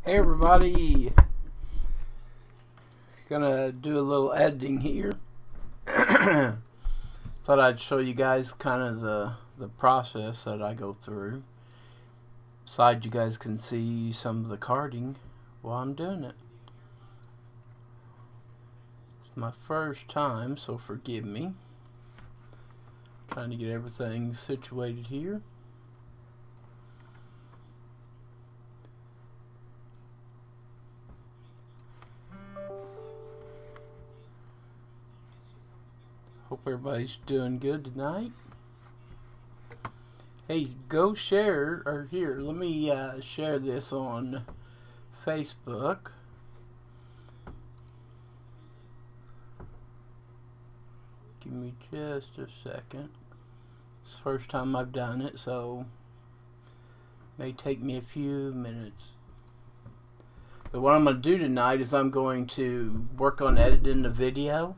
Hey everybody, gonna do a little editing here. Thought I'd show you guys kind of the process that I go through. Besides, you guys can see some of the karting while I'm doing it. It's my first time, so forgive me. Trying to get everything situated here. Hope everybody's doing good tonight. Hey, go share, or here, let me share this on Facebook. Give me just a second. It's the first time I've done it, so it may take me a few minutes. But what I'm going to do tonight is I'm going to work on editing the video,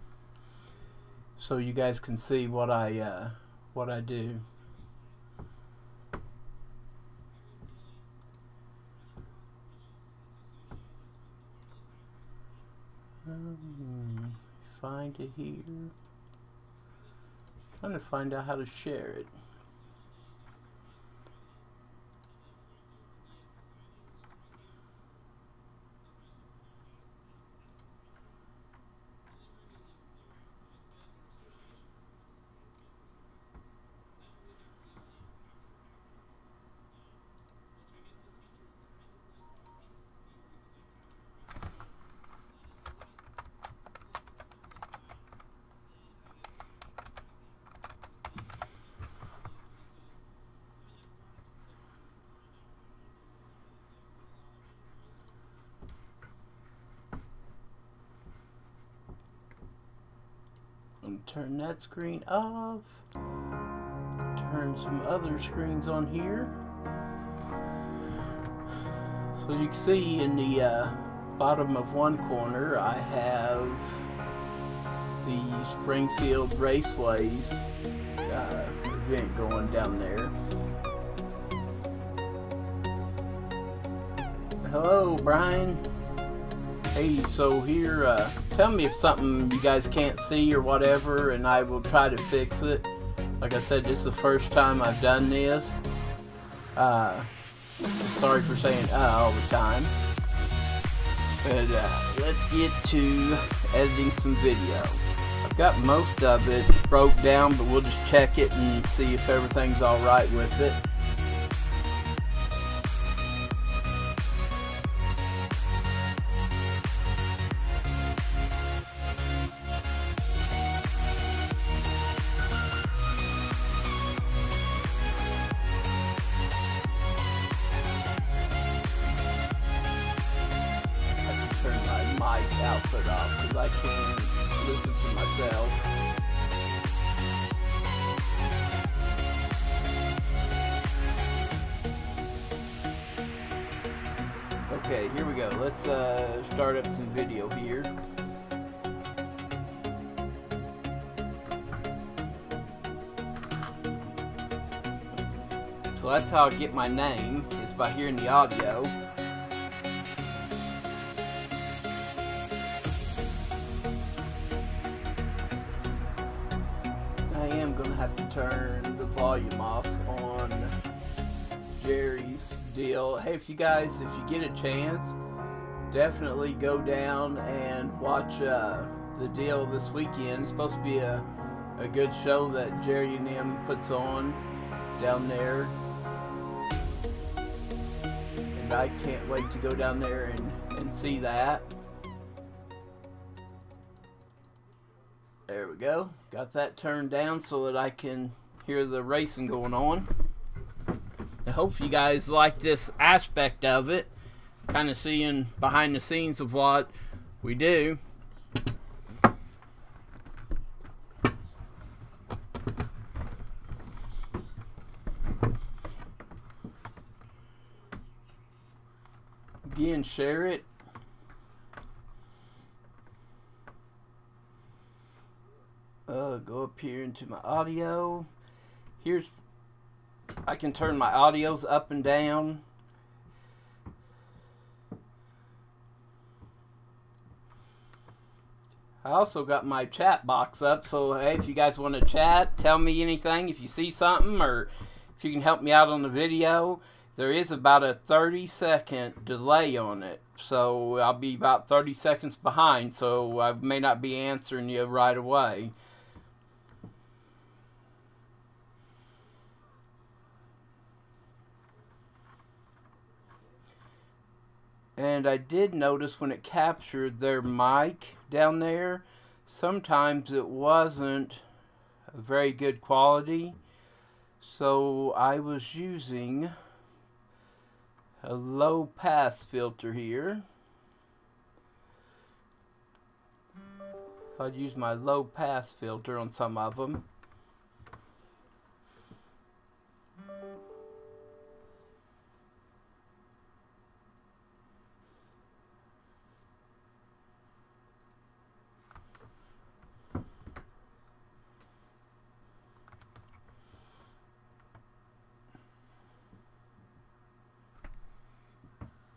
so you guys can see what I do. Find it here. Trying to find out how to share it. Turn that screen off. Turn some other screens on here. So you can see in the bottom of one corner I have the Springfield Raceways event going down there. Hello, Brian. Hey, so here, tell me if something you guys can't see or whatever, and I will try to fix it. Like I said, this is the first time I've done this. Sorry for saying all the time. But let's get to editing some video. I've got most of it broke down, but we'll just check it and see if everything's alright with it. Output off because I can't listen to myself. Okay, here we go. Let's start up some video here. So that's how I get my name, is by hearing the audio. Have to turn the volume off on Jerry's deal. Hey, if you get a chance, definitely go down and watch the deal this weekend. It's supposed to be a good show that Jerry and him puts on down there, and I can't wait to go down there and see that. There we go. Got that turned down so that I can hear the racing going on. I hope you guys like this aspect of it. Kind of seeing behind the scenes of what we do. Again, share it. Go up here into my audio. I can turn my audios up and down. I also got my chat box up, so hey, if you guys want to chat, tell me anything, if you see something, or if you can help me out on the video. There is about a 30-second delay on it, so I'll be about 30 seconds behind, so I may not be answering you right away. And I did notice when it captured their mic down there, sometimes it wasn't a very good quality. So I was using a low pass filter here. I'd use my low pass filter on some of them.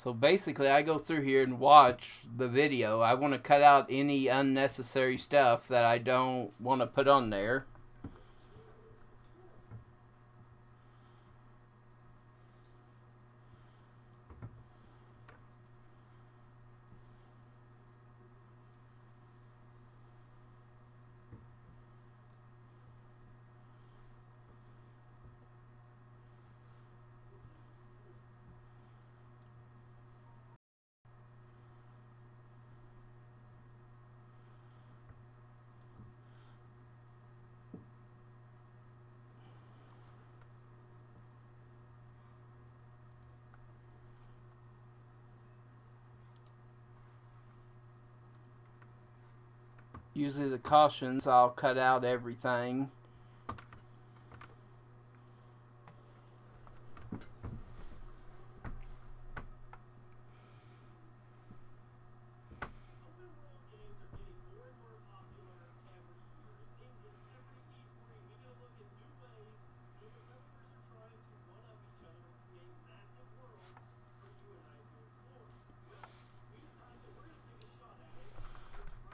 So basically, I go through here and watch the video. I want to cut out any unnecessary stuff that I don't want to put on there. Usually the cautions, I'll cut out everything.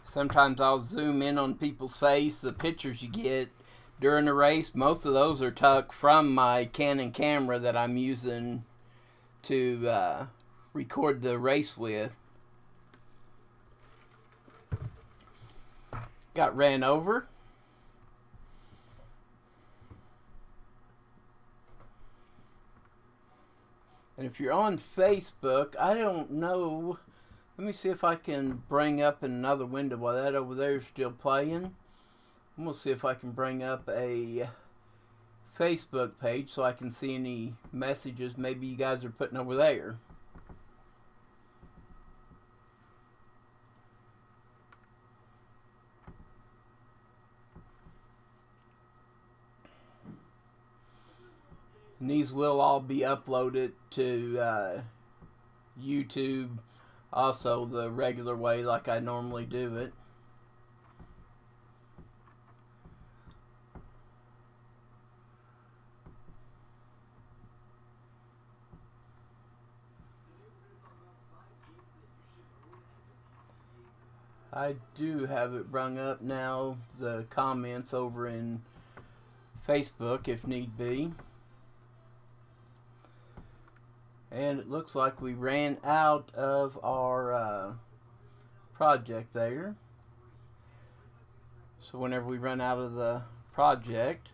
Sometimes I'll zoom in on people's face. The pictures you get during the race, most of those are tucked from my Canon camera that I'm using to record the race with. Got ran over. And if you're on Facebook, I don't know. Let me see if I can bring up another window while that over there is still playing. I'm going to see if I can bring up a Facebook page so I can see any messages maybe you guys are putting over there. And these will all be uploaded to YouTube, also the regular way like I normally do it. I do have it brung up now, the comments over in Facebook if need be. And it looks like we ran out of our project there. So whenever we run out of the project,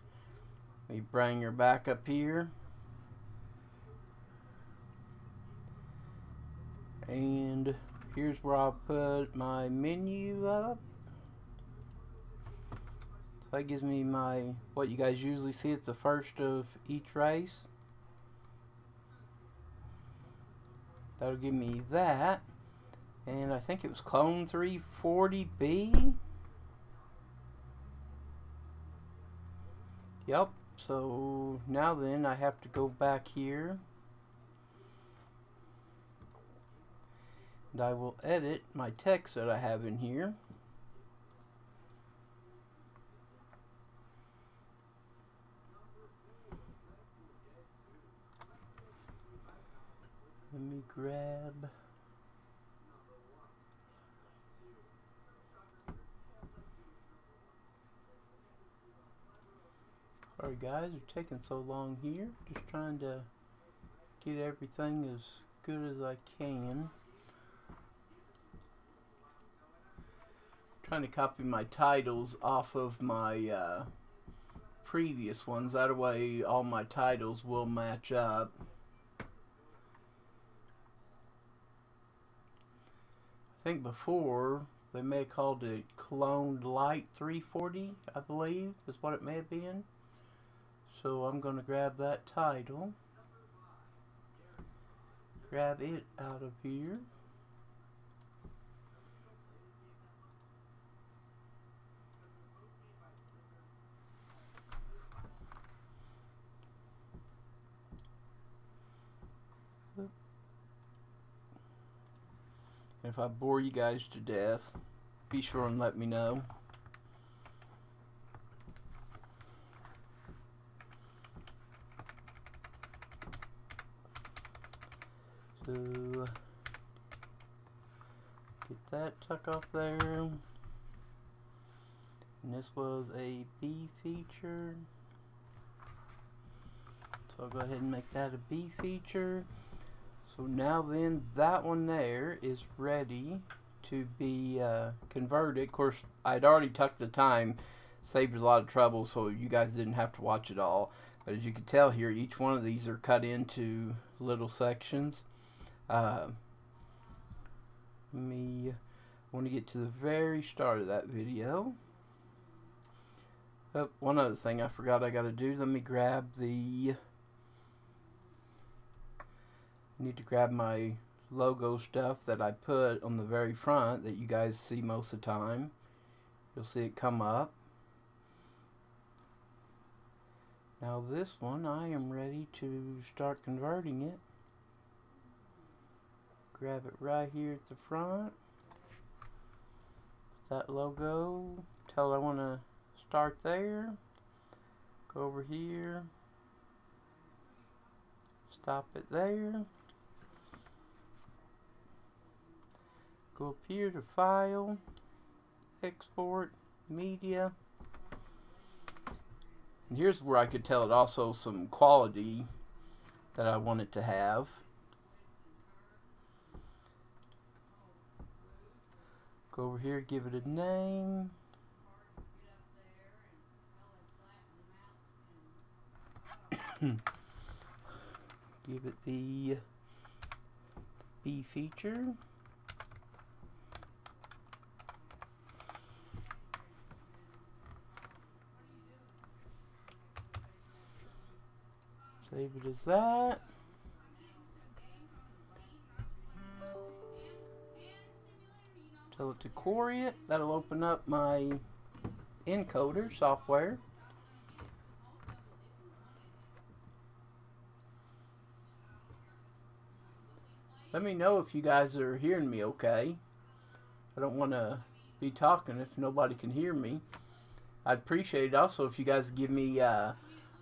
we bring her back up here. And here's where I'll put my menu up. So that gives me my, what you guys usually see at the first of each race. That'll give me that. And I think it was Clone 340B. Yep. So now then I have to go back here. And I will edit my text that I have in here. Let me grab Sorry guys, it's taking so long here. Just trying to get everything as good as I can. Trying to copy my titles off of my previous ones. That way all my titles will match up. I think before they may have called it Cloned Light 340, I believe is what it may have been. So I'm going to grab that title, grab it out of here. If I bore you guys to death, be sure and let me know. So, get that tuck off there. And this was a B feature. So I'll go ahead and make that a B feature. So now then, that one there is ready to be converted. Of course, I'd already tucked the time, saved a lot of trouble, so you guys didn't have to watch it all. But as you can tell here, each one of these are cut into little sections. I want to get to the very start of that video. Oh, one other thing I forgot I got to do. Let me grab the... I need to grab my logo stuff that I put on the very front that you guys see most of the time. You'll see it come up. Now this one, I am ready to start converting it. Grab it right here at the front. That logo. Tell it I want to start there. Go over here. Stop it there. Go up here to File, Export, Media. And here's where I could tell it also some quality that I want it to have. Go over here, give it a name. Give it the B feature. Save it as that. Tell it to query it. That'll open up my encoder software. Let me know if you guys are hearing me okay. I don't want to be talking if nobody can hear me. I'd appreciate it also if you guys give me a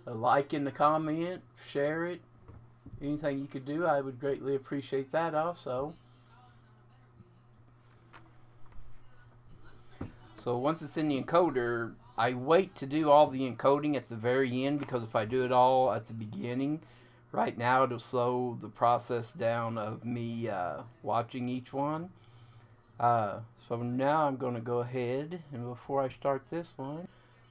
like in the comment, share it, anything you could do. I would greatly appreciate that also. So once it's in the encoder, I wait to do all the encoding at the very end, because if I do it all at the beginning, right now it'll slow the process down of me watching each one. So now I'm going to go ahead, and before I start this one,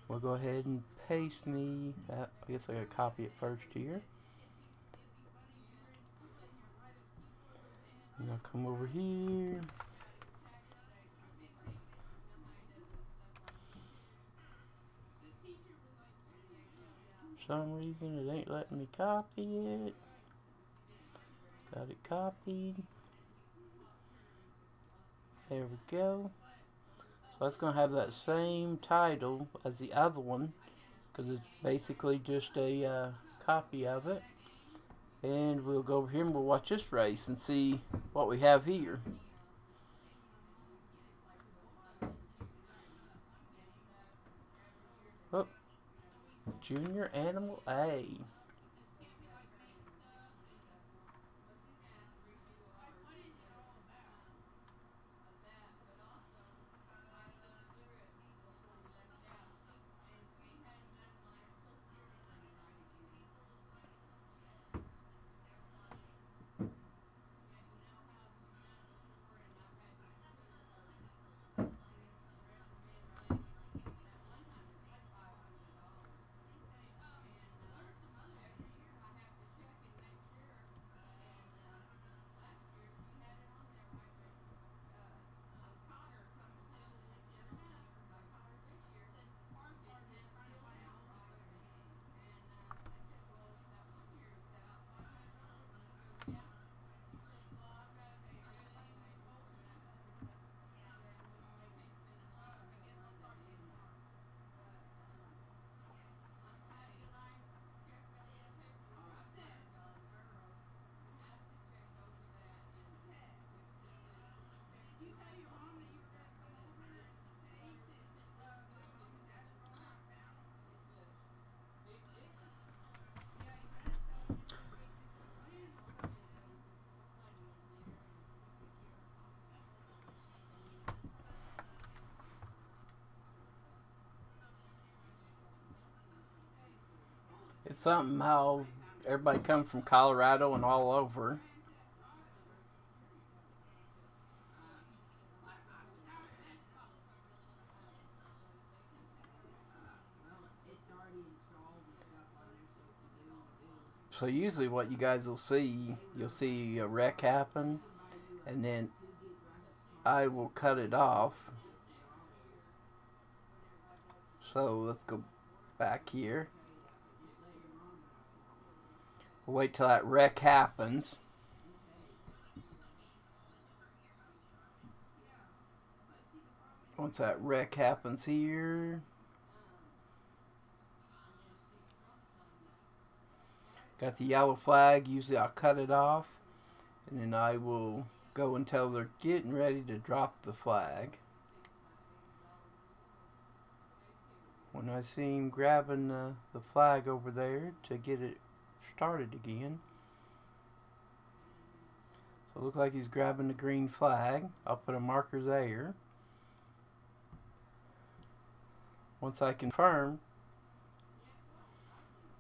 we'll go ahead and paste me that. I guess I gotta copy it first here. And I'll come over here. For some reason it ain't letting me copy it. Got it copied. There we go. So that's going to have that same title as the other one, because it's basically just a copy of it. And we'll go over here and we'll watch this race and see what we have here. Oh, Junior Animal A. It's something how everybody comes from Colorado and all over. So usually what you guys will see, you'll see a wreck happen, and then I will cut it off. So let's go back here. We'll wait till that wreck happens. Once that wreck happens here, got the yellow flag. Usually I'll cut it off, and then I will go until they're getting ready to drop the flag. When I see him grabbing the flag over there to get it started again. So it looks like he's grabbing the green flag. I'll put a marker there. Once I confirm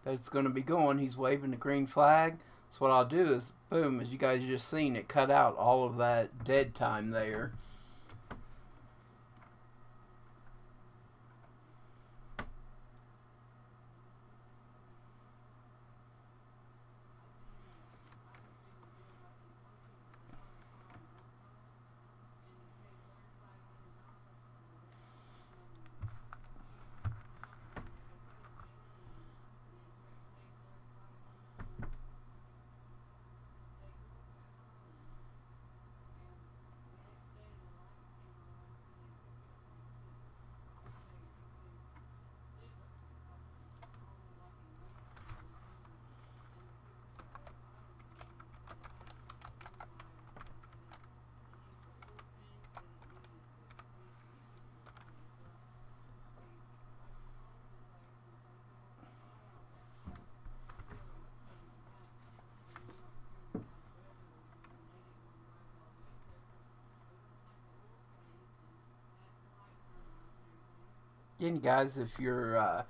that it's going to be going, he's waving the green flag. So what I'll do is, boom, as you guys just seen, it cut out all of that dead time there. Again, guys, if you're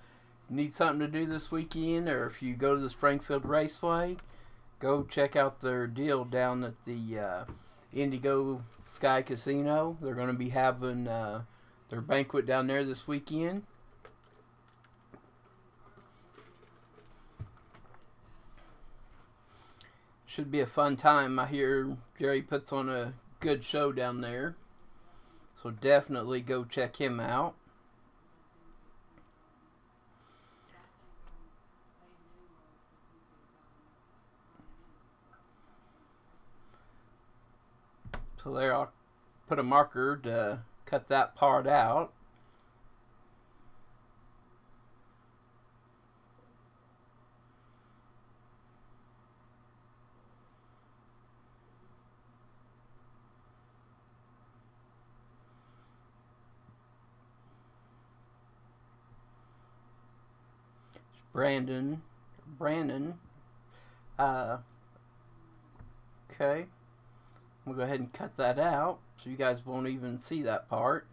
need something to do this weekend, or if you go to the Springfield Raceway, go check out their deal down at the Indigo Sky Casino. They're going to be having their banquet down there this weekend. Should be a fun time. I hear Jerry puts on a good show down there, so definitely go check him out. So there, I'll put a marker to cut that part out. Brennon. Okay. I'm going to go ahead and cut that out so you guys won't even see that part.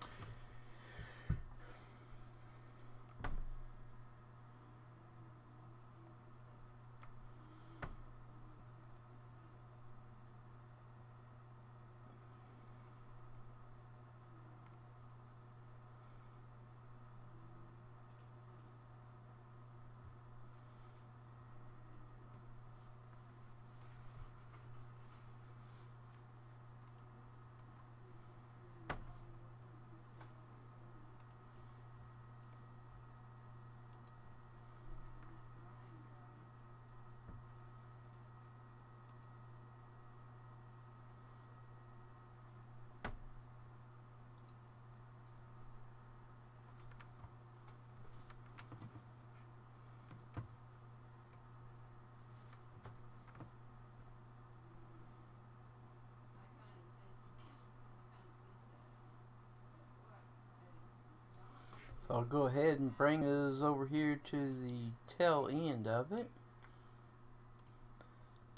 So I'll go ahead and bring us over here to the tail end of it.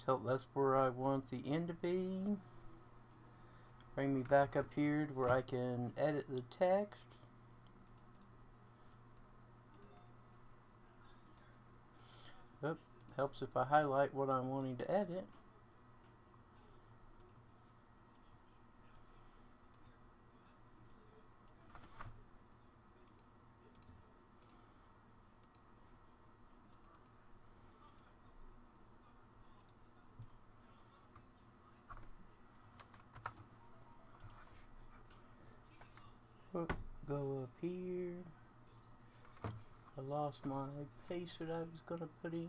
That's where I want the end to be. Bring me back up here to where I can edit the text. Helps if I highlight what I'm wanting to edit. Go up here. I lost my paste that I was going to put in.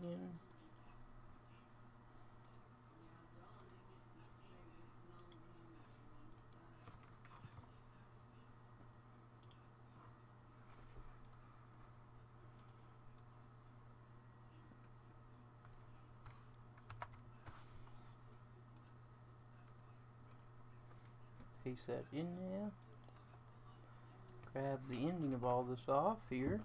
Paste that in there. Grab the ending of all this off here.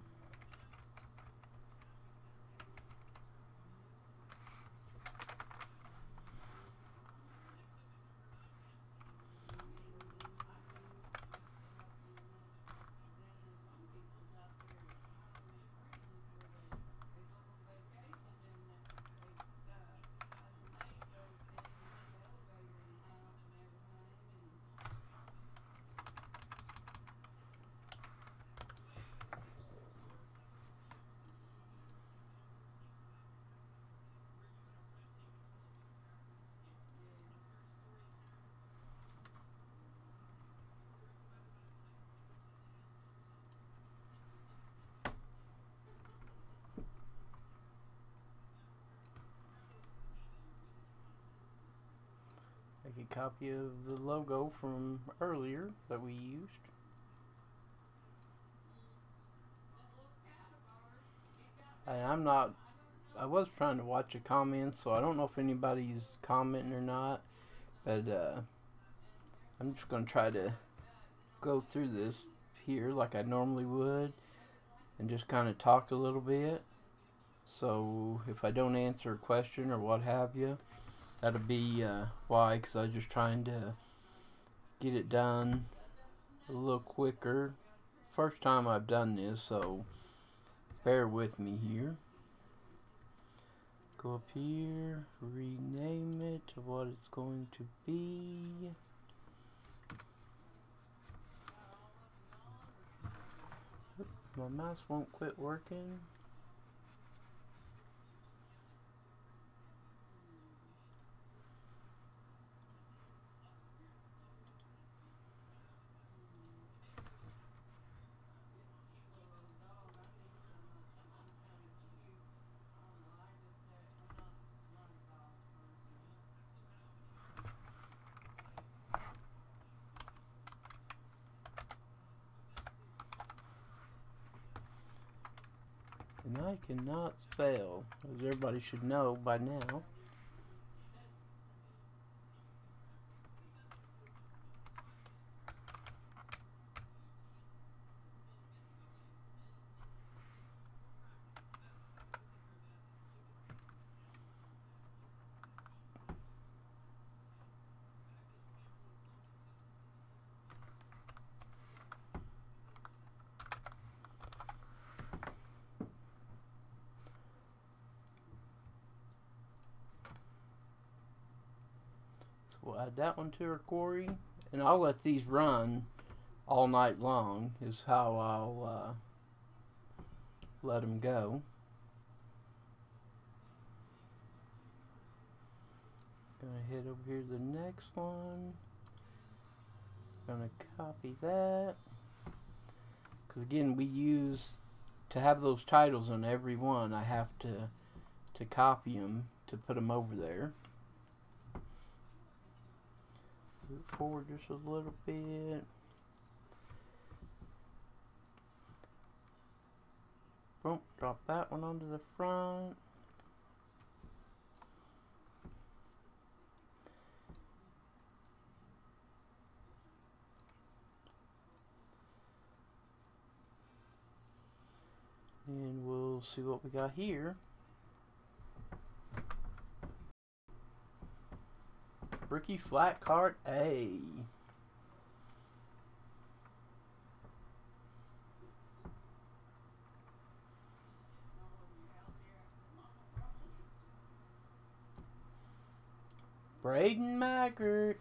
Make a copy of the logo from earlier that we used. And I was trying to watch the comments, so I don't know if anybody's commenting or not, but I'm just going to try to go through this here like I normally would and just kind of talk a little bit. So if I don't answer a question or what have you, that'll be why, because I was just trying to get it done a little quicker. First time I've done this, so bear with me here. Go up here, rename it to what it's going to be. My mouse won't quit working. And I cannot spell, as everybody should know by now. We'll add that one to our query, and I'll let these run all night long is how I'll let them go. Gonna head over here to the next one. Gonna copy that, because again, we use to have those titles on every one. I have to copy them to put them over there. Move forward just a little bit. Boom, drop that one onto the front. And we'll see what we got here. Rookie flat cart A. Braden Maggart.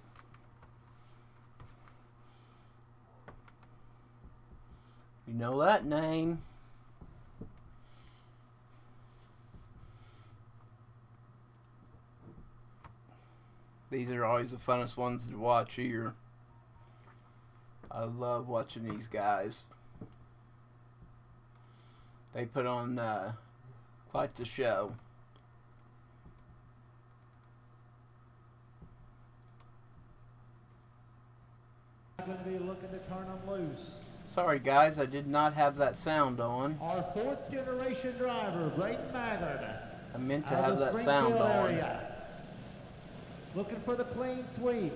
You know that name. These are always the funnest ones to watch here. I love watching these guys. They put on quite the show. Going to be looking to turn them loose. Sorry guys, I did not have that sound on. Our fourth generation driver, Braden Maggart. I meant to have that sound on. Looking for the clean sweep.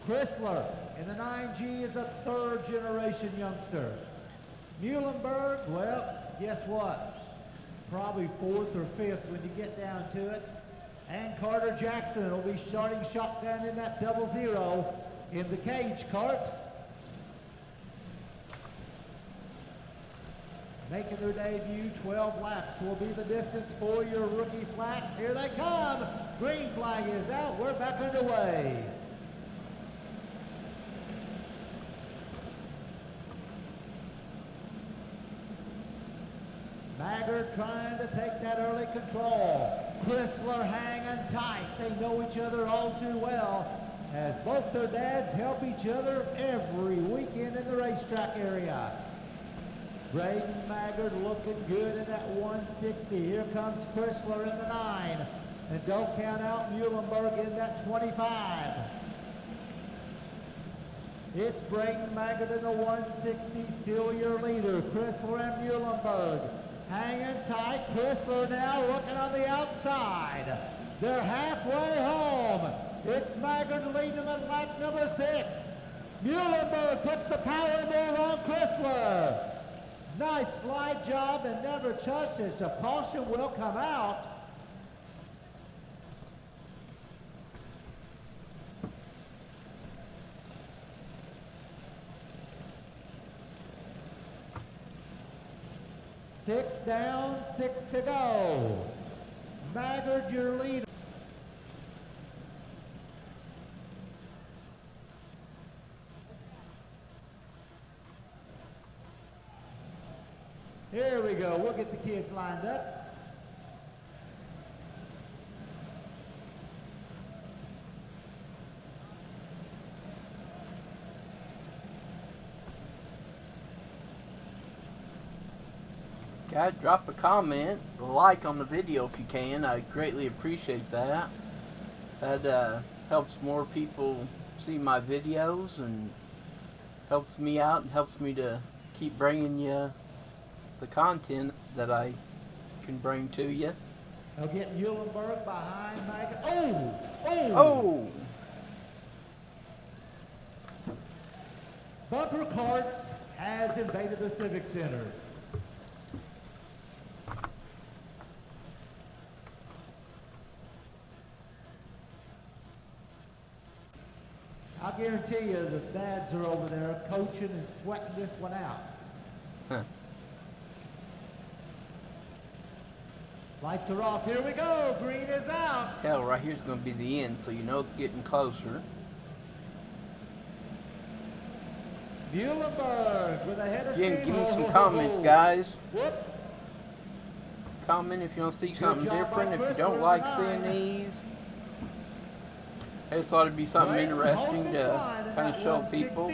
Chrysler in the 9G is a third generation youngster. Muhlenberg, well, guess what? Probably fourth or fifth when you get down to it. And Carter Jackson will be starting shotgun in that 00 in the cage cart. Making their debut, 12 laps will be the distance for your rookie flats. Here they come. Green flag is out. We're back underway. Maggart trying to take that early control. Chrysler hanging tight. They know each other all too well, as both their dads help each other every weekend in the racetrack area. Braden Maggart looking good in that 160. Here comes Chrysler in the 9. And don't count out Muhlenberg in that 25. It's Braden Maggart in the 160, still your leader. Chrysler and Muhlenberg hanging tight. Chrysler now looking on the outside. They're halfway home. It's Maggart leading them at lap number 6. Muhlenberg puts the power move on Chrysler. Nice slide job and never touched as the caution will come out. Six down, 6 to go. Maggart, your leader. Here we go. We'll get the kids lined up. Guys, drop a comment, a like on the video if you can. I greatly appreciate that. That helps more people see my videos and helps me out and helps me to keep bringing you the content that I can bring to you. They'll get Muhlenberg behind Maggart. Oh! Oh! Oh! Bumper Carts has invaded the Civic Center. I'll guarantee you the dads are over there coaching and sweating this one out. Huh. Lights are off. Here we go. Green is out. Tell right here's going to be the end, so you know it's getting closer. Muhlenberg with a head of steam. Again, give me some comments, guys. Whoop. Comment if you want to see something different. If you don't like seeing these, I just thought it'd be something interesting to kind of show people.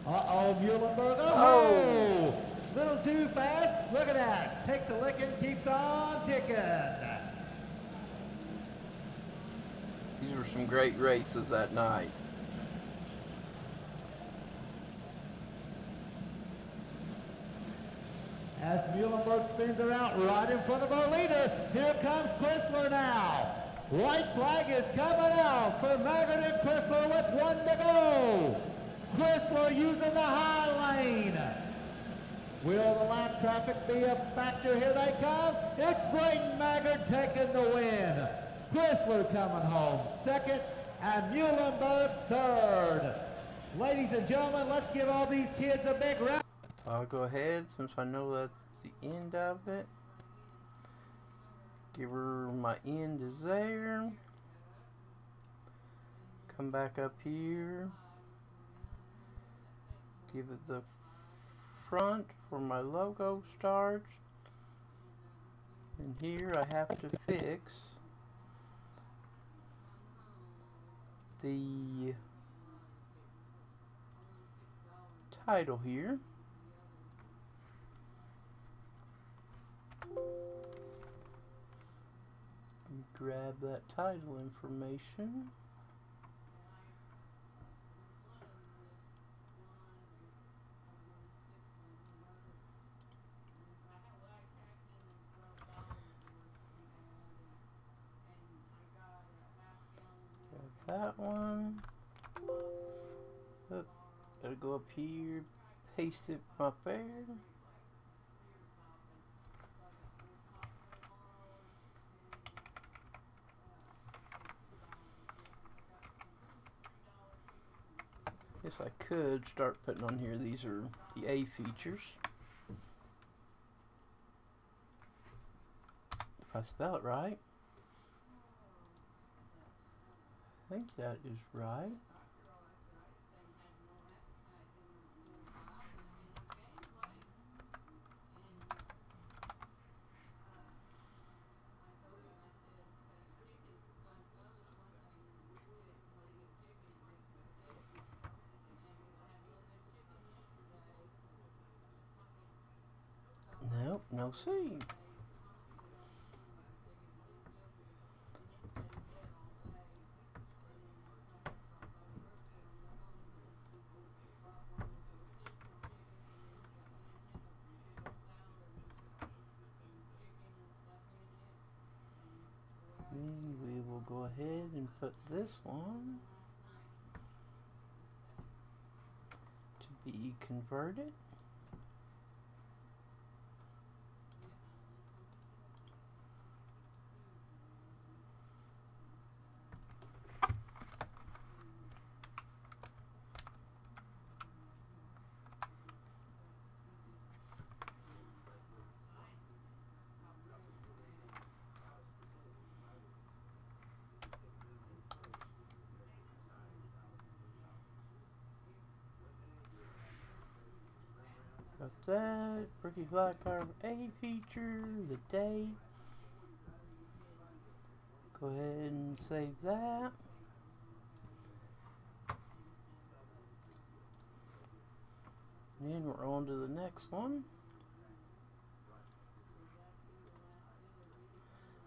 Uh-oh, Muhlenberg. Oh! Little too fast. Look at that. Takes a licking, keeps on ticking. These were some great races that night. As Muhlenberg spins her out right in front of our leader, here comes Chrysler now. White flag is coming out for Maggart and Chrysler with 1 to go. Chrysler using the high lane. Will the lap traffic be a factor? Here they come. It's Braden Maggart taking the win. Chrysler coming home second and Muhlenberg third. Ladies and gentlemen, let's give all these kids a big round. I'll go ahead since I know that's the end of it. Give her my end is there. Come back up here. Give it the front where my logo starts. And here I have to fix the title here. Grab that title information. Grab that one. Gotta go up here, paste it up there. Guess I could start putting on here, these are the A features. If I spell it right. I think that is right. Nope, no C. Then we will go ahead and put this one to be converted. Got that, Ricky Flat Car A feature, the date. Go ahead and save that. And then we're on to the next one.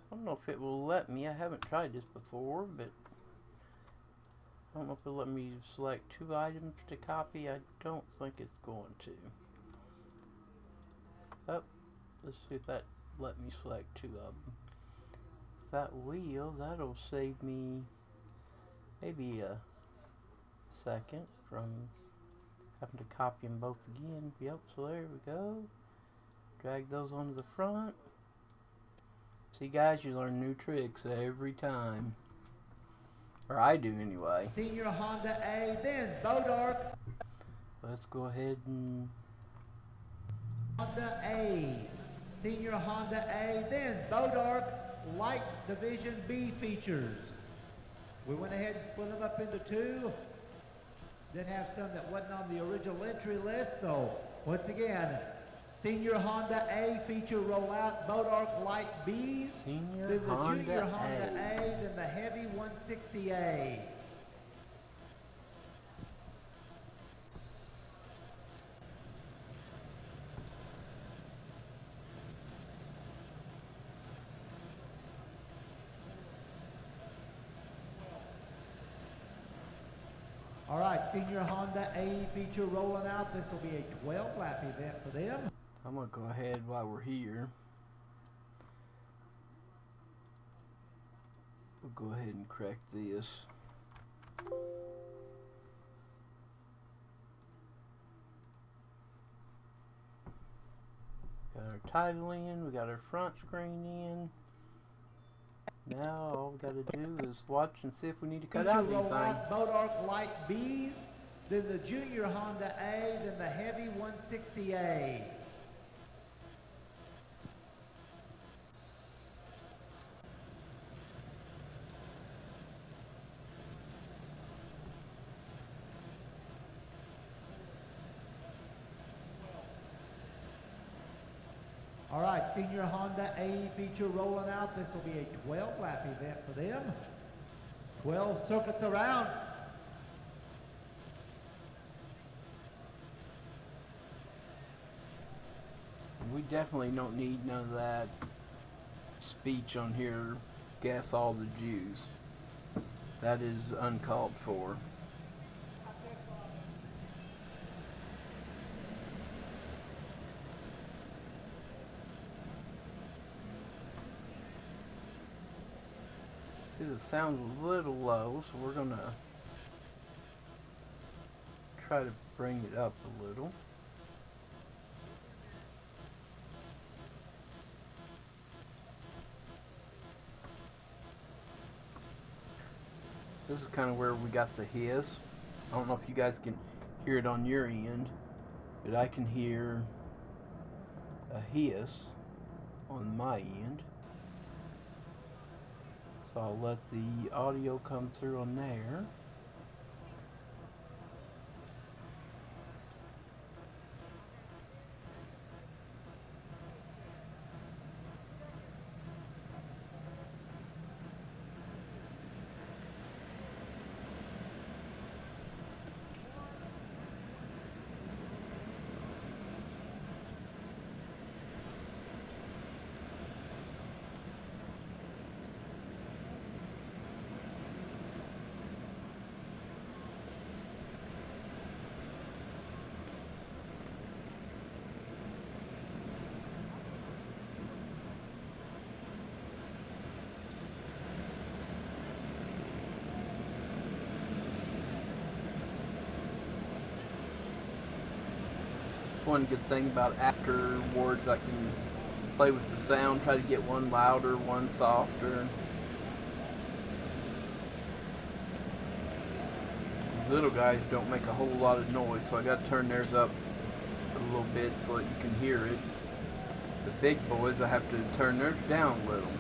I don't know if it will let me, I haven't tried this before, but I don't know if it'll let me select 2 items to copy. I don't think it's going to. Oh, let's see if that let me select 2 of them. That wheel, that'll save me maybe a second from having to copy them both again. Yep, so there we go. Drag those onto the front. See guys, you learn new tricks every time. Or I do anyway. Senior Honda A, then Bois D'Arc. Let's go ahead and Honda A, Senior Honda A, then Bois D'Arc Light Division B features. We went ahead and split them up into 2. Then have some that wasn't on the original entry list. So once again, Senior Honda A feature rollout, Bois D'Arc Light Bs, Senior then the Honda Junior Honda A, then the Heavy 160A. All right, Senior Honda A feature rolling out. This will be a 12-lap event for them. I'm going to go ahead while we're here. We'll go ahead and correct this. Got our title in, we got our front screen in. Now all we got to do is watch and see if we need to cut out anything. Bois D'Arc Light Bs, then the Junior Honda A, then the Heavy 160A. All right, Senior Honda A feature rolling out. This will be a 12-lap event for them. 12 circuits around. We definitely don't need none of that speech on here, gas all the Jews. That is uncalled for. See, the sound's a little low, so we're gonna try to bring it up a little. This is kind of where we got the hiss. I don't know if you guys can hear it on your end, but I can hear a hiss on my end. So I'll let the audio come through on there. One good thing about afterwards, I can play with the sound, try to get one louder, one softer. These little guys don't make a whole lot of noise, so I got to turn theirs up a little bit so that you can hear it. The big boys, I have to turn theirs down a little.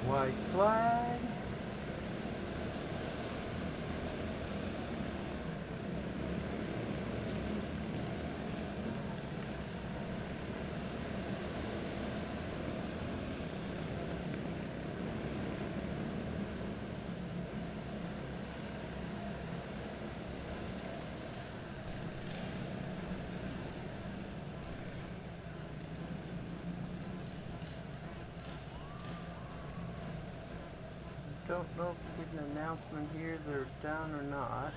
White flag. Don't know if we get an announcement here they're done or not.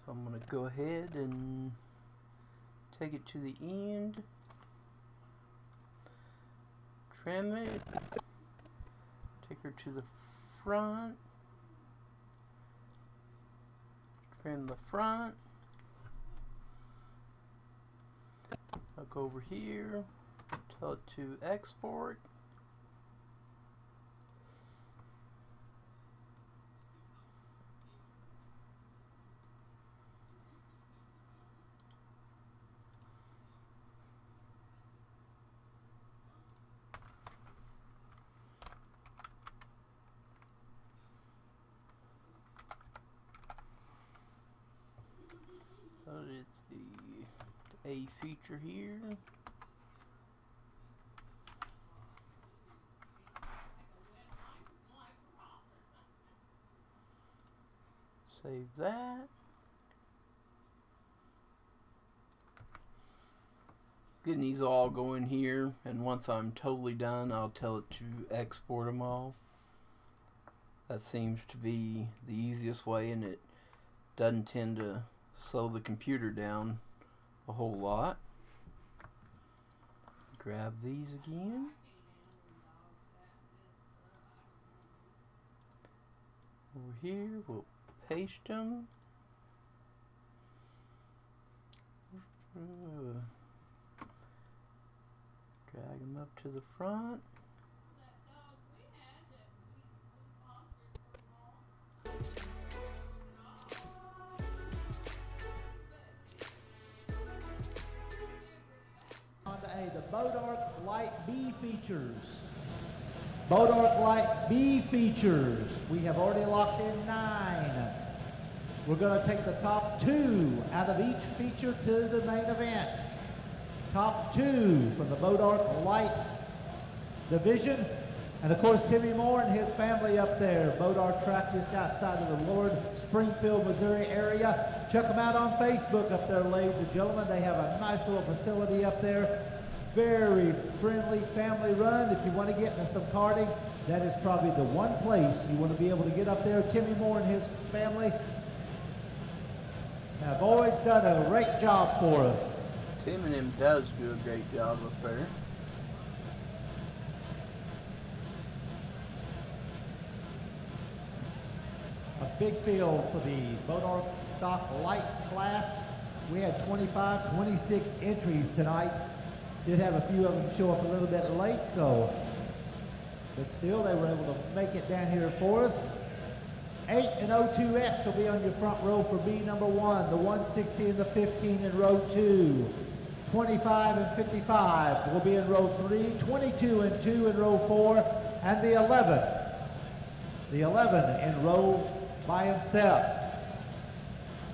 So I'm going to go ahead and take it to the end. Trim it. Take her to the front. Trim the front. I'll go over here. Tell it to export. So it's the A feature here. Save that. Getting these all going here, and once I'm totally done, I'll tell it to export them all. That seems to be the easiest way, and it doesn't tend to slow the computer down a whole lot. Grab these again. Over here, we'll paste them. Drag them up to the front. The Bois D'Arc Light B features. Bois D'Arc Light B features. We have already locked in 9. We're going to take the top 2 out of each feature to the main event. Top 2 from the Bois D'Arc Light division. And of course, Timmy Moore and his family up there. Bois D'Arc track just outside of the Lord, Springfield, Missouri area. Check them out on Facebook up there, ladies and gentlemen. They have a nice little facility up there. Very friendly, family run. If you want to get into some karting, that is probably the one place you want to be able to get up there. Timmy Moore and his family have always done a great job for us. Tim and him does do a great job up there. A big field for the Bois D'Arc Stock Light class. We had 25, 26 entries tonight. Did have a few of them show up a little bit late, but still they were able to make it down here for us. 8 and 02X will be on your front row for B number 1, the 160 and the 15 in row 2. 25 and 55 will be in row 3, 22 and 2 in row 4, and the 11 in row by himself.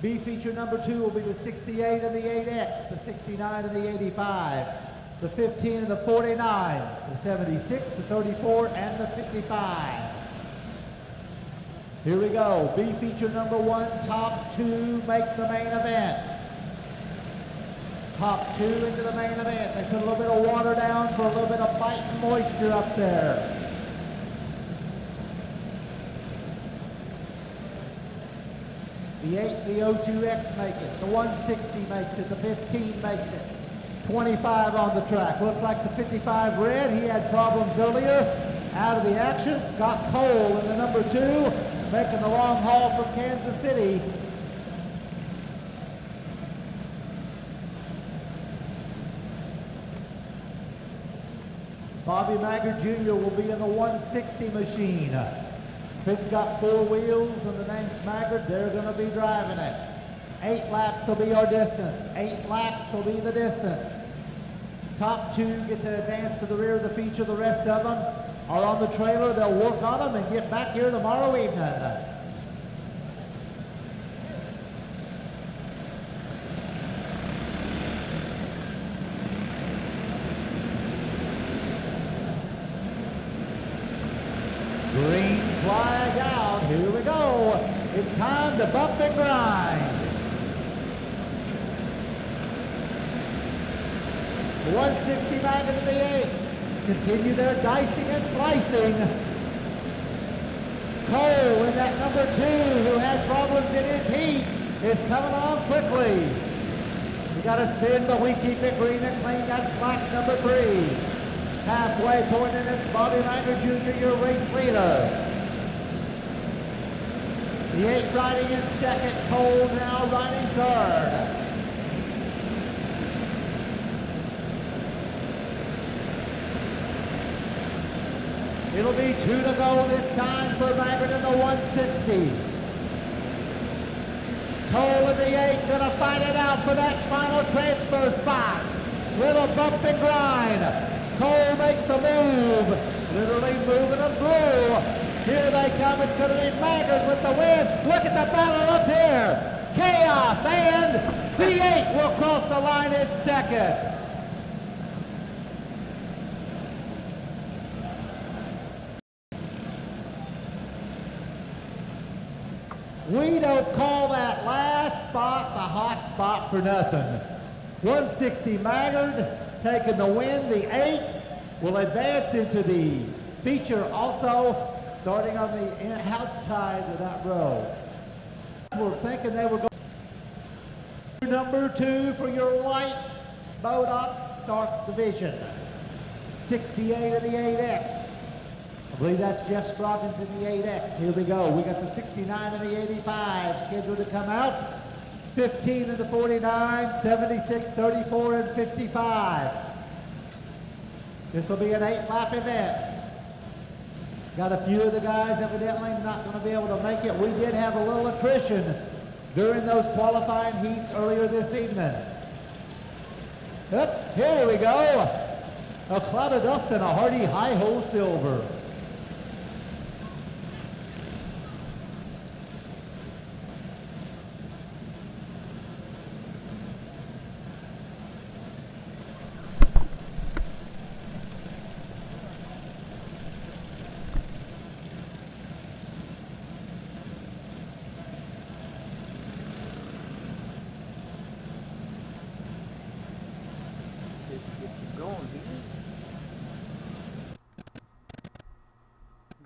B feature number 2 will be the 68 and the 8X, the 69 and the 85, the 15 and the 49, the 76, the 34, and the 55. Here we go. B feature number 1, top 2 make the main event. Top 2 into the main event. They put a little bit of water down for a little bit of fight and moisture up there. The 8, the 02X make it. The 160 makes it. The 15 makes it. 25 on the track. Looks like the 55 red. He had problems earlier. Out of the action, Scott Cole in the number 2, making the long haul from Kansas City. Bobby Maggard Jr. will be in the 160 machine. It's got 4 wheels and the name's Maggard. They're going to be driving it. 8 laps will be our distance. 8 laps will be the distance. Top 2 get to advance to the rear of the feature. The rest of them are on the trailer. They'll work on them and get back here tomorrow evening. Green flag out. Here we go. It's time to bump and grind. 160 back into the 8. Continue their dicing and slicing. Cole in that number 2 who had problems in his heat is coming on quickly. We got a spin, but we keep it green and clean. That's black number 3. Halfway point, and it's Bobby Maggard Jr., your race leader. The 8 riding in second, Cole now riding third. It'll be 2 to go this time for Maggard in the 160. Cole in the 8 gonna fight it out for that final transfer spot. Little bump and grind. Cole makes the move, literally moving them through. Here they come, it's going to be Maggard with the win. Look at the battle up here. Chaos, and the 8 will cross the line in second. We don't call that last spot the hot spot for nothing. 160 Maggard taking the win. The 8 will advance into the feature also, starting on the outside of that row. We're thinking they were going number 2 for your light Bois D'Arc Start division. 68 in the 8X. I believe that's Jeff Scroggins in the 8X. Here we go. We got the 69 and the 85 scheduled to come out. 15 in the 49, 76, 34, and 55. This will be an 8-lap event. Got a few of the guys evidently not going to be able to make it. We did have a little attrition during those qualifying heats earlier this evening. Yep, here we go. A cloud of dust and a hearty hi-ho silver.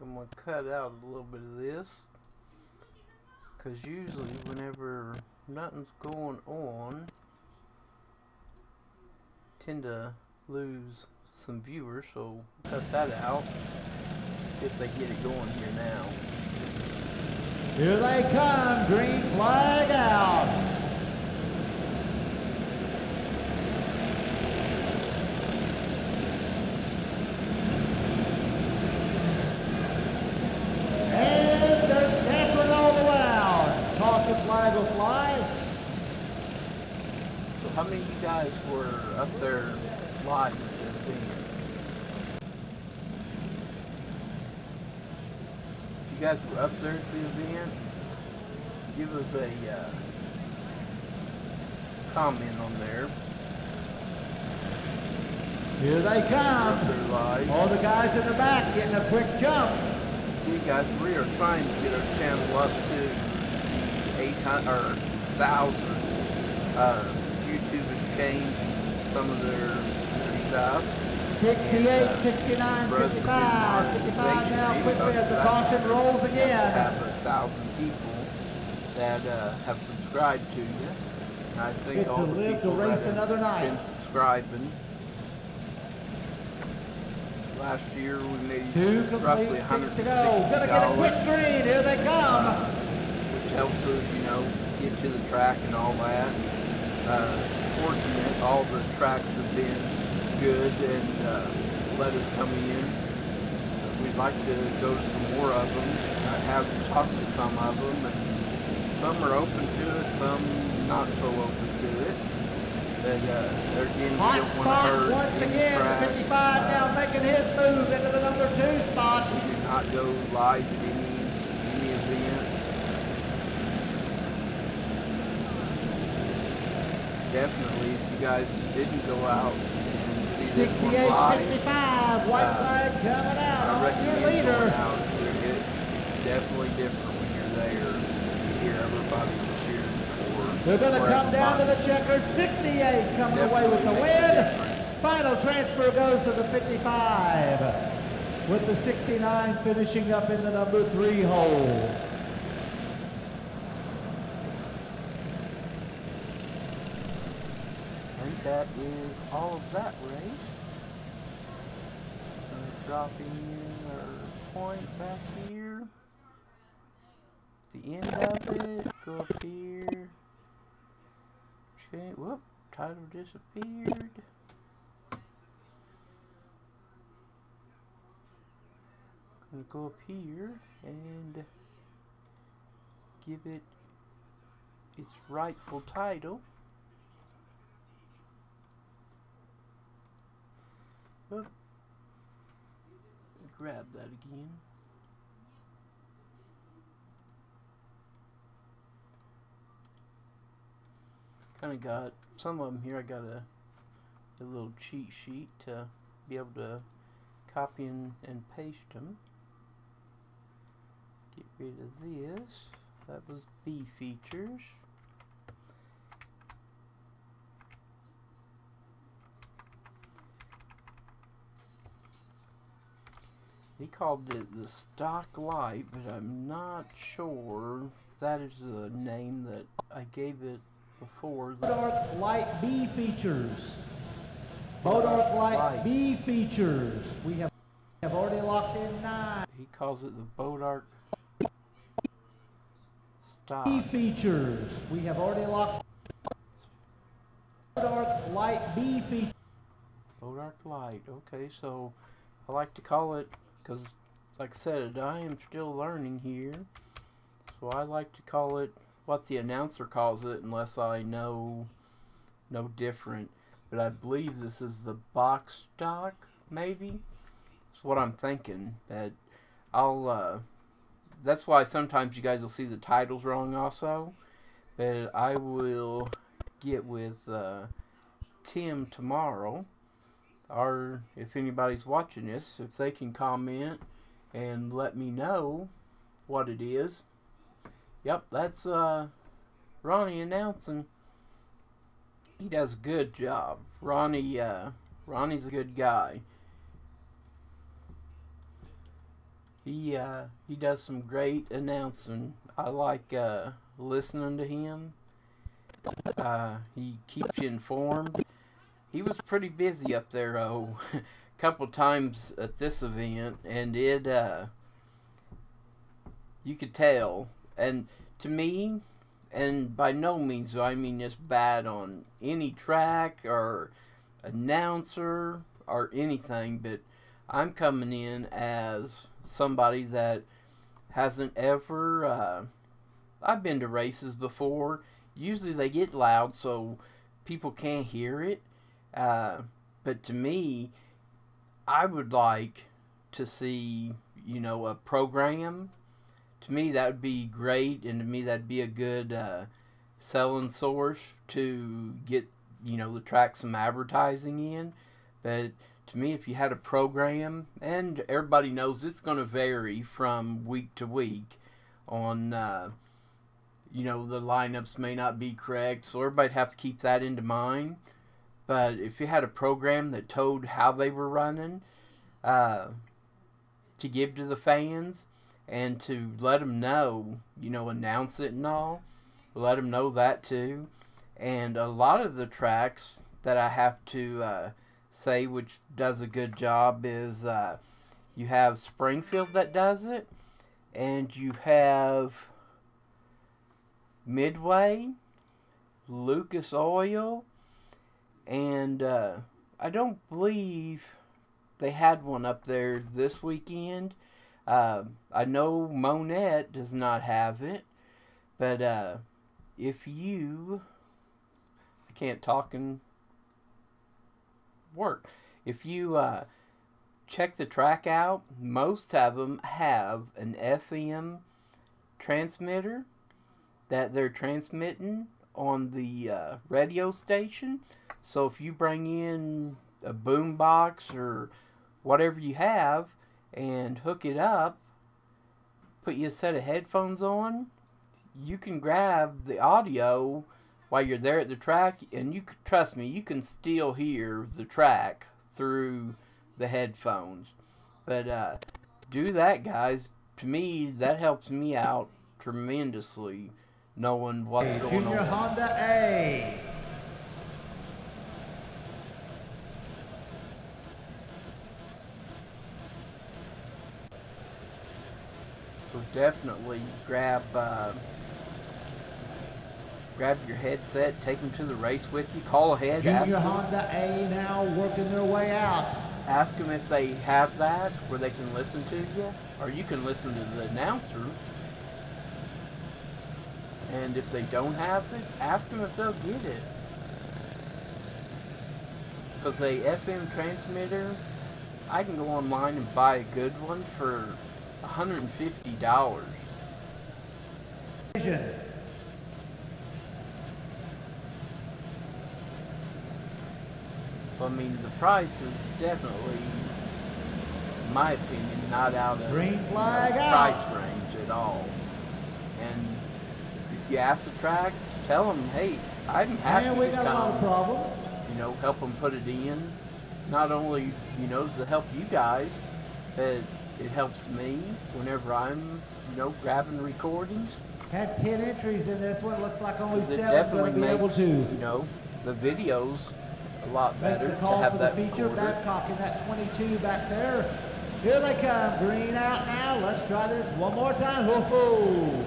I'm going to cut out a little bit of this, because usually whenever nothing's going on, I tend to lose some viewers, so cut that out. See if they get it going here now. Here they come, green flag out. Flag will fly. So how many of you guys were up there live with the event? If you guys were up there at the event, give us a comment on there. Here they come. All the guys in the back getting a quick jump. See guys, we are trying to get our channel up to 800 or 1,000. YouTube has changed some of their stuff. 68, 69, 55, 55 now quickly as the caution rolls again. Have 1,000 people that have subscribed to you. And I think all the people that have been subscribing. Last year we made roughly $160. Gonna get a quick green. Here they come. Helps us, you know, get to the track and all that. Fortunate, all the tracks have been good and let us come in. We'd like to go to some more of them. I have talked to some of them, and some are open to it, some not so open to it. But they're getting spot once again. 55 now making his move into the number 2 spot. We do not go live at any event. Definitely, if you guys didn't go out and see this one live, 55, white flag coming out. I recommend your leader. going out. It's definitely different when you're there. You hear everybody cheering for. They're going to come down to the checkered. 68 coming away with the win. Final transfer goes to the 55, with the 69 finishing up in the number 3 hole. That is all of that race. Dropping in our point back here. The end of it. Go up here. Change. Whoop. Title disappeared. Gonna go up here and give it its rightful title. Oop. Grab that again. Kind of got some of them here. I got a little cheat sheet to be able to copy and paste them. Get rid of this. That was B features. He called it the stock light, but I'm not sure that is the name that I gave it before. Dark light B features. Bois D'Arc Light B features. We have already locked in 9. He calls it the Bois D'Arc Stock. B features. We have already locked Bois D'Arc Light B features. Bois D'Arc Light. Okay, so I like to call it, because like I said, I am still learning here. So I like to call it what the announcer calls it, unless I know no different. But I believe this is the box stock, maybe. That's what I'm thinking. That that's why sometimes you guys will see the titles wrong also. But I will get with Tim tomorrow, or if anybody's watching this, if they can comment and let me know what it is. Yep, that's Ronnie announcing. He does a good job. Ronnie's a good guy. He does some great announcing. I like listening to him. He keeps you informed. He was pretty busy up there, a couple times at this event, and it you could tell. And to me, and by no means do I mean this bad on any track or announcer or anything, but I'm coming in as somebody that hasn't ever, I've been to races before. Usually they get loud so people can't hear it. But to me, I would like to see, you know, a program. To me, that would be great, and to me, that'd be a good selling source to get, you know, the track some advertising in. But to me, if you had a program, and everybody knows it's going to vary from week to week on, you know, the lineups may not be correct, so everybody'd have to keep that into mind. But if you had a program that told how they were running, to give to the fans, and to let them know, you know, announce it and all, let them know that too. And a lot of the tracks that I have to say, which does a good job, is you have Springfield that does it, and you have Midway, Lucas Oil, and I don't believe they had one up there this weekend. I know Monette does not have it, but if you, I can't talk and work. If you check the track out, most of them have an FM transmitter that they're transmitting on the radio station. So if you bring in a boom box or whatever you have and hook it up, put you a set of headphones on, you can grab the audio while you're there at the track, and you can, trust me, you can still hear the track through the headphones. But do that, guys. To me, that helps me out tremendously, knowing what's going Junior on. Honda A. So definitely grab your headset, take them to the race with you, call ahead, Junior Honda A now working their way out. ask them if they have that where they can listen to you, or you can listen to the announcer. And if they don't have it, ask them if they'll get it. Because a FM transmitter, I can go online and buy a good one for $150. So I mean, the price is definitely, in my opinion, not out of Green flag price out. range at all. And if you ask the track, tell them, hey, I'm happy And we to got a lot of come, problems. you know, help them put it in. Not only, you know, does it help you guys, but it helps me whenever I'm, you know, grabbing recordings. Had 10 entries in this one. Looks like only It 7 definitely going to be able makes, to. you know, the videos a lot better Make the to call have for the that feature. recorder. Babcock in that 22 back there. Here they come. Green out now. Let's try this one more time. Whoa-ho!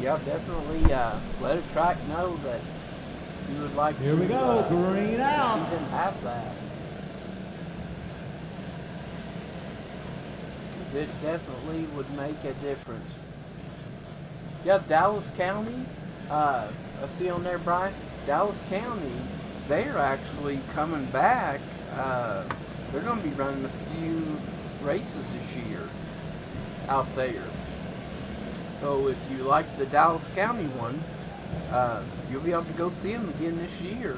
Yeah, definitely let a track know that you would like Here to we go, green out. see them have that. 'Cause it definitely would make a difference. Yeah, Dallas County, I see on there, Brian, Dallas County, they're actually coming back. They're going to be running a few races this year out there. So if you like the Dallas County one, you'll be able to go see them again this year.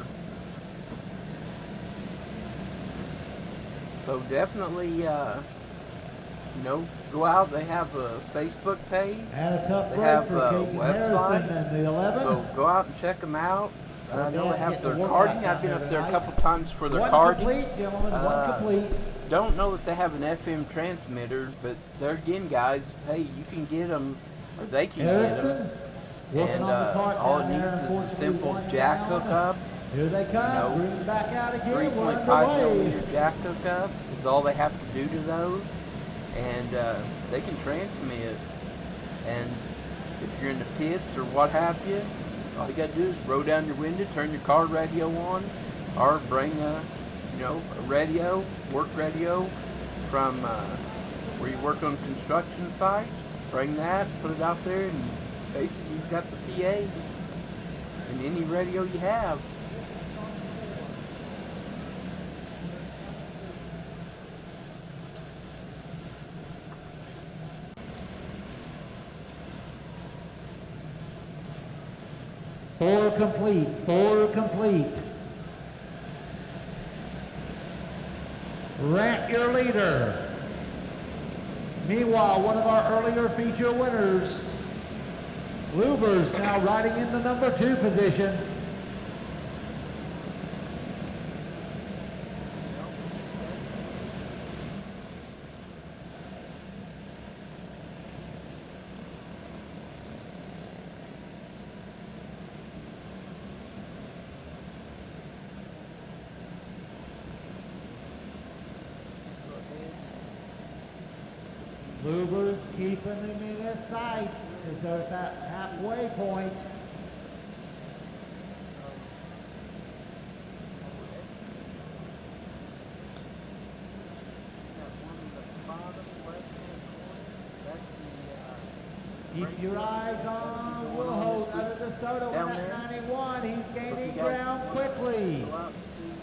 So definitely, you know, go out. They have a Facebook page. And a tough They break have for a Caden website. Harrison and the 11. So go out and check them out. I know they have their Get to work carding. out I've been there up there a tonight. couple times for their One carding. complete, gentlemen, one complete. Don't know that they have an FM transmitter, but there again, guys, hey, you can get them, or they can get Erickson, them. working And on the cart all it down there, needs is a unfortunately, simple one jack down. hookup. Here they come, know, bring back out again, 3.5 we're underway. millimeter jack hookup is all they have to do to those, and they can transmit. And if you're in the pits or what have you, all you got to do is roll down your window, turn your car radio on, or bring a radio, work radio from where you work on construction site. Bring that, put it out there, and basically you've got the PA and any radio you have. Four complete, four complete. Rant your leader. Meanwhile, one of our earlier feature winners, Lubers, now riding in the number 2 position. Lubers keeping them in his sights as they're at that halfway point. Keep your eyes on Wilholt out of DeSoto in that 91. He's gaining ground quickly. Go out and see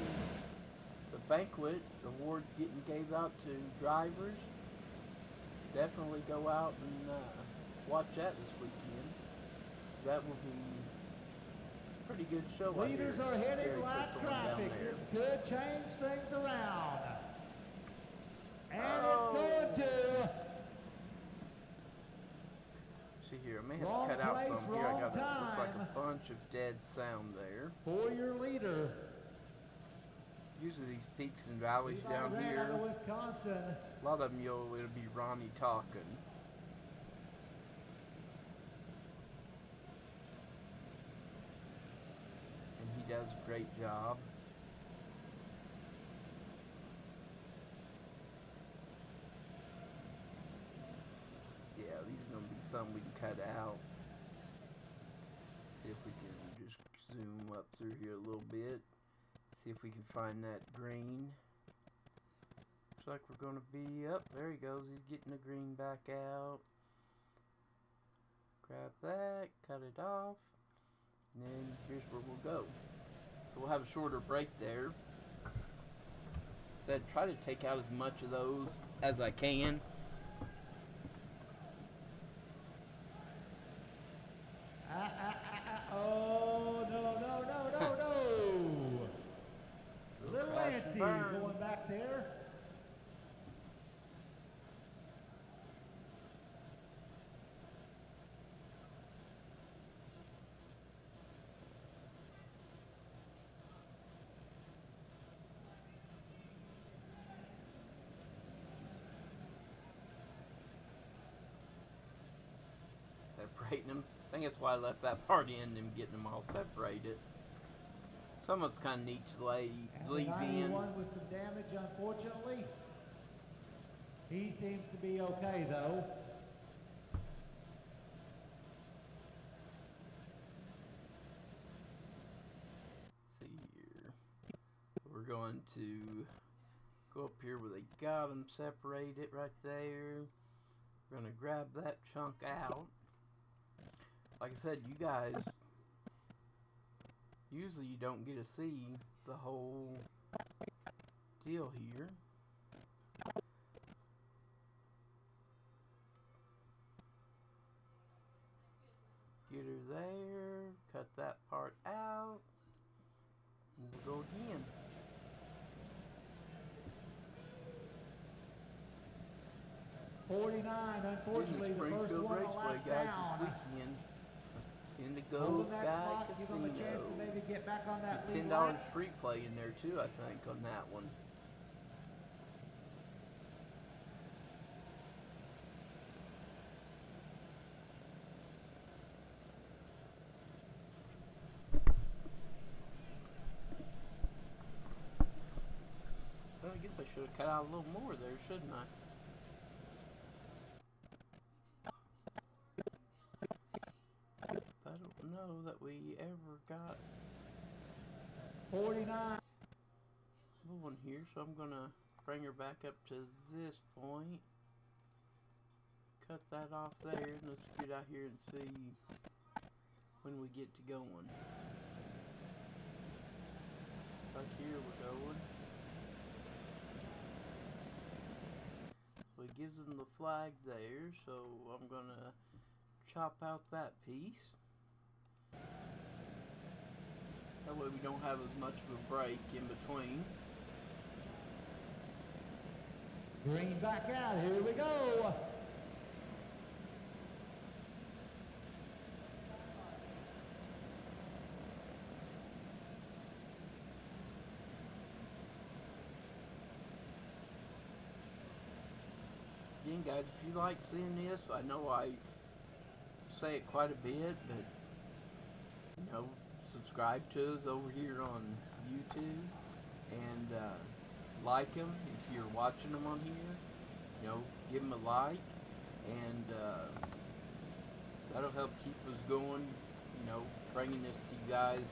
the banquet awards getting gave out to drivers. Definitely go out and watch that this weekend. That will be a pretty good show. Leaders are hitting lap traffic. This could change things around. And it's going to. See here, I may have to cut out some here. I got looks like a bunch of dead sound there. For your leader. Usually these peaks and valleys down here, Wisconsin. a lot of them it'll be Ronnie talking. And he does a great job. Yeah, these are going to be some we can cut out. See if we can just zoom up through here a little bit. See if we can find that green. Looks like we're going to be up. There he goes. He's getting the green back out. Grab that, cut it off, and then here's where we'll go. So we'll have a shorter break there. Said try to take out as much of those as I can. Oh, no. Little Nancy going back there. separating them. I think that's why I left that part in, them getting them all separated. Some of it's kind of neat to leave in. With some damage, unfortunately. He seems to be okay, though. Let's see here. We're going to go up here where they got them separated right there. We're going to grab that chunk out. Like I said, you guys, usually you don't get to see the whole deal here. Get her there, cut that part out, and we'll go again. '49, unfortunately, the first one lap down. This weekend in the Gold Sky Casino. Give them a chance to maybe get back on that lead $10 lap. free play in there too, I think, on that one. Well, I guess I should have cut out a little more there, shouldn't I? I don't know that we ever got 49. one here, so I'm gonna bring her back up to this point. Cut that off there, and let's get out here and see when we get to going. Right here we're going. So it gives them the flag there, so I'm gonna chop out that piece. That way we don't have as much of a break in between. Green back out, here we go. Again, guys, if you like seeing this, I know I say it quite a bit, but you know, subscribe to us over here on YouTube, and like them if you're watching them on here. You know, give them a like, and that'll help keep us going. You know, bringing this to you guys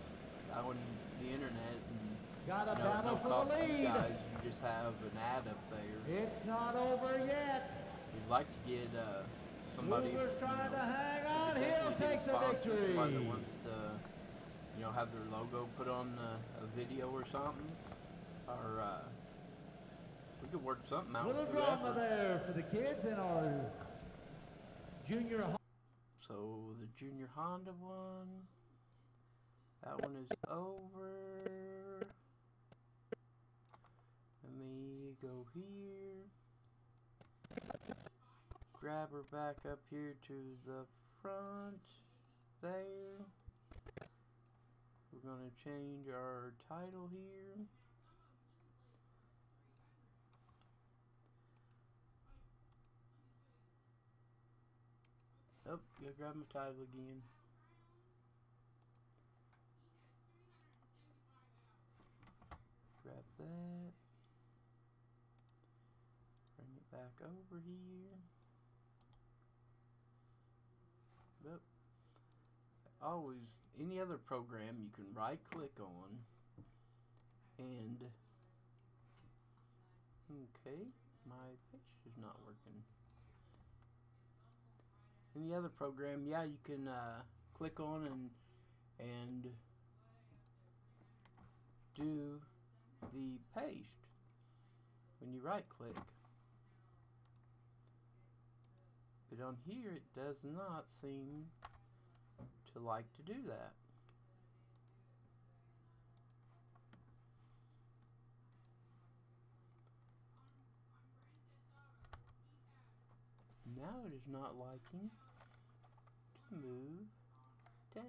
on the internet, and Got a you know, battle no for cost the to lead. you guys. You just have an ad up there. It's not over yet. We'd like to get somebody, Luger's trying to hang on. definitely He'll get take a the sponsor, somebody that victory. wants to, you know, have their logo put on a video or something, or we could work something out. Little with drama whoever. there for the kids in our junior. So the junior Honda one, that one is over. Let me go here. Grab her back up here to the front there. We're going to change our title here. Oh, gotta grab my title again. Grab that. Bring it back over here. Yep. Always, any other program you can right click on, and okay, my picture is not working. Any other program, yeah, you can click on and do the paste when you right click. But on here it does not seem to like to do that. Now it is not liking to move down.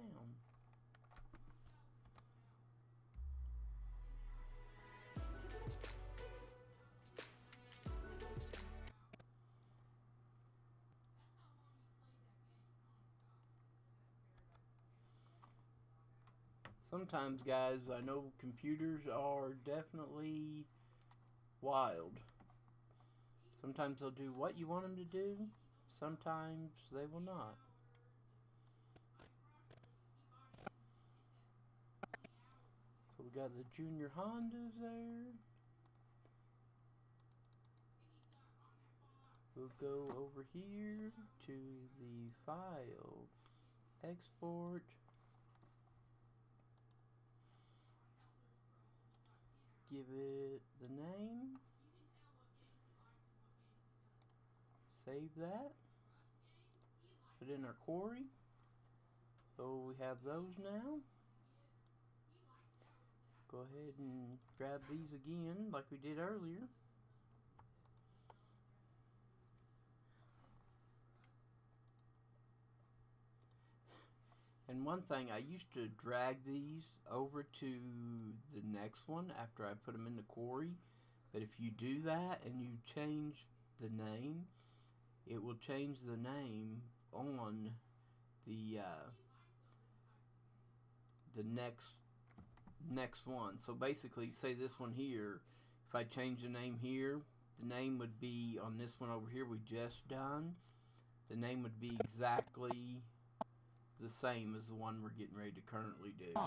Sometimes, guys, I know computers are definitely wild. Sometimes they'll do what you want them to do. Sometimes they will not. So we got the Junior Hondas there. We'll go over here to the file, export, give it the name, save that, put in our quarry. So we have those now. Go ahead and grab these again like we did earlier. And one thing, I used to drag these over to the next one after I put them in the quarry. But if you do that and you change the name, it will change the name on the next one. So basically, say this one here, if I change the name here, the name would be on this one over here we just done. The name would be exactly the same as the one we're getting ready to currently do.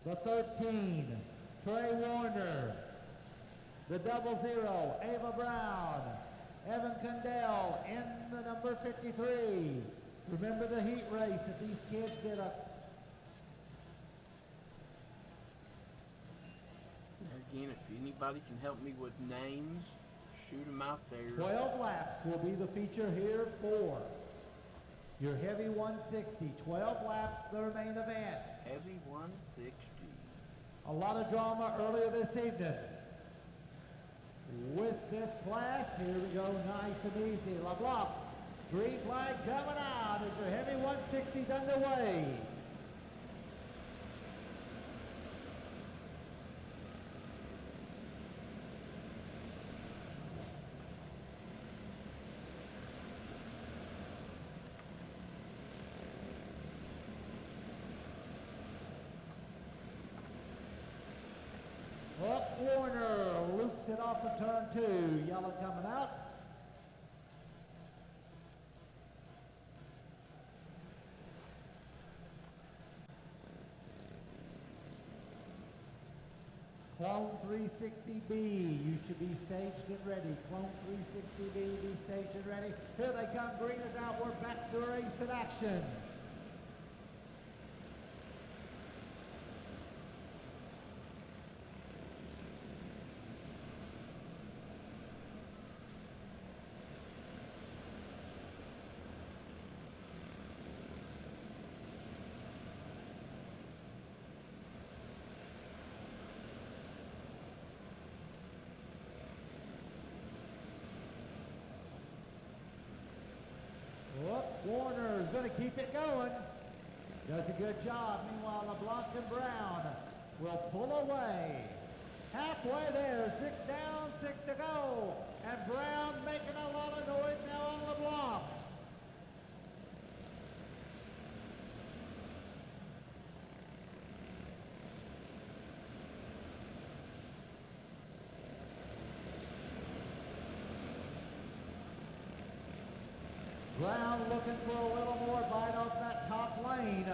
The 13, Trey Warner. The 00, Ava Brown. Evan Condell in the number 53. Remember the heat race that these kids did Again, if anybody can help me with names, shoot them out there. 12 laps will be the feature here for your Heavy 160. 12 laps, their main event. Heavy 160. A lot of drama earlier this evening. With this class, here we go, nice and easy. LeBlanc, green flag coming out as your Heavy 160 is underway. Up Warner loops it off of turn 2. Yellow coming out. Clone 360B, you should be staged and ready. Clone 360B, be staged and ready. Here they come, green is out, we're back to race in action. Warner is going to keep it going. Does a good job. Meanwhile, LeBlanc and Brown will pull away. Halfway there, 6 down, 6 to go. And Brown making a lot of noise now on LeBlanc. Brown looking for a little more bite off that top lane.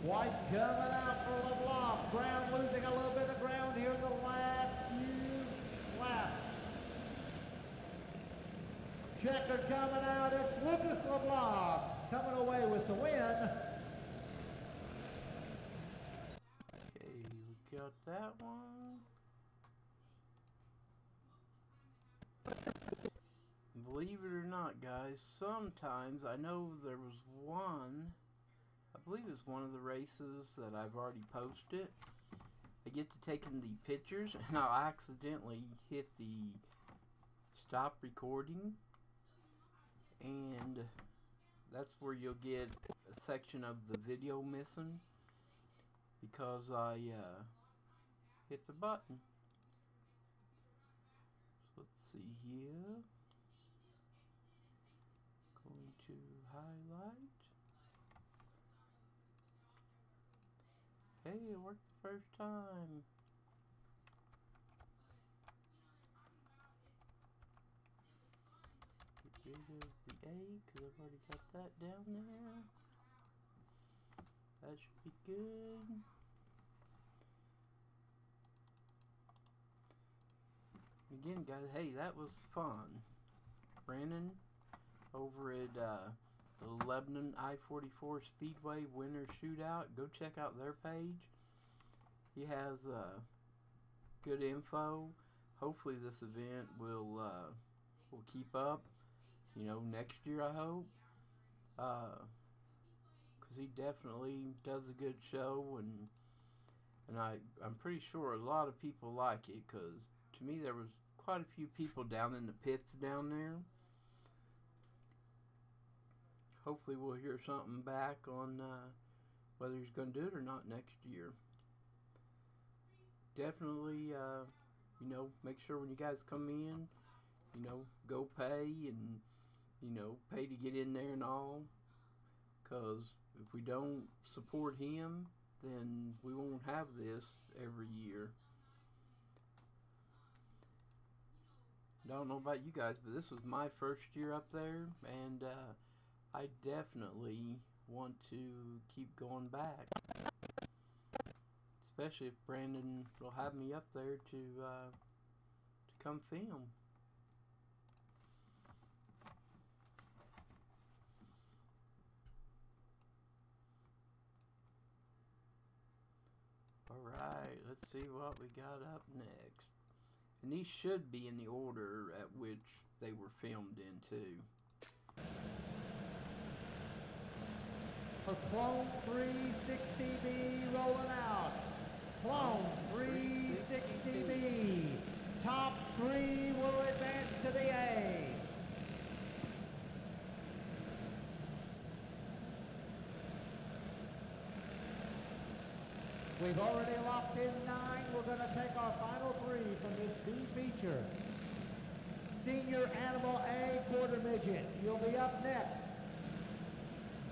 White coming out for LeBlanc. Brown losing a little bit of ground here in the last few laps. Checker coming out. It's Lucas LeBlanc coming away with the win. Got that one. Believe it or not, guys, sometimes I know there was one, I believe it was one of the races that I've already posted. I get to taking the pictures and I'll accidentally hit the stop recording, and that's where you'll get a section of the video missing, because I hit the button. So let's see here. Going to highlight. Hey, it worked the first time. Get rid of the A because I've already got that down there. That should be good. Again, guys, hey, that was fun. Brennon over at the Lebanon I-44 Speedway Winter Shootout. Go check out their page. He has good info. Hopefully this event will keep up. You know, next year I hope. Because he definitely does a good show, and I'm pretty sure a lot of people like it, because to me there was quite a few people down in the pits down there. Hopefully we'll hear something back on whether he's going to do it or not next year. Definitely, you know, make sure when you guys come in, you know, go pay and, you know, pay to get in there and all. Because if we don't support him, then we won't have this every year. I don't know about you guys, but this was my first year up there, and I definitely want to keep going back. Especially if Brandon will have me up there to come film. Alright, let's see what we got up next. And these should be in the order at which they were filmed in too. For Clone 360B rolling out. Clone 360B. Top 3 will advance to the A. We've already locked in 9. We're going to take our final 3 from this B feature. Senior Animal A Quarter Midget. You'll be up next.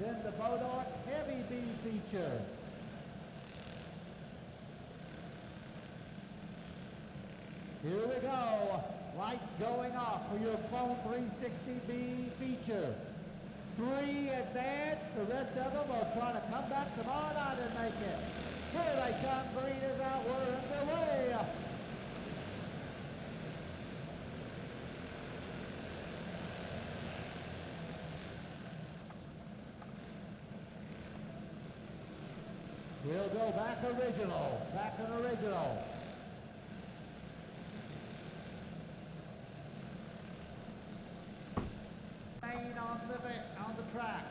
Then the Bois D'Arc Heavy B feature. Here we go. Lights going off for your Clone 360B feature. 3 advance. The rest of them will try to come back tomorrow night and make it. Here they come. Green is out. We're underway. We'll go back original. Back in original. Main on the track.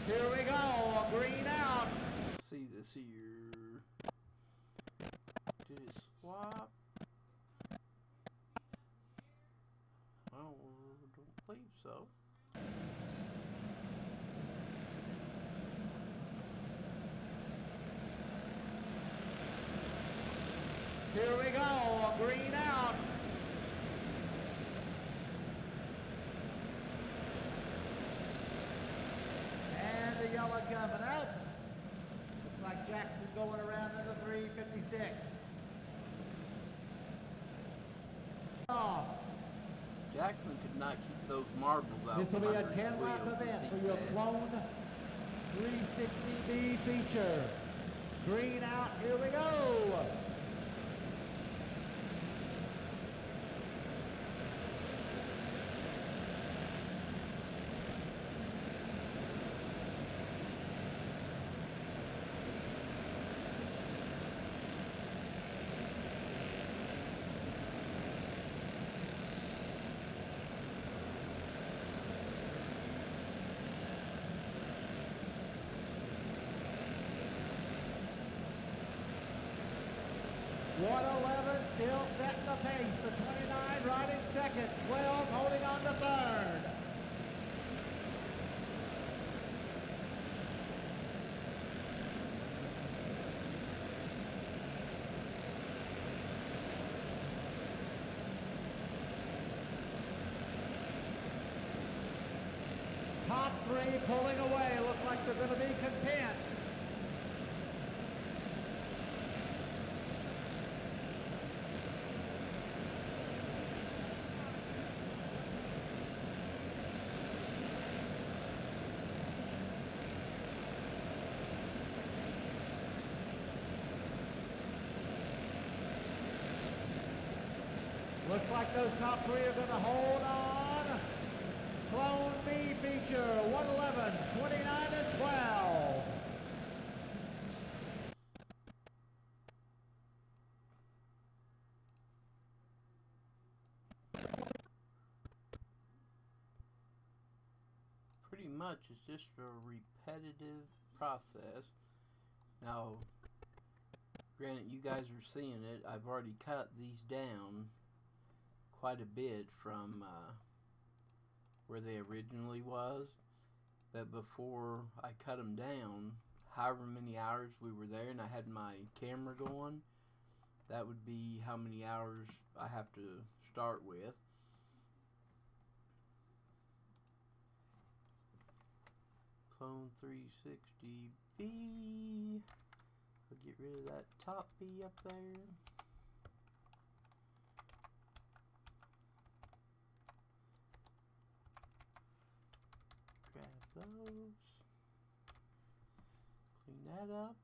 Here we go, green out. Let's see this here. Did it swap? I don't believe so. Here we go, green out. And the yellow coming out. Looks like Jackson going around in the 356. Off. Jackson could not keep those marbles out. This will be a 10-lap event for your Clone 360B feature. Green out, here we go. Still setting the pace. The 29 riding second. 12 holding on to third. three pulling away. Look like they're going to be content. Looks like those top three are going to hold on. Clone B feature, 111, 29, and 12. Pretty much it's just a repetitive process. Now, granted, you guys are seeing it. I've already cut these down quite a bit from where they originally was, but before I cut them down, however many hours we were there and I had my camera going, that would be how many hours I have to start with. Clone 360B. I'll get rid of that top B up there. Grab those, clean that up,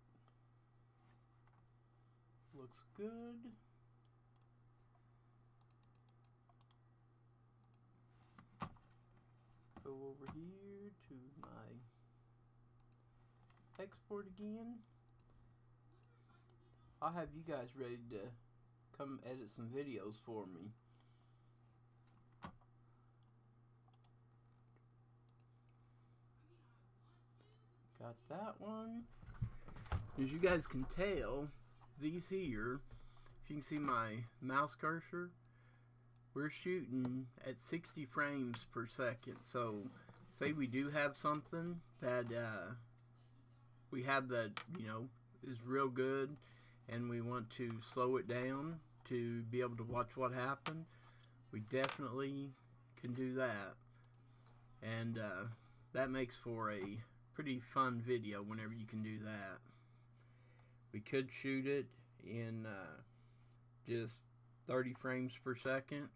looks good. Go over here to my export again. I'll have you guys ready to come edit some videos for me. Got that one. As you guys can tell, these here, if you can see my mouse cursor, we're shooting at 60 frames per second. So, say we do have something that we have that, you know, is real good, and we want to slow it down to be able to watch what happened, we definitely can do that. And that makes for a pretty fun video whenever you can do that. We could shoot it in just 30 frames per second,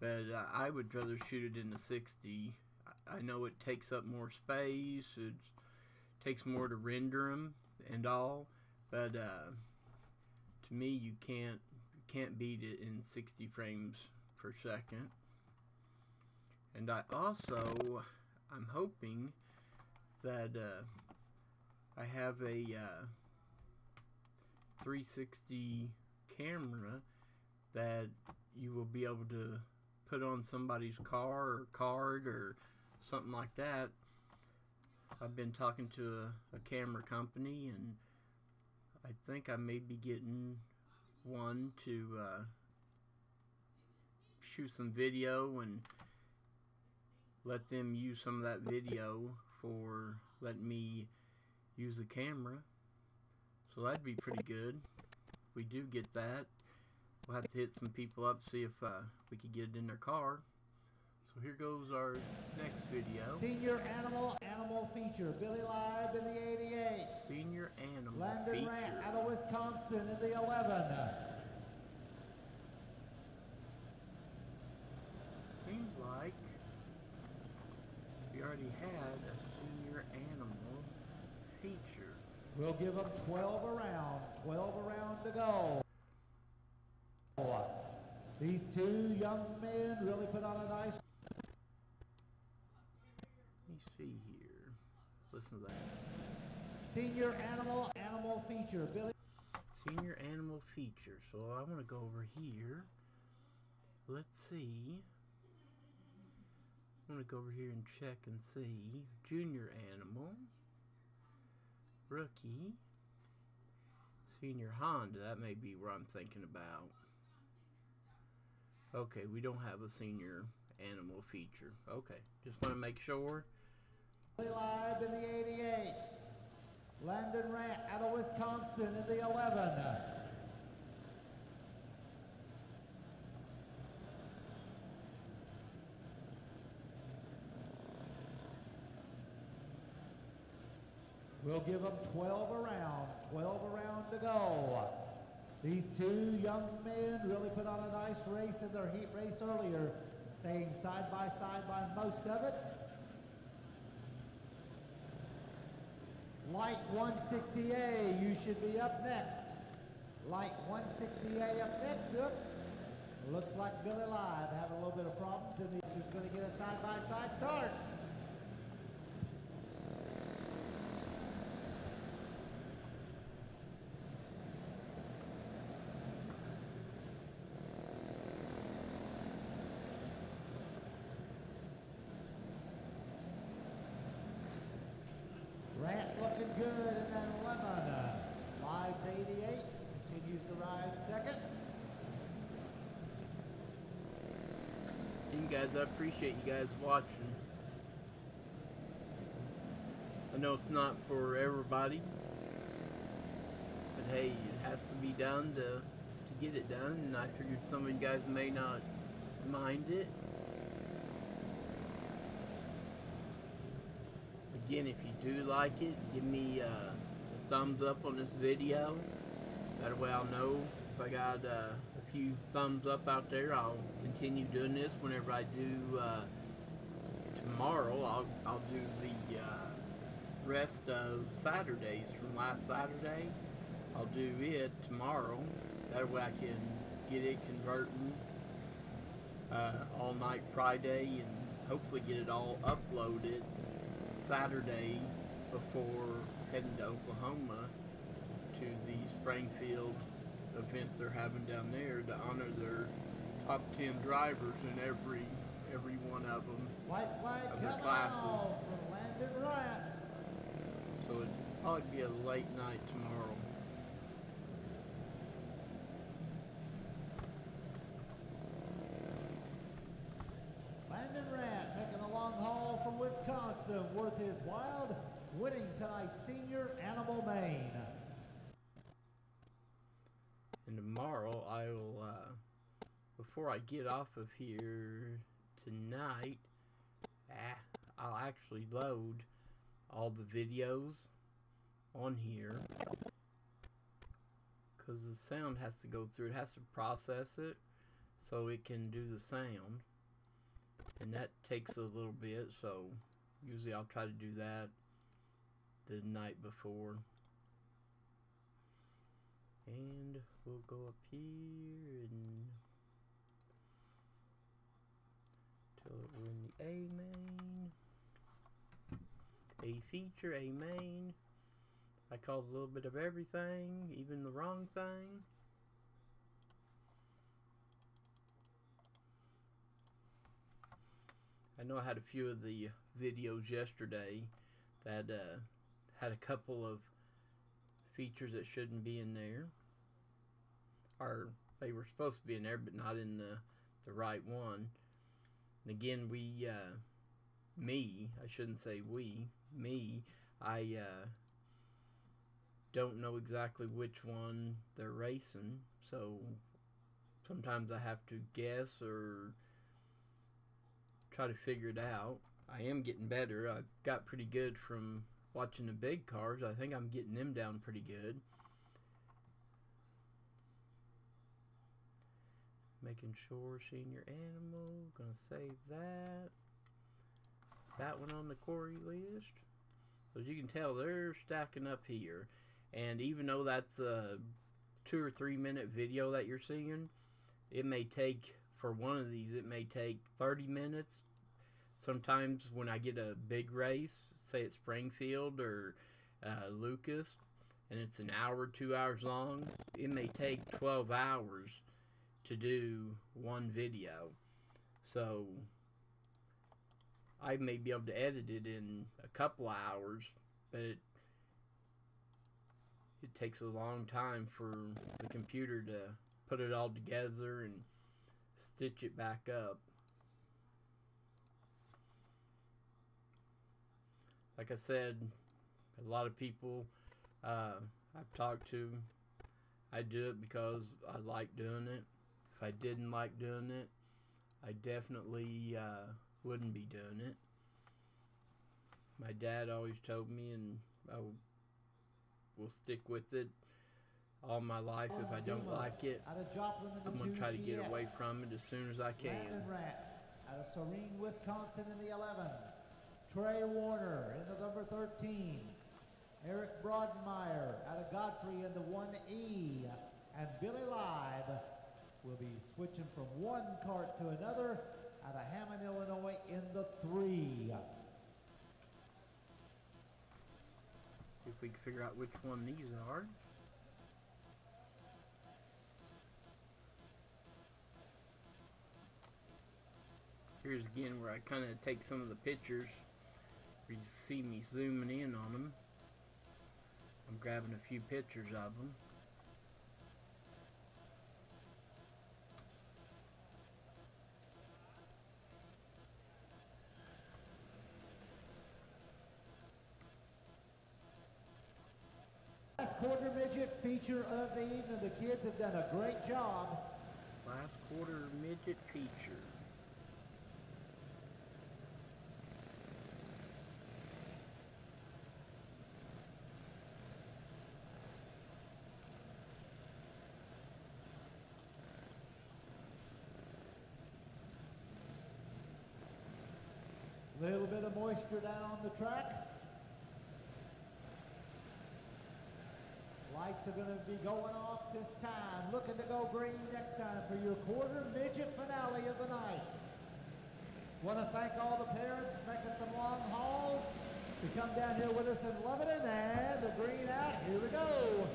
but I would rather shoot it in the 60. I know it takes up more space, it takes more to render them and all, but to me you can't beat it in 60 frames per second. And I'm hoping that I have a 360 camera that you will be able to put on somebody's car or card or something like that. I've been talking to a camera company, and I think I may be getting one to shoot some video and let them use some of that video for letting me use the camera. So that'd be pretty good. If we do get that, we'll have to hit some people up, see if we could get it in their car. So here goes our next video. Senior animal feature, Billy Live in the 88. Senior animal Landon feature. Rant out of Wisconsin in the 11. Seems like we already had a senior animal feature. We'll give them 12 around to go. These two young men really put on a nice. Let me see here. Listen to that. Senior animal feature, Billy. Senior animal feature. So I want to go over here. Let's see. I'm going to go over here and check and see. Junior animal. Rookie. Senior Honda. That may be where I'm thinking about. Okay, we don't have a senior animal feature. Okay, just want to make sure. Live in the 88. Landon Rant out of Wisconsin in the 11. We'll give them 12 around to go. These two young men really put on a nice race in their heat race earlier, staying side by most of it. Light 160A, you should be up next. Light 160A up next. Looks like Billy Live having a little bit of problems, and he's going to get a side-by-side start. Grant looking good in that Lebanon. Live's 88, continues to ride second. And guys, I appreciate you guys watching. I know it's not for everybody, but hey, it has to be done to get it done, and I figured some of you guys may not mind it. Again, if you do like it, give me a thumbs up on this video. That way I'll know if I got a few thumbs up out there. I'll continue doing this. Whenever I do tomorrow, I'll do the rest of Saturdays from last Saturday. I'll do it tomorrow. That way I can get it converting all night Friday and hopefully get it all uploaded Saturday before heading to Oklahoma to the Springfield event they're having down there to honor their top 10 drivers in every one of them of their classes. So it'll probably be a late night tomorrow. Landon Rant making the long haul from Wisconsin, worth his while, winning tonight's senior Animal Main. And tomorrow I will, before I get off of here tonight, I'll actually load all the videos on here, because the sound has to go through, it has to process it so it can do the sound. And that takes a little bit, so usually I'll try to do that the night before. And we'll go up here and till we're in the A main. A feature, A main. I called a little bit of everything, even the wrong thing. I know I had a few of the videos yesterday that had a couple of features that shouldn't be in there, or they were supposed to be in there but not in the right one. And again, I shouldn't say me, I don't know exactly which one they're racing, so sometimes I have to guess or try to figure it out. I am getting better. I got pretty good from watching the big cars. I think I'm getting them down pretty good. Making sure senior animal, gonna save that one on the quarry list. As you can tell, they're stacking up here, and even though that's a 2 or 3 minute video that you're seeing, it may take, for one of these, it may take 30 minutes. Sometimes when I get a big race, say at Springfield or Lucas, and it's an hour, 2 hours long, it may take 12 hours to do one video. So I may be able to edit it in a couple of hours, but it takes a long time for the computer to put it all together and stitch it back up. Like I said, a lot of people I've talked to, I do it because I like doing it. If I didn't like doing it, I definitely wouldn't be doing it. My dad always told me, and will stick with it all my life. If I don't like it, I'm going to try to get away from it as soon as I can. Out of Serene, Wisconsin in the 11. Trey Warner in the number 13. Eric Broadmeyer out of Godfrey in the 1E. And Billy Live will be switching from one cart to another out of Hammond, Illinois in the 3. If we can figure out which one these are. Here's again where I kind of take some of the pictures where you see me zooming in on them. I'm grabbing a few pictures of them. Last quarter midget feature of the evening. The kids have done a great job. Last quarter midget feature. A little bit of moisture down on the track. Lights are going to be going off this time. Looking to go green next time for your quarter midget finale of the night. Want to thank all the parents for making some long hauls to come down here with us in Lebanon. And the green out. Here we go.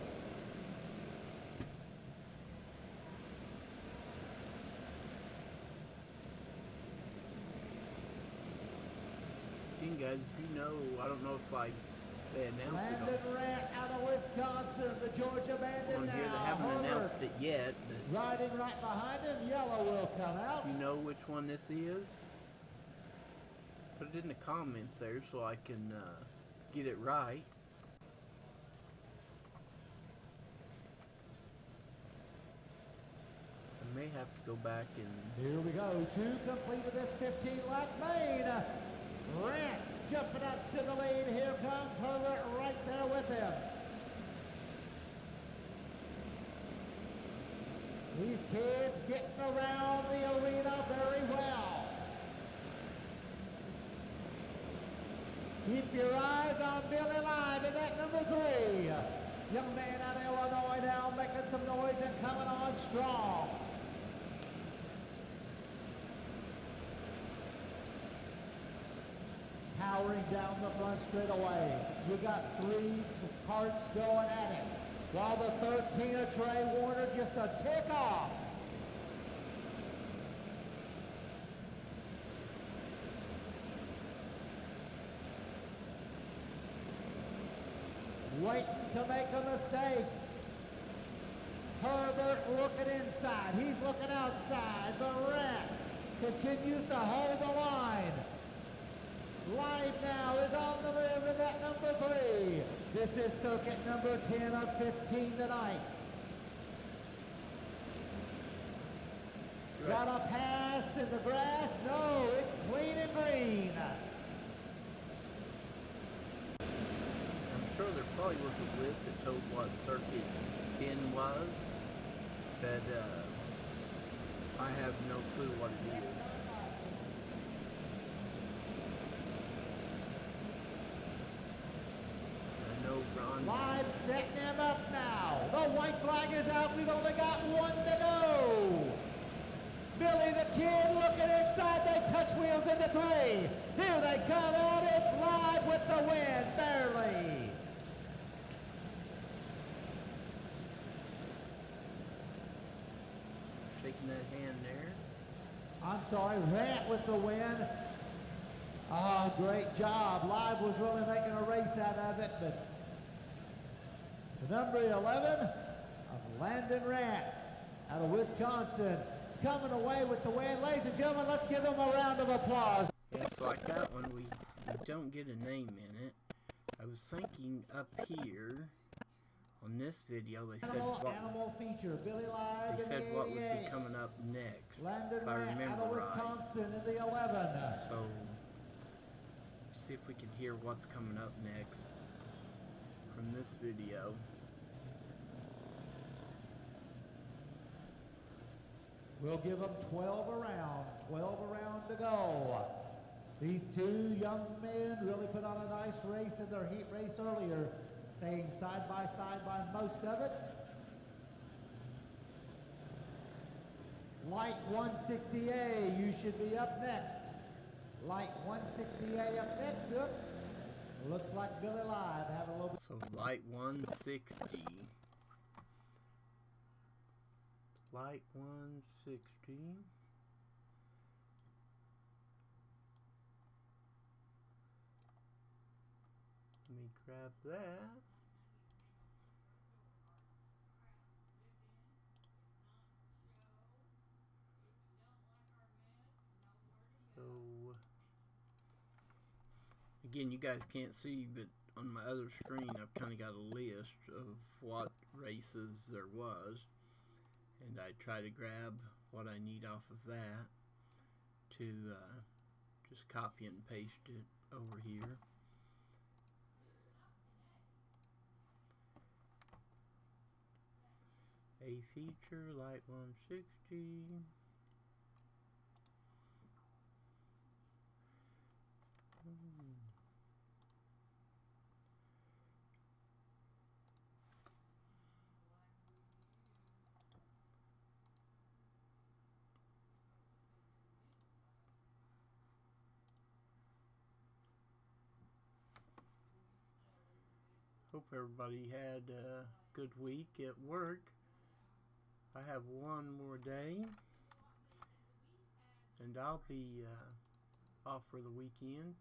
Guys, if you know, I don't know if they announced Landon it. Rant out of Wisconsin, the Georgia Bandit On now. here, they haven't announced it yet. Riding right behind him, yellow will come out. You know which one this is? Put it in the comments there so I can get it right. I may have to go back and... Here we go, 2 complete of this 15-lap main. Rant jumping up to the lead. Here comes Herbert right there with him. These kids getting around the arena very well. Keep your eyes on Billy Live in that number 3. Young man out of Illinois now making some noise and coming on strong. Powering down the front straightaway. You got 3 carts going at it. While the 13 of Trey Warner just a tick off. Waiting to make a mistake. Herbert looking inside. He's looking outside. But Rant continues to hold the line. Live now is on the move in that number 3. This is circuit number 10 of 15 tonight. Got a pass in the grass? No, it's clean and green. I'm sure there probably was a list that told what circuit 10 was, but I have no clue what it is. Live setting him up now. The white flag is out. We've only got 1 to go. Billy the Kid looking inside. They touch wheels into 3. Here they come out. It's Live with the win, barely. Shaking that hand there. I'm sorry, Rant with the win. Oh, great job. Live was really making a race out of it, but the number 11 of Landon Rant out of Wisconsin coming away with the win. Ladies and gentlemen, let's give them a round of applause. Yeah, so like that one, we don't get a name in it. I was thinking up here on this video, they said animal feature, Billy Live. They said what would be coming up next. Landon if I Rant remember out of right. Wisconsin in the 11. So see if we can hear what's coming up next. from this video. We'll give them 12 around to go. These two young men really put on a nice race in their heat race earlier, staying side by most of it. Light 160A, you should be up next. Light 160A up next. Up. Looks like Billy Live having a little bit. So light 160. Light 160. Let me grab that. So again, you guys can't see, but on my other screen I've kind of got a list of what races there was, and I try to grab what I need off of that to just copy and paste it over here. A feature, light 160. Hope everybody had a good week at work. I have one more day, and I'll be off for the weekend.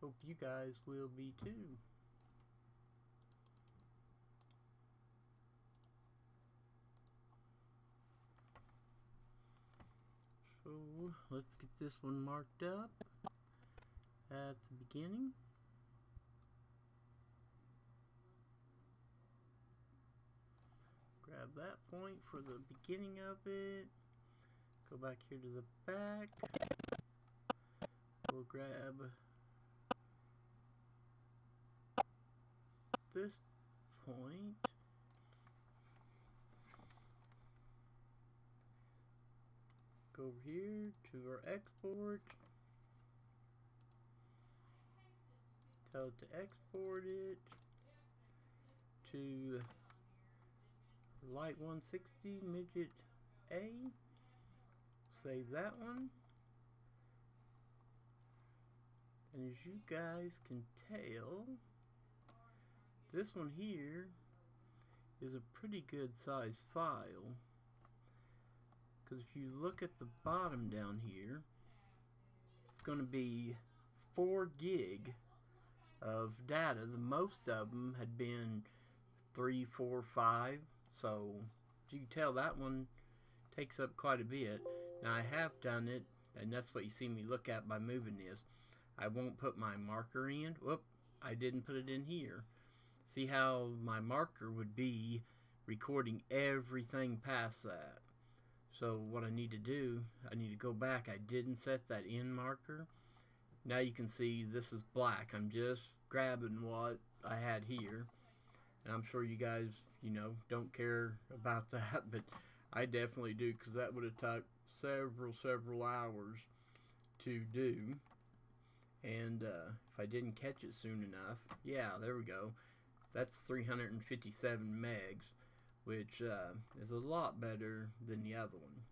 Hope you guys will be too. So let's get this one marked up at the beginning. Grab that point for the beginning of it. Go back here to the back. We'll grab this point. Go over here to our export. Tell it to export it to light 160 midget A. Save that one. And as you guys can tell, this one here is a pretty good size file, because if you look at the bottom down here, it's going to be 4 gig of data. The most of them had been 3, 4, 5. So as you can tell, that one takes up quite a bit. Now I have done it, and that's what you see me look at by moving this. I won't put my marker in. Whoop, I didn't put it in here. See how my marker would be recording everything past that. So what I need to do, I need to go back. I didn't set that in marker. Now you can see this is black. I'm just grabbing what I had here. And I'm sure you guys, you know, don't care about that, but I definitely do, because that would have taken several hours to do. And if I didn't catch it soon enough, yeah, there we go. That's 357 megs, which is a lot better than the other one.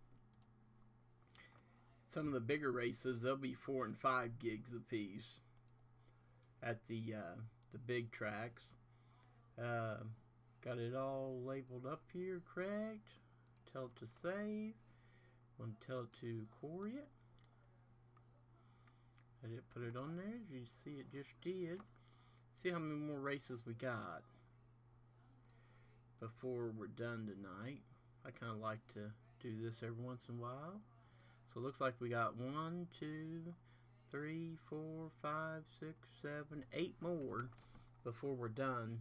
Some of the bigger races, they'll be 4 and 5 gigs a piece at the big tracks. Got it all labeled up here, correct? Tell it to save. Want to tell it to query it. I didn't put it on there, as you see it just did. See how many more races we got before we're done tonight. I kind of like to do this every once in a while. So it looks like we got 1, 2, 3, 4, 5, 6, 7, 8 more before we're done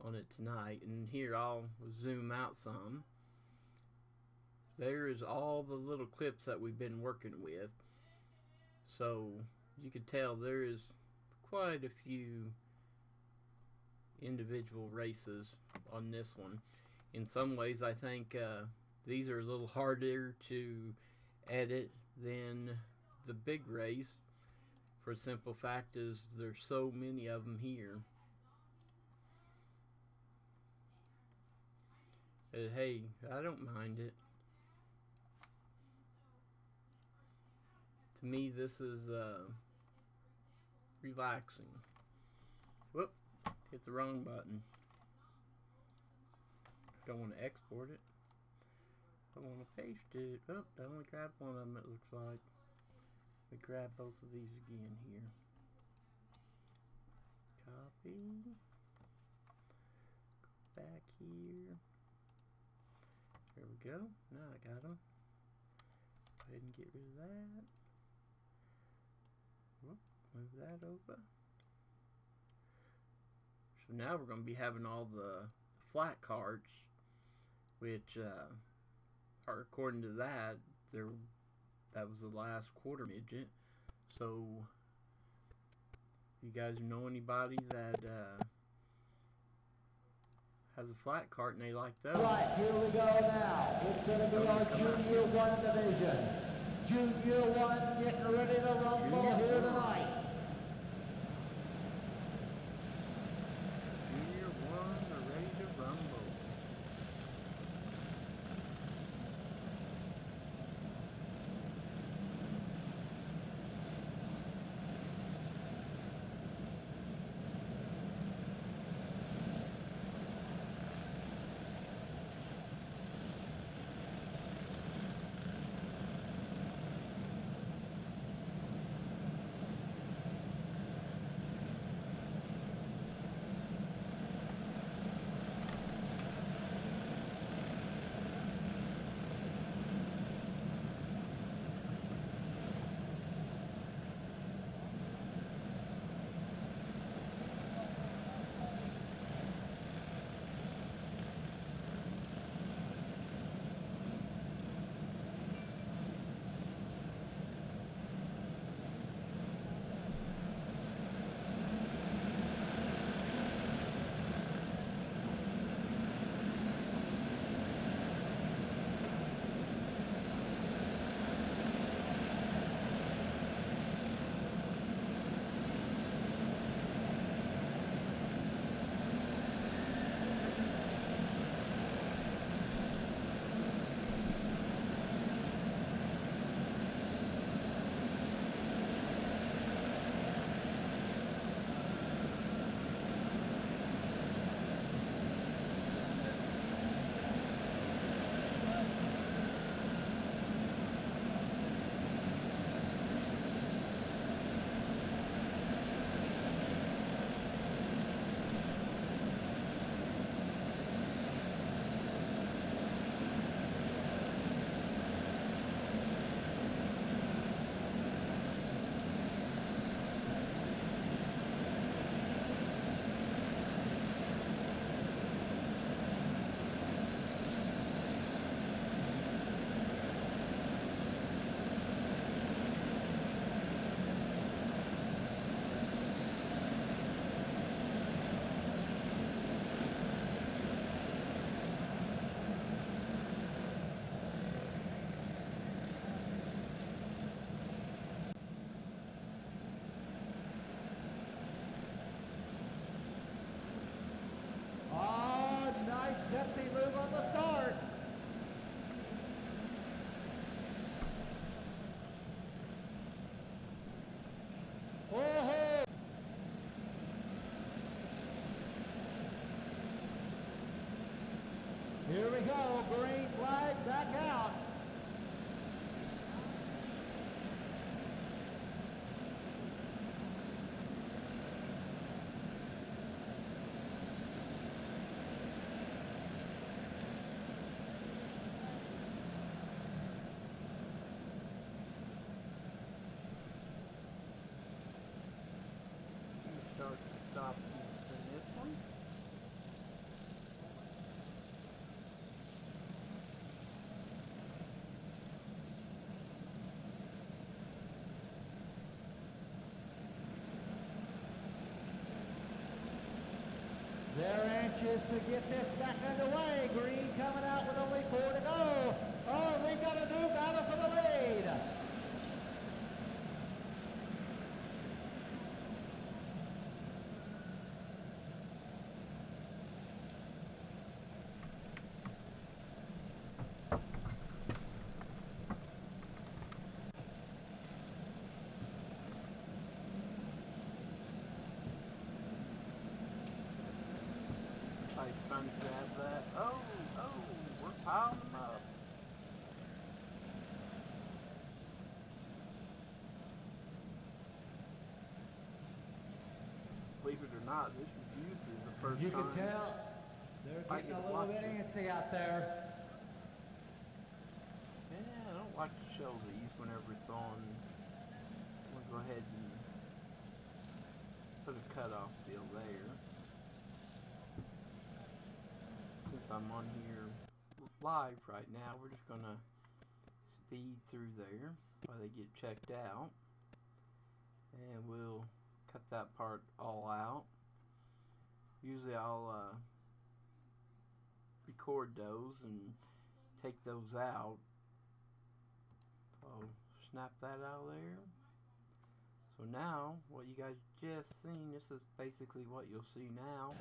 on it tonight. And here I'll zoom out some. There is all the little clips that we've been working with. So you can tell there is quite a few individual races on this one. In some ways, I think these are a little harder to edit than the big race, for a simple fact is there's so many of them here. But hey, I don't mind it. To me, this is relaxing. Whoop, hit the wrong button. Don't want to export it. I want to paste it. Oh, I only grabbed one of them, it looks like. We grab both of these again here. Copy. Go back here. There we go. Now I got them. Go ahead and get rid of that. Whoop, move that over. So now we're going to be having all the flat cards, which are, according to that, that was the last quarter midget. So if you guys know anybody that has a flat cart and they like those. Right, here we go now. It's going to be our Junior 1 division. Junior 1 getting ready to rumble here tonight. Junior 1 are ready to rumble. Gutsy move on the start. Oh! Here we go, green flag back out. Stop in this one. They're anxious to get this back underway. Green coming out with only 4 to go. Oh, we've got a new battle for the lead. Trying to grab that. Oh, we're piling them up. Believe it or not, this reviews is the first time. You can tell they're getting a little bit antsy out there. Yeah, I don't like to show these whenever it's on. We'll go ahead and put a cutoff deal there. Since I'm on here live right now, we're just gonna speed through there while they get checked out, and we'll cut that part all out. Usually I'll record those and take those out, so snap that out of there. So now what you guys just seen, this is basically what you'll see now.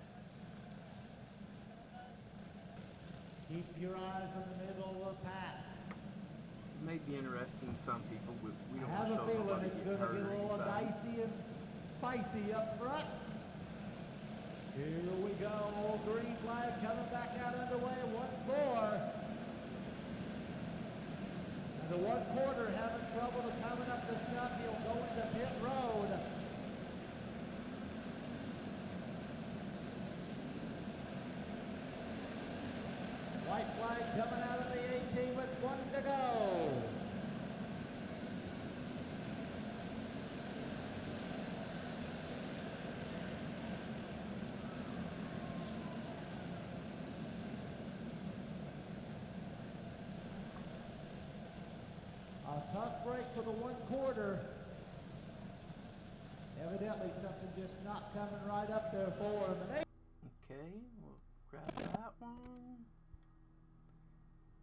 Keep your eyes on the middle of the pack. It may be interesting to some people, but we don't I have show a feeling nobody it's get going to hurt get a or little anything. dicey and spicy up front. Here we go. Green flag coming back out underway once more. And the 1/4 having trouble to coming up the snuff. He'll go into pit road. White flag coming out of the 18 with 1 to go. A tough break for the 1/4. Evidently something just not coming right up there for him. Okay, we'll grab that one.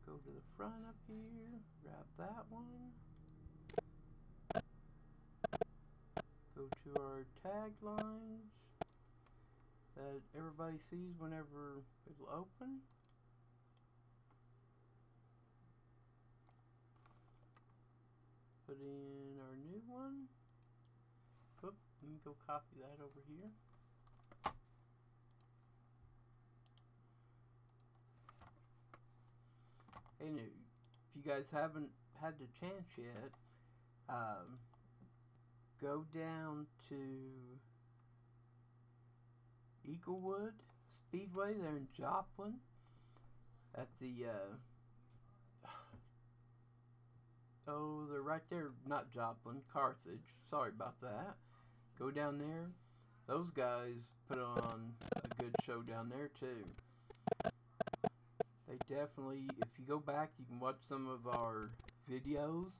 Go to the front up here, grab that one. Go to our taglines that everybody sees whenever it'll open. Put in our new one. Oop, let me go copy that over here. And if you guys haven't had the chance yet, go down to Eaglewood Speedway there in Joplin at the oh, they're right there, not Joplin, Carthage, sorry about that. Go down there. Those guys put on a good show down there too. They definitely, if you go back, you can watch some of our videos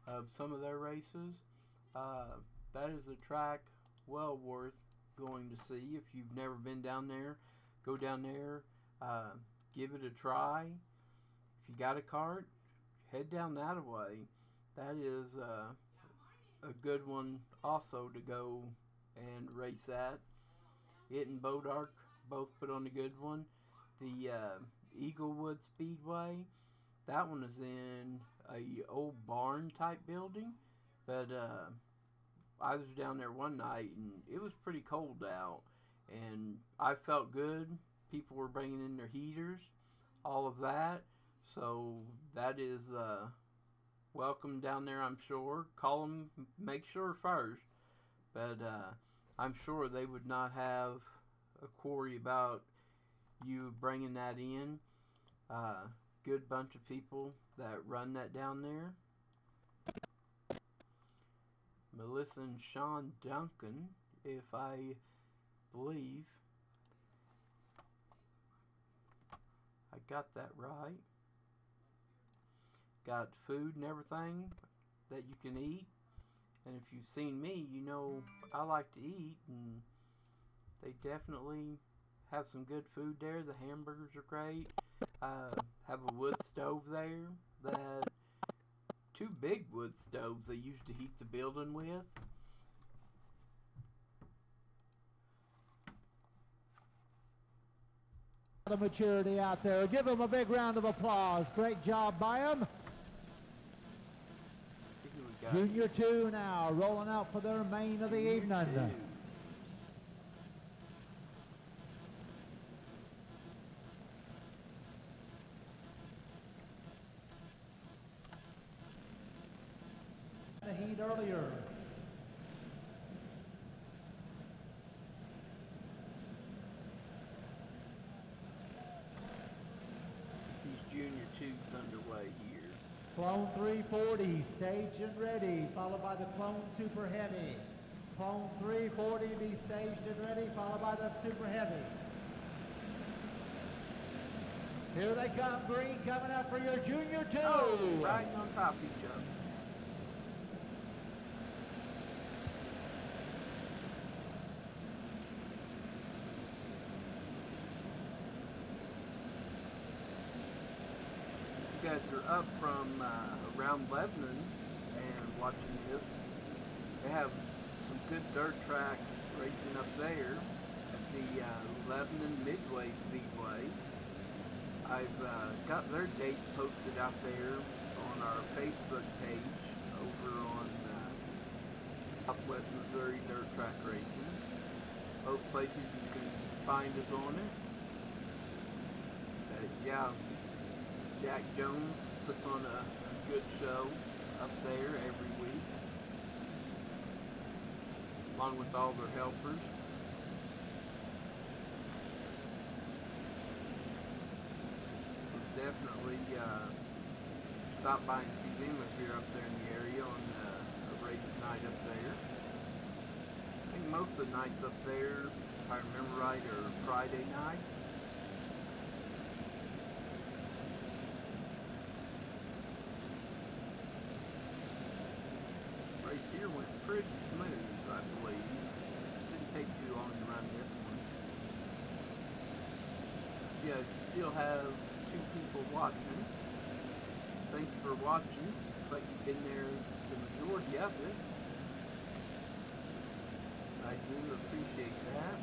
of some of their races. That is a track well worth going to see. If you've never been down there, go down there, give it a try. If you got a cart, head down that way. That is a good one also to go and race at. It and Bois D'Arc both put on a good one. The Eaglewood Speedway, that one is in a old barn type building, but I was down there one night and it was pretty cold out, and I felt good. People were bringing in their heaters, all of that, so that is welcome down there, I'm sure. Call them, make sure first, but I'm sure they would not have a query about you bringing that in. Good bunch of people that run that down there. Melissa and Sean Duncan, if I believe I got that right. Got food and everything that you can eat, and if you've seen me, you know I like to eat, and they definitely have some good food there. The hamburgers are great. Have a wood stove there. That 2 big wood stoves they used to heat the building with. The maturity out there. Give them a big round of applause. Great job by them. Junior 2 now rolling out for their main of the evening. The heat earlier. These Junior 2s underway here. Clone 340 staged and ready, followed by the Clone Super Heavy. Clone 340 be staged and ready, followed by the Super Heavy. Here they come, green coming up for your Junior 2. Oh, riding on top of each other. You guys are up from around Lebanon and watching this. They have some good dirt track racing up there at the Lebanon Midway Speedway. I've got their dates posted out there on our Facebook page over on Southwest Missouri Dirt Track Racing. Both places you can find us on it. Yeah, Jack Jones puts on a good show up there every week, along with all their helpers. So definitely stop by and see them if you're up there in the area on a race night up there. I think most of the nights up there, if I remember right, are Friday nights. Race here went pretty smooth, I believe. Didn't take too long to run this one. See, I still have 2 people watching. Thanks for watching. Looks like you've been there the majority of it. I do appreciate that.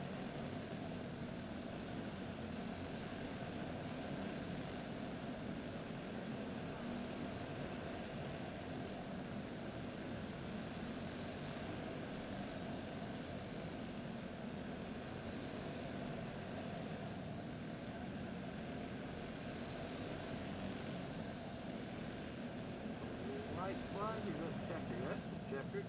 White flag, is that checker? That's a checker.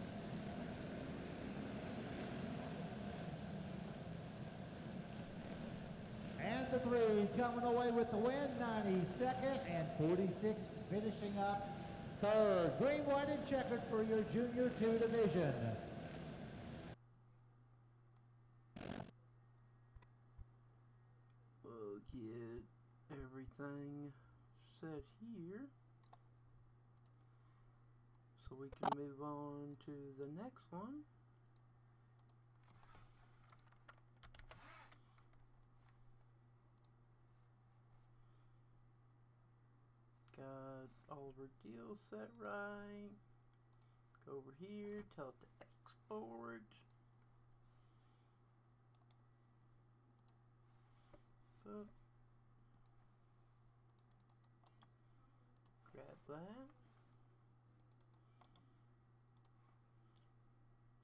And the green coming away with the win, 92nd and 46 finishing up 3rd. Green, white, and checkered for your Junior 2 division. We'll get everything set here, so we can move on to the next one. Got all of our deals set right. Go over here, tell it to export. Up. Grab that.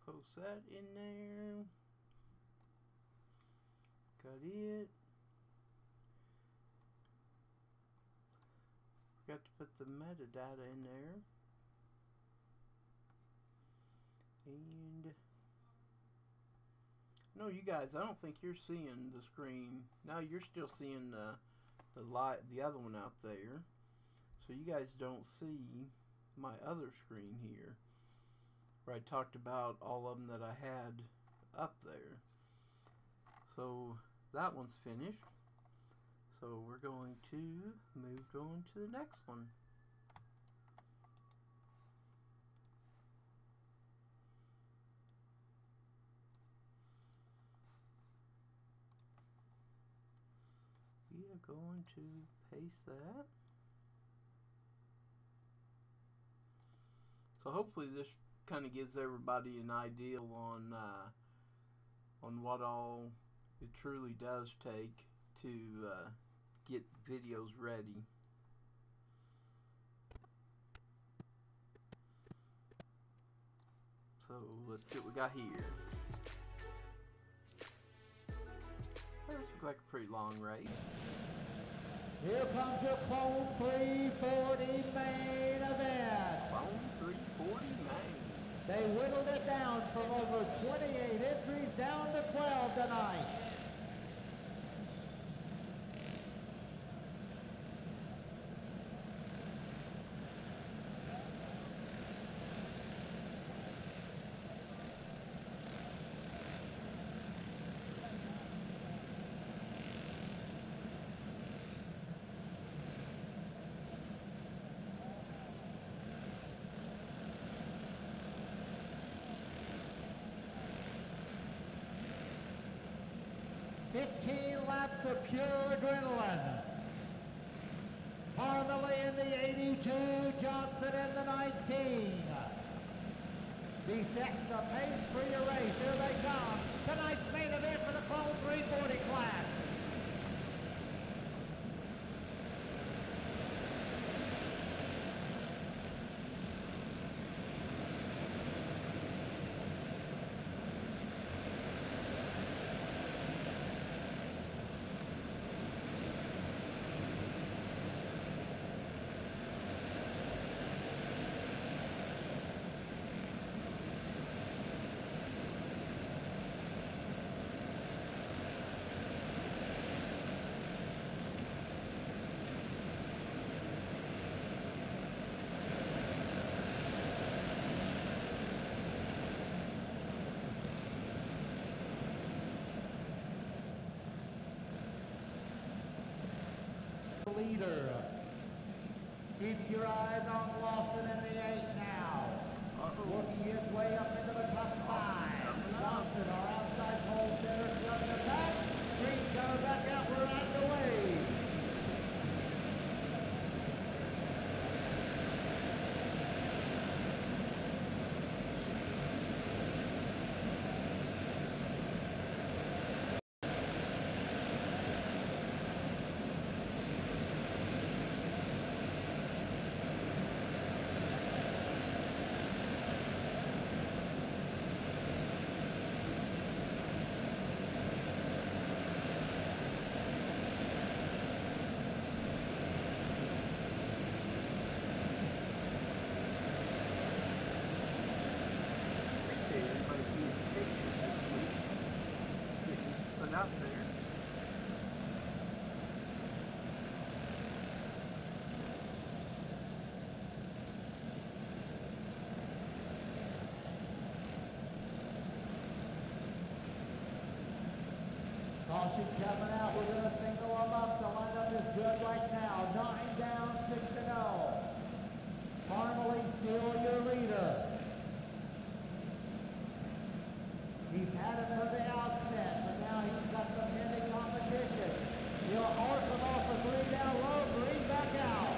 Post that in there. Got it. Forgot to put the metadata in there. And no, you guys, I don't think you're seeing the screen. No, you're still seeing the other one out there. So you guys don't see my other screen here, where I talked about all of them that I had up there. So that one's finished. So we're going to move on to the next one. we're going to paste that. So hopefully this kind of gives everybody an idea on what all it truly does take to get videos ready. So let's see what we got here. This looks like a pretty long race. Here comes your Cone 340 main event. Cone 340 main. They whittled it down from over 28 entries down to 12 tonight. Laps of pure adrenaline. Harmony in the 82, Johnson in the 19. Be setting the pace for your race. Here they come. Tonight's main event for the Cone 340 class. Leader. Keep your eyes on Lawson in the 8 now. Working his way up into the top 5. Johnson, our outside pole center, coming to back. Green coming back out. We're out of the way. Out there. Caution coming out. We're going to single them up. The lineup is good right now. 9 down, 6 to go. Farmley still your leader. He's had it from the outset, but now he's got some heavy competition. He'll arc him off a 3 down low, Green back out.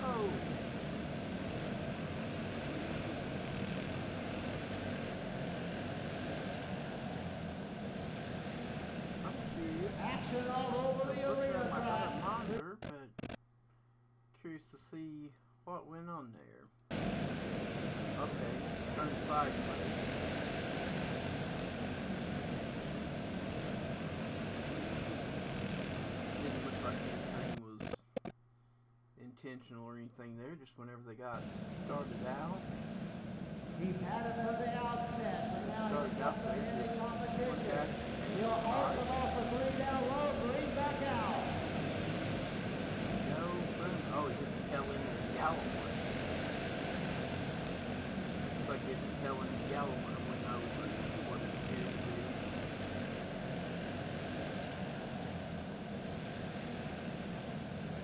Oh. Action all over the arena track. Monitor, but curious to see what went on there. Okay, turn sideways. Didn't look like anything was intentional or anything there, just whenever they got started out. He's had it from the outset, but now he's got some heavy competition. He'll arc him off a 3 down low, Green back out. Oh, he gets to tell him the yellow one. Looks like he gets to tell him the yellow one went over what it did to.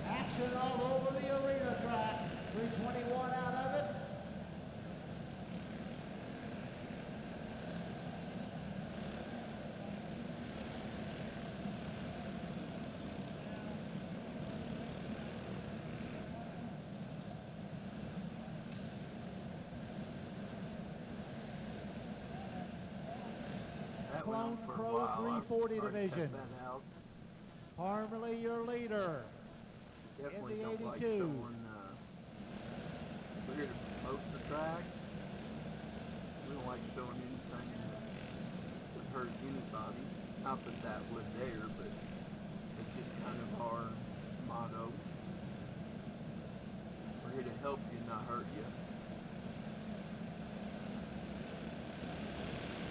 Action all over the arena track. 321 out of it. Clone for a Pro while. 340 I've already division. checked that out. Formerly your leader. Definitely in the don't like 82. showing, we're here to promote the track. We don't like showing anything that would hurt anybody. Not that that would there, but it's just kind of our motto. We're here to help you, not hurt you.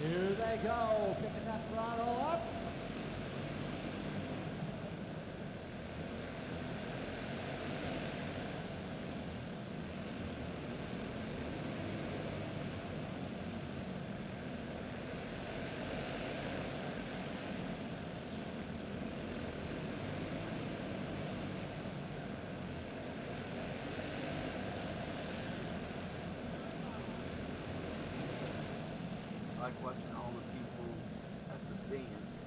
Here they go, picking that throttle up. I like watching all the people at the fence.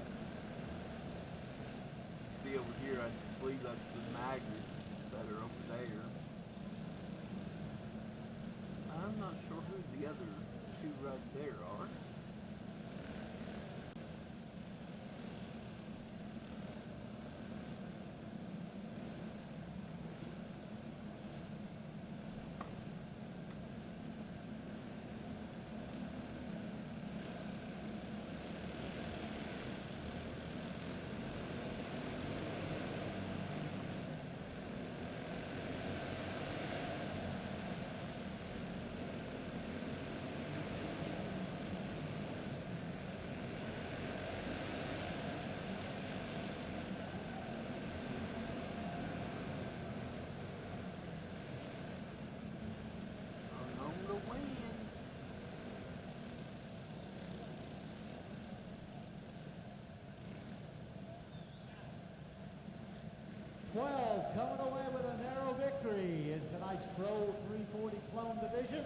See over here, I believe that's the magnets that are over there. I'm not sure who the other two right there are. Coming away with a narrow victory in tonight's Pro 340 Clone Division.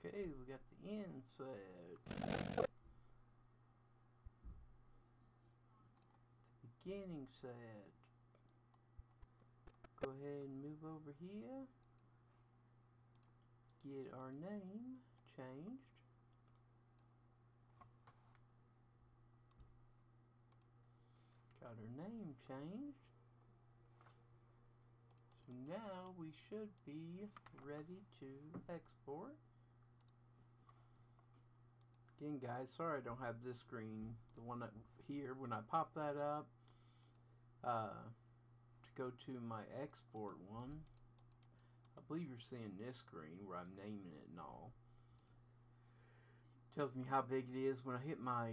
Okay, we got the inside. The beginning set. Go ahead and move over here. Get our name changed. Got our name changed. So now we should be ready to export. Again, guys, sorry I don't have this screen. The one that here, when I pop that up to go to my export one, I believe you're seeing this screen where I'm naming it and all. Tells me how big it is. When I hit my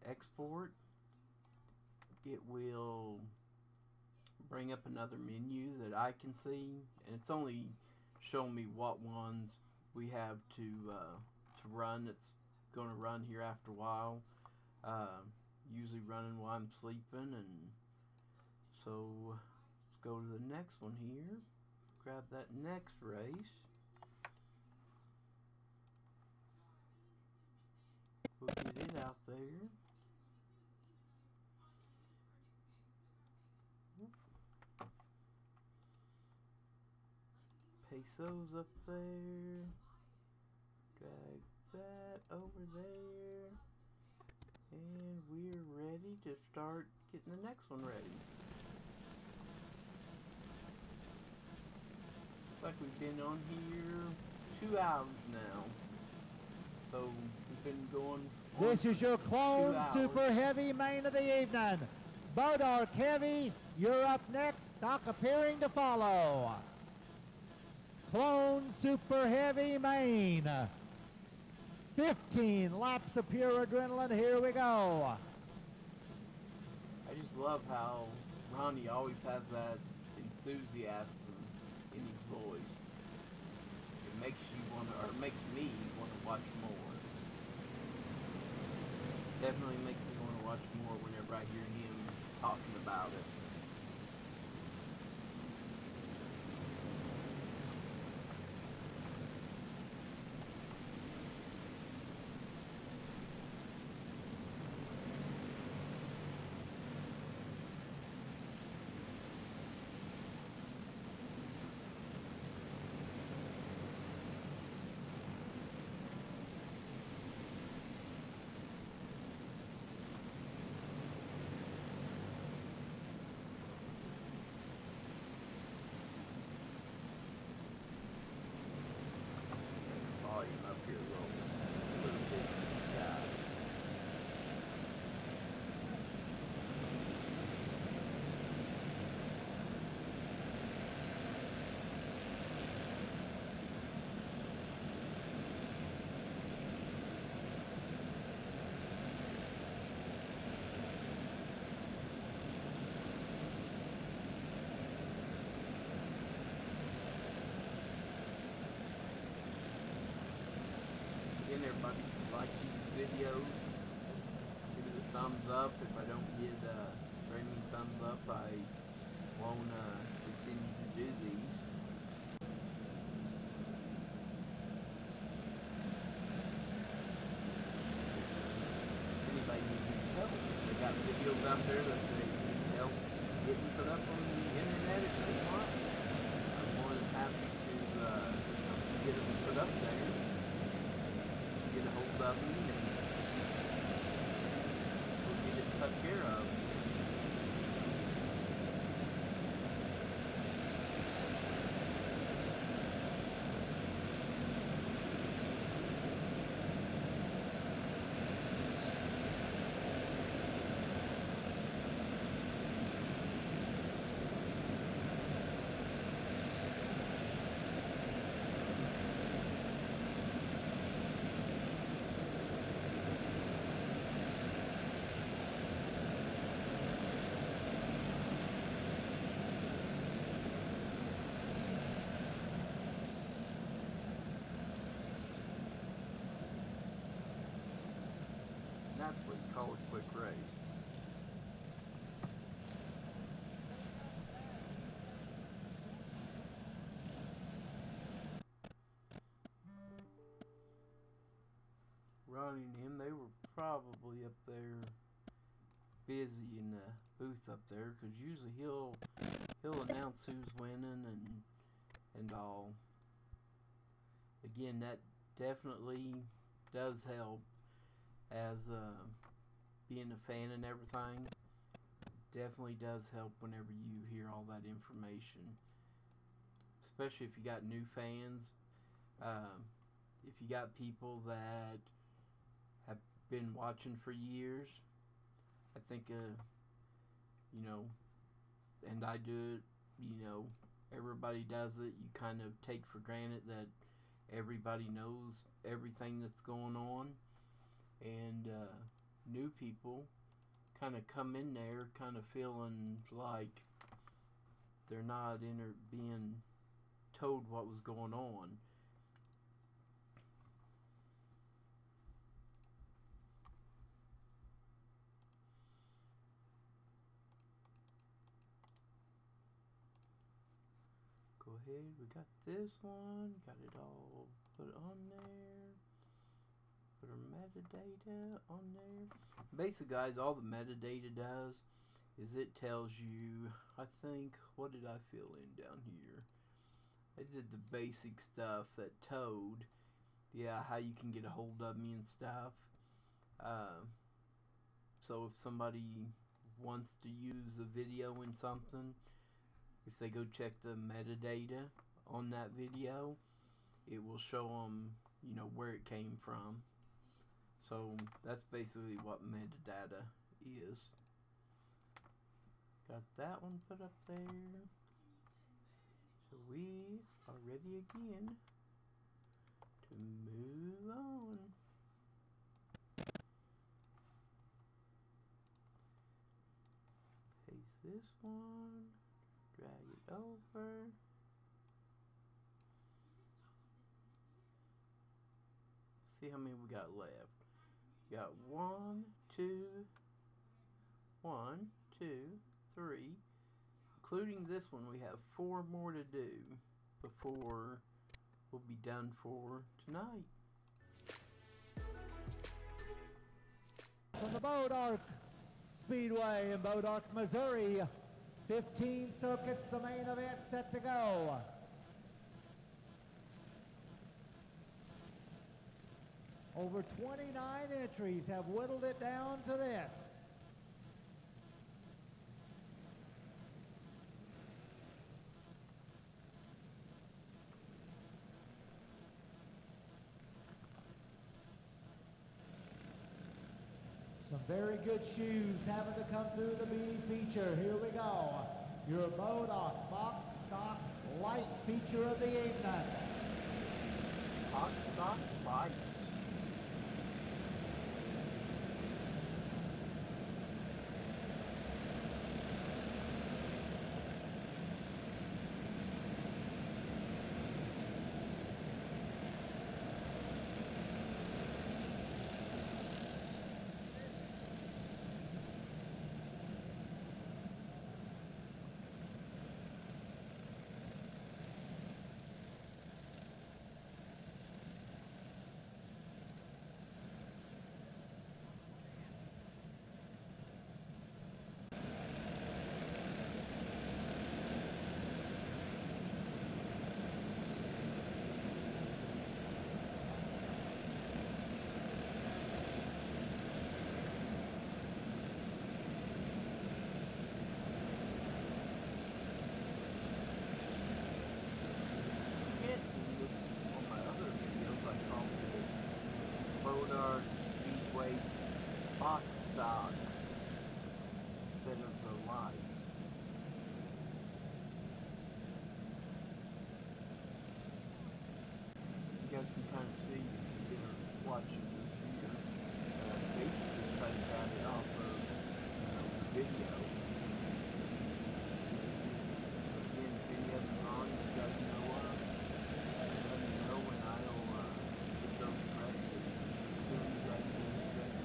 export, it will bring up another menu that I can see, and it's only showing me what ones we have to run. It's going to run here after a while, usually running while I'm sleeping. And so let's go to the next one here, grab that next race. We'll get it out there. Pesos up there. Drag that over there. And we're ready to start getting the next one ready. Looks like we've been on here 2 hours now. So we've been going. This is your Clone Super Heavy main of the evening. Bois D'Arc Heavy, you're up next. Stock appearing to follow. Clone Super Heavy main. 15 laps of pure adrenaline. Here we go. I just love how Ronnie always has that enthusiasm in his voice. It makes you want to, or it makes me want to watch more. Definitely makes me want to watch more whenever I hear him talking about it. again, everybody should like these videos. Give it a thumbs up. If I don't get very many thumbs up, I won't continue to do these. Anybody needs any help, they got videos out there that they need help getting put up on the internet if they want. I'm more than happy to get them put up there. Just get a hold of me and we'll get it took care of. That's what you call a quick race. Ronnie and him, they were probably up there busy in the booth up there, because usually he'll announce who's winning and all. Again, that definitely does help. As being a fan and everything, definitely does help whenever you hear all that information, especially if you got new fans. If you got people that have been watching for years, I think you know, and I do it, you know, everybody does it. You kind of take for granted that everybody knows everything that's going on. And new people kind of come in there kind of feeling like they're not being told what was going on. Go ahead, we got this one, got it all put on there. Put our metadata on there. Basically, guys, all the metadata does is it tells you, I think, what did I fill in down here? I did the basic stuff that told, yeah, how you can get a hold of me and stuff. So if somebody wants to use a video in something, if they go check the metadata on that video, it will show them, you know, where it came from. So that's basically what metadata is. Got that one put up there. So we are ready again to move on. Paste this one, drag it over. See how many we got left. We got 1, 2, 3, including this one. We have 4 more to do before we'll be done for tonight. From the Bois D'Arc Speedway in Bois D'Arc, Missouri, 15 circuits, the main event set to go. Over 29 entries have whittled it down to this. Some very good shoes having to come through the B feature. Here we go. Your Bois D'Arc Box Stock Light feature of the evening. Box Stock Light. stock instead of the lights. You guys can kind of see if you're watching this here. Basically trying to grab it off of the video. Again, if any of them are on, you guys know let me know when I'll get those ready. Soon you guys can get ready.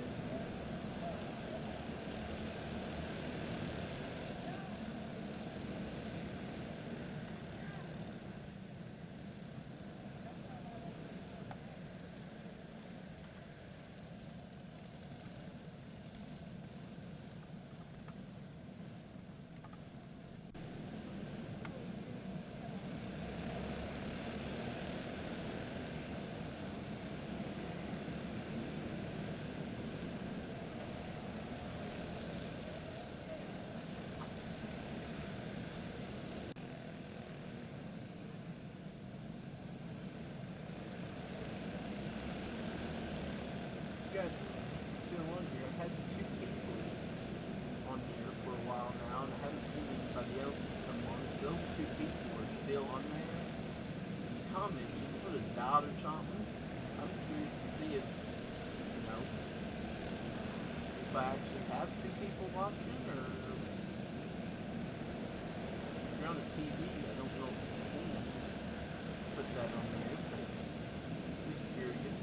You guys still on here. I've had 2 people on here for a while now, and I haven't seen anybody else come on. Those 2 people are still on there. In the comments, you can put a dot or something. I'm curious to see if, you know, if I actually have 2 people watching, or if you're on the TV, I don't know if you can put that on there, but just curious.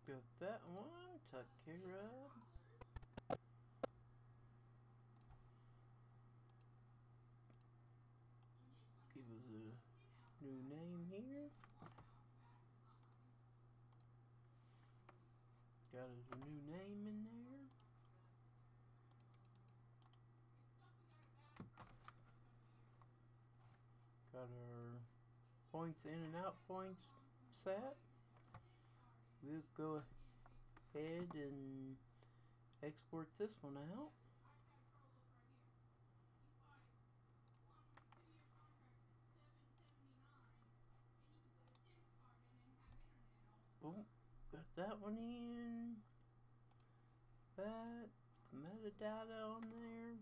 Got that one took care of. Give us a new name here. Got us a new name in there. Got our points in and out points set. We'll go ahead and export this one out. Boom, got that one in. That, the metadata on there.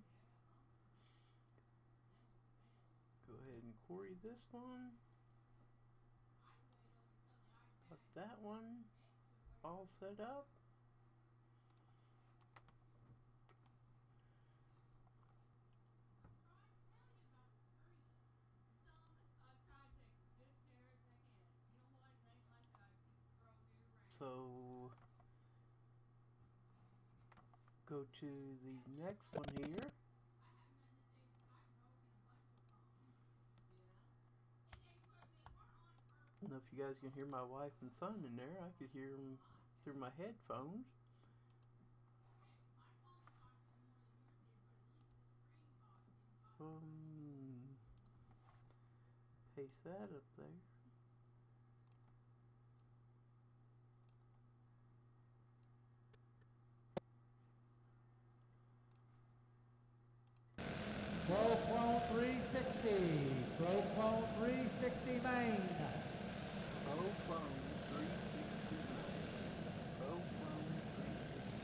Go ahead and query this one. Got that one all set up. So go to the next one here. I don't know if you guys can hear my wife and son in there. I could hear them through my headphones. Paste that up there. Clone 360. Pro Clone 360 main. Pro Clone 360. Pro Clone 360.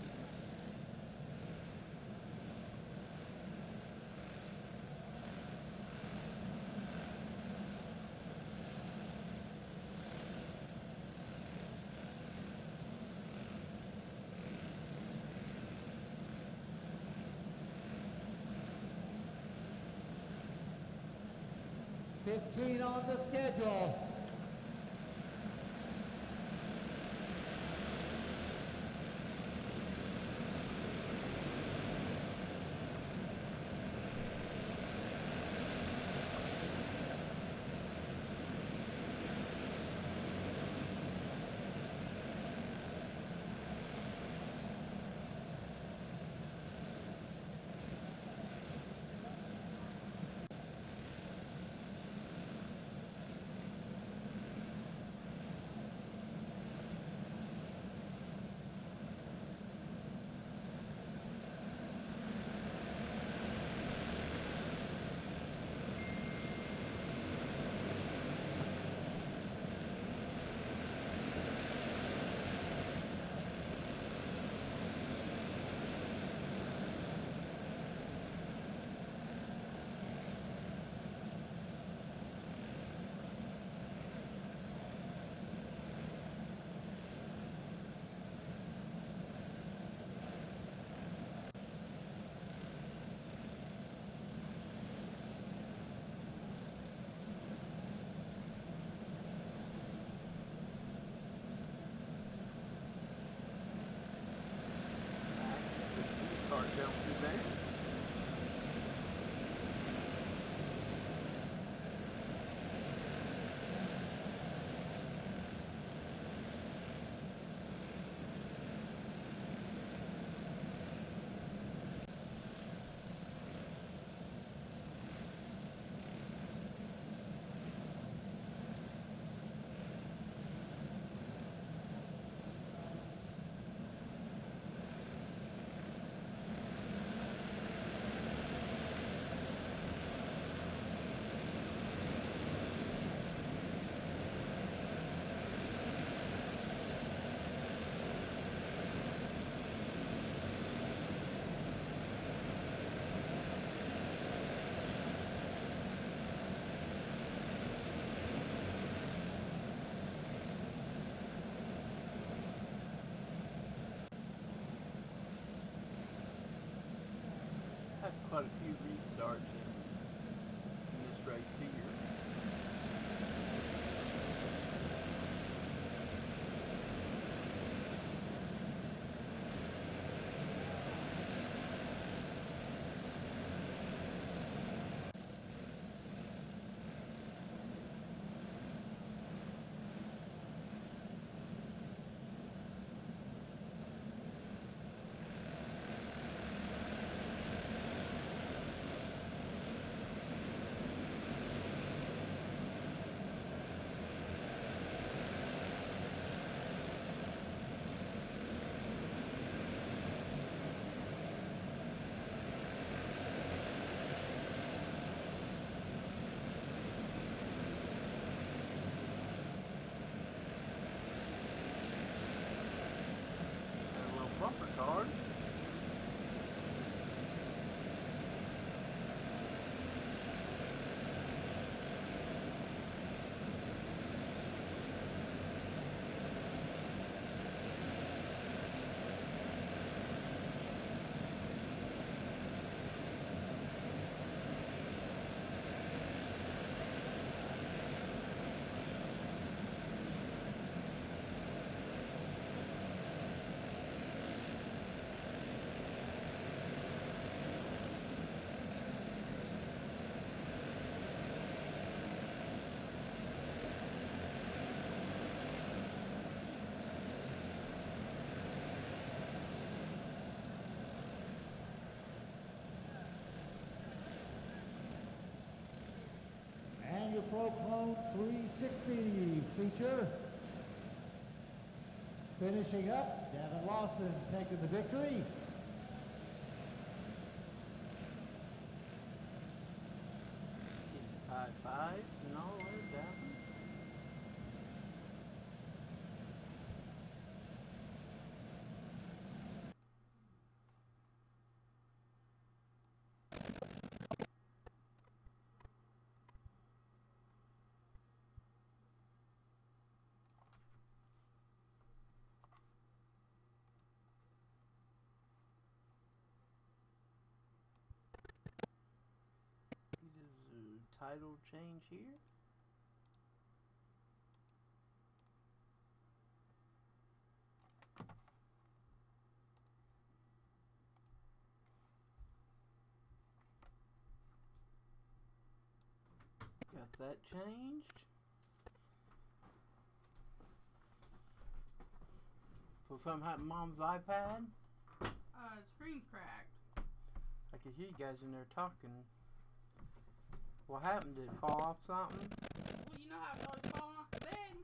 15 on the schedule. Start down through there. Had quite a few restarts in this race here. Bumper card. And your Pro Clone 360 feature. Finishing up, Gavin Lawson taking the victory. I-5 and all the way down. There's a title change here. Got that changed. So something happened to Mom's iPad? Screen cracked. I could hear you guys in there talking. What happened? Did it fall off something? Well, you know how it's always falling off the bed.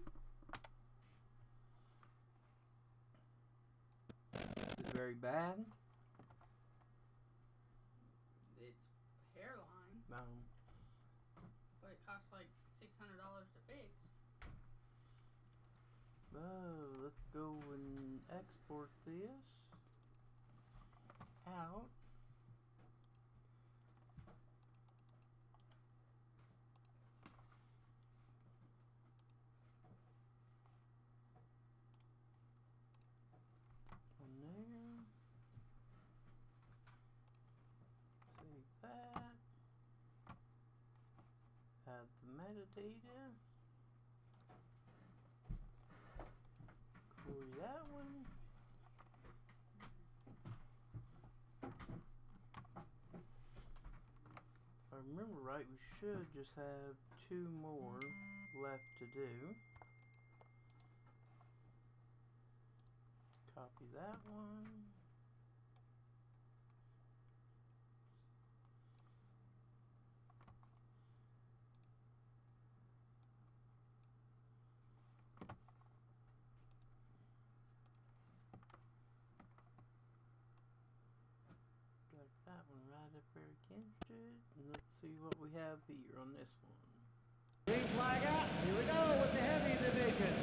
Is it very bad? It's hairline, No. but it costs like $600 to fix. Oh, let's go and export this out. On there. Save that. Add the metadata. Query that one. If I remember right, we should just have 2 more left to do. Copy that one. Got that one right up there against it. And let's see what we have here on this one. Green flag out. Here we go with the heavy division.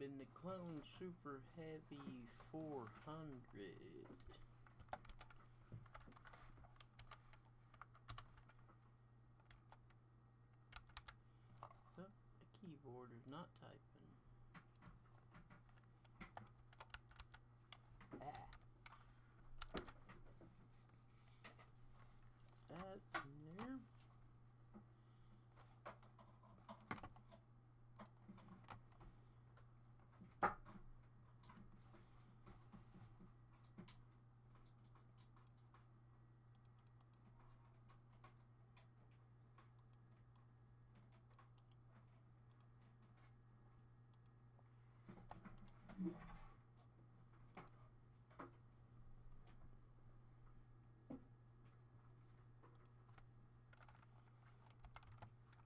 been the Clone Super Heavy 400. Oh, the keyboard is not typing. That in there.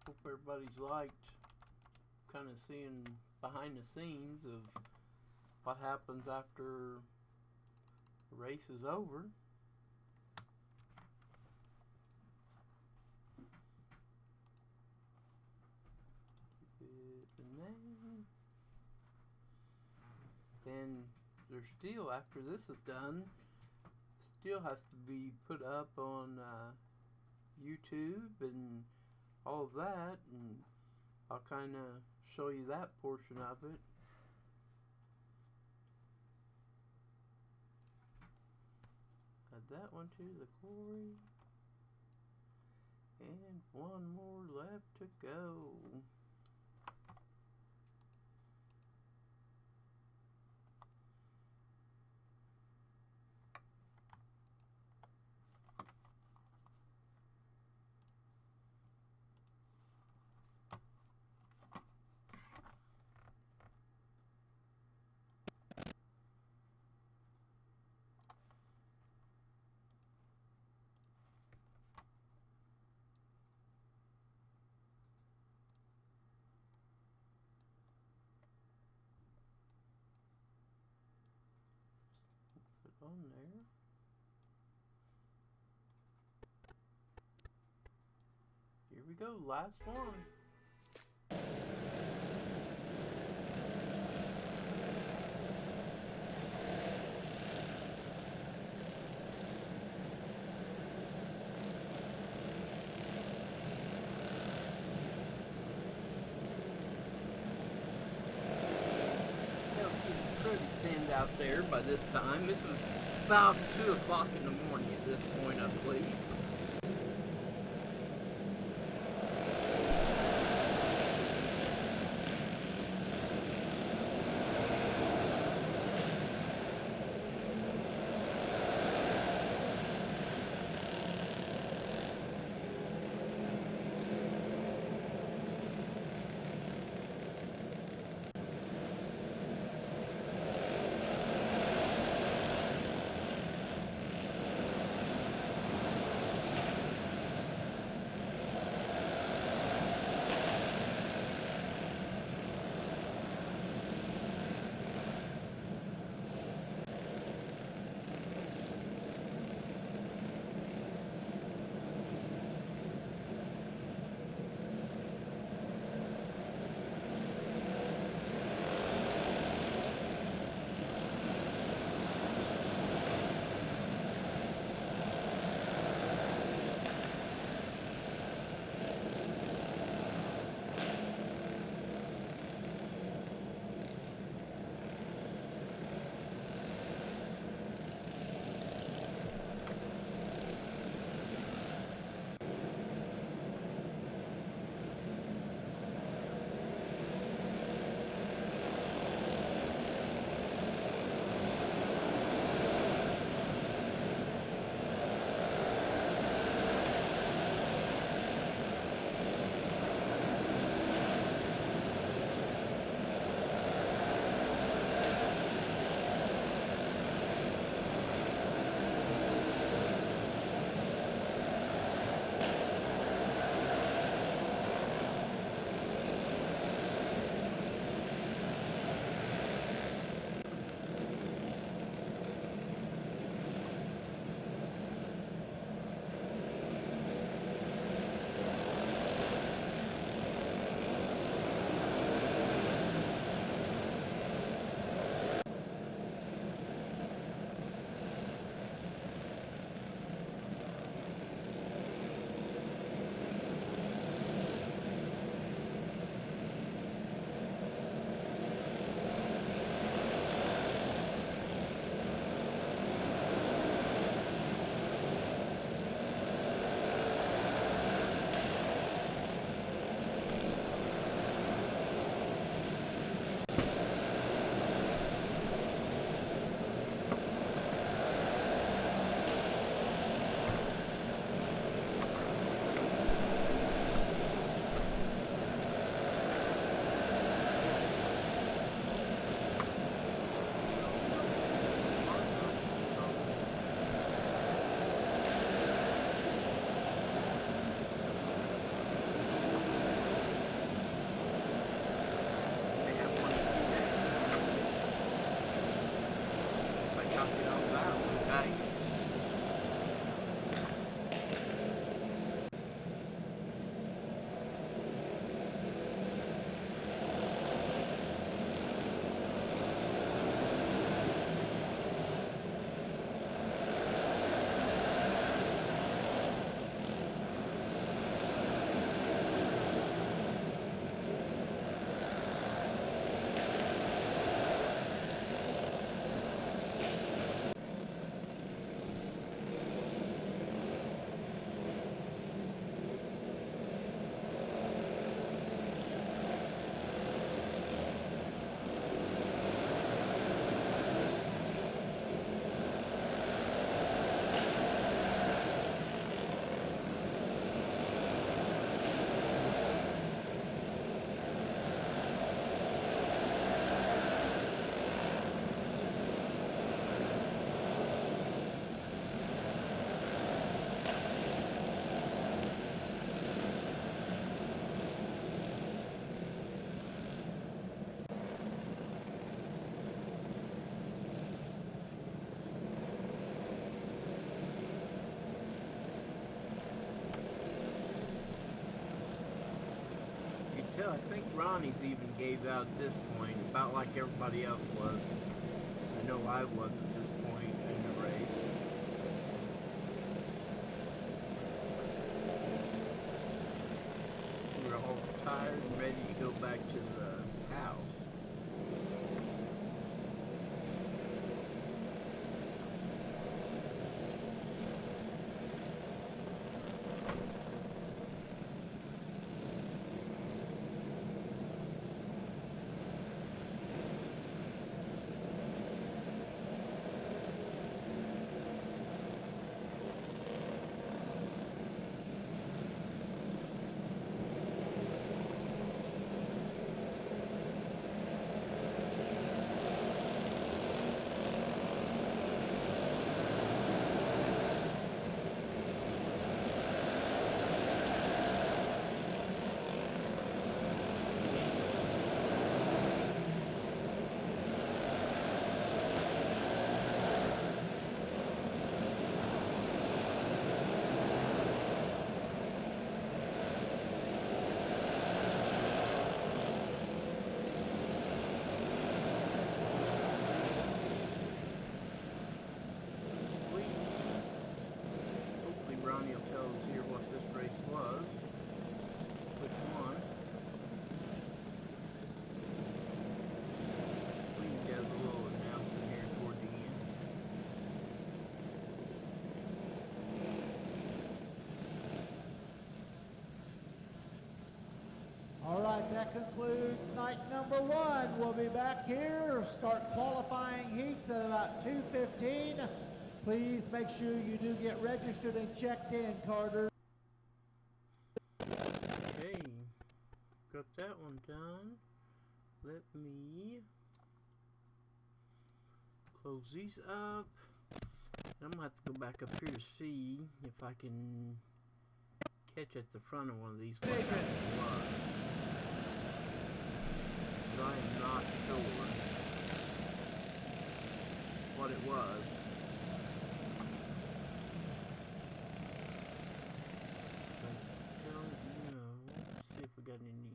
Hope everybody's liked kind of seeing behind the scenes of what happens after the race is over. Give it the name. Then there's still, after this is done, still has to be put up on YouTube and all of that, and I'll kind of show you that portion of it. Add that one to the quarry, and one more left to go. Put on there. Here we go, last one. Pretty thinned out there by this time. This was about 2 o'clock in the morning at this point, I believe. I think Ronnie's even gave out at this point, about like everybody else was. I know I was at this point in the race. We were all tired and ready to go back to the house. Ronnie will tell us here what this race was. Which one? We does a little announcement here toward the end. All right, that concludes night number 1. We'll be back here, start qualifying heats at about 2:15. Please make sure you do get registered and checked in, Carter. Okay, got that one done. Let me close these up. I'm gonna have to go back up here to see if I can catch at the front of one of these. I am not sure what it was. See if we got any.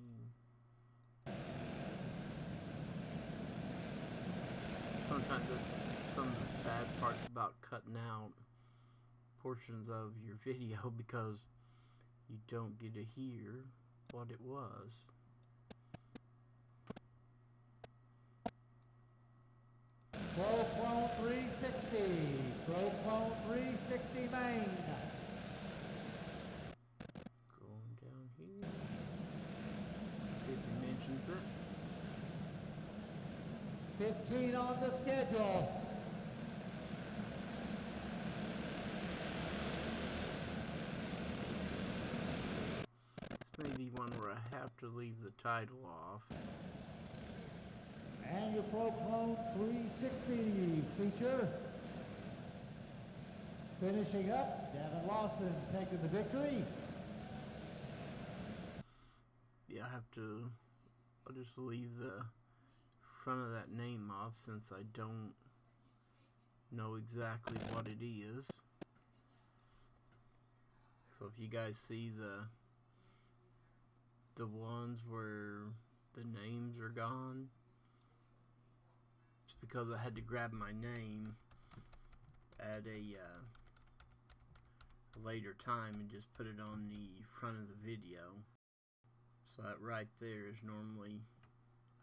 Sometimes that's some of the bad parts about cutting out portions of your video because you don't get to hear what it was. Proclone 360, Proclone 360 main. Going down here. See if he mentions it. 15 on the schedule. This may be one where I have to leave the title off. And your Proclone 360 feature. Finishing up, Gavin Lawson taking the victory. Yeah, I'll just leave the front of that name off since I don't know exactly what it is. So if you guys see the ones where the names are gone, it's because I had to grab my name at a later time and just put it on the front of the video. So that right there is normally,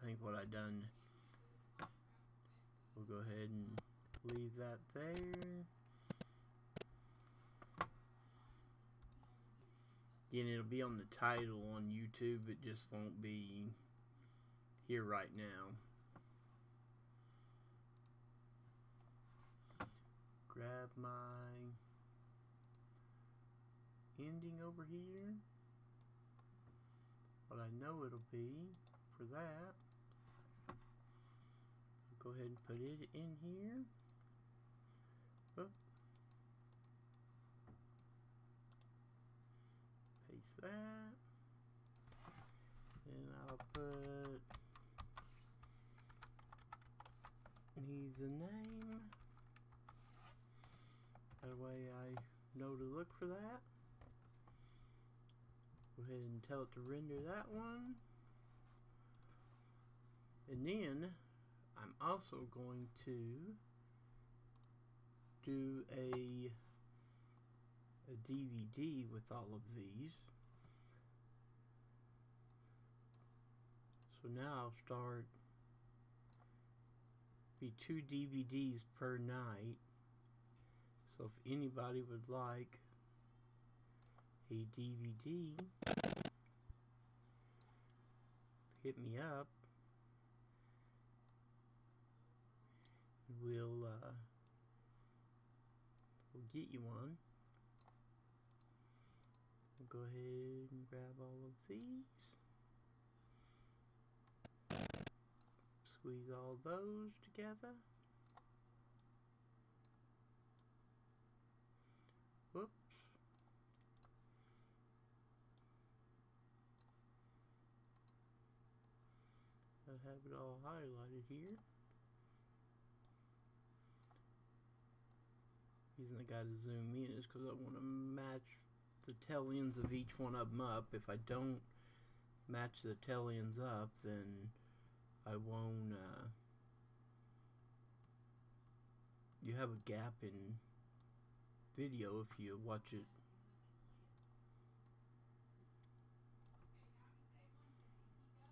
I think, what I done. We'll go ahead and leave that there. Again, it'll be on the title on YouTube, it just won't be here right now. Grab my ending over here. What I know it'll be for that. Go ahead and put it in here. Oh. Paste that. And I'll put needs a name. That way I know to look for that. Go ahead and tell it to render that one. And then I'm also going to do a DVD with all of these. So now I'll start, be 2 DVDs per night. So if anybody would like a DVD, hit me up. We'll get you one. We'll go ahead and grab all of these. Squeeze all those together. Whoops. I have it all highlighted here. Reason I gotta zoom in is because I want to match the tail ends of each one of them up. If I don't match the tail ends up, then I won't, you have a gap in video if you watch it.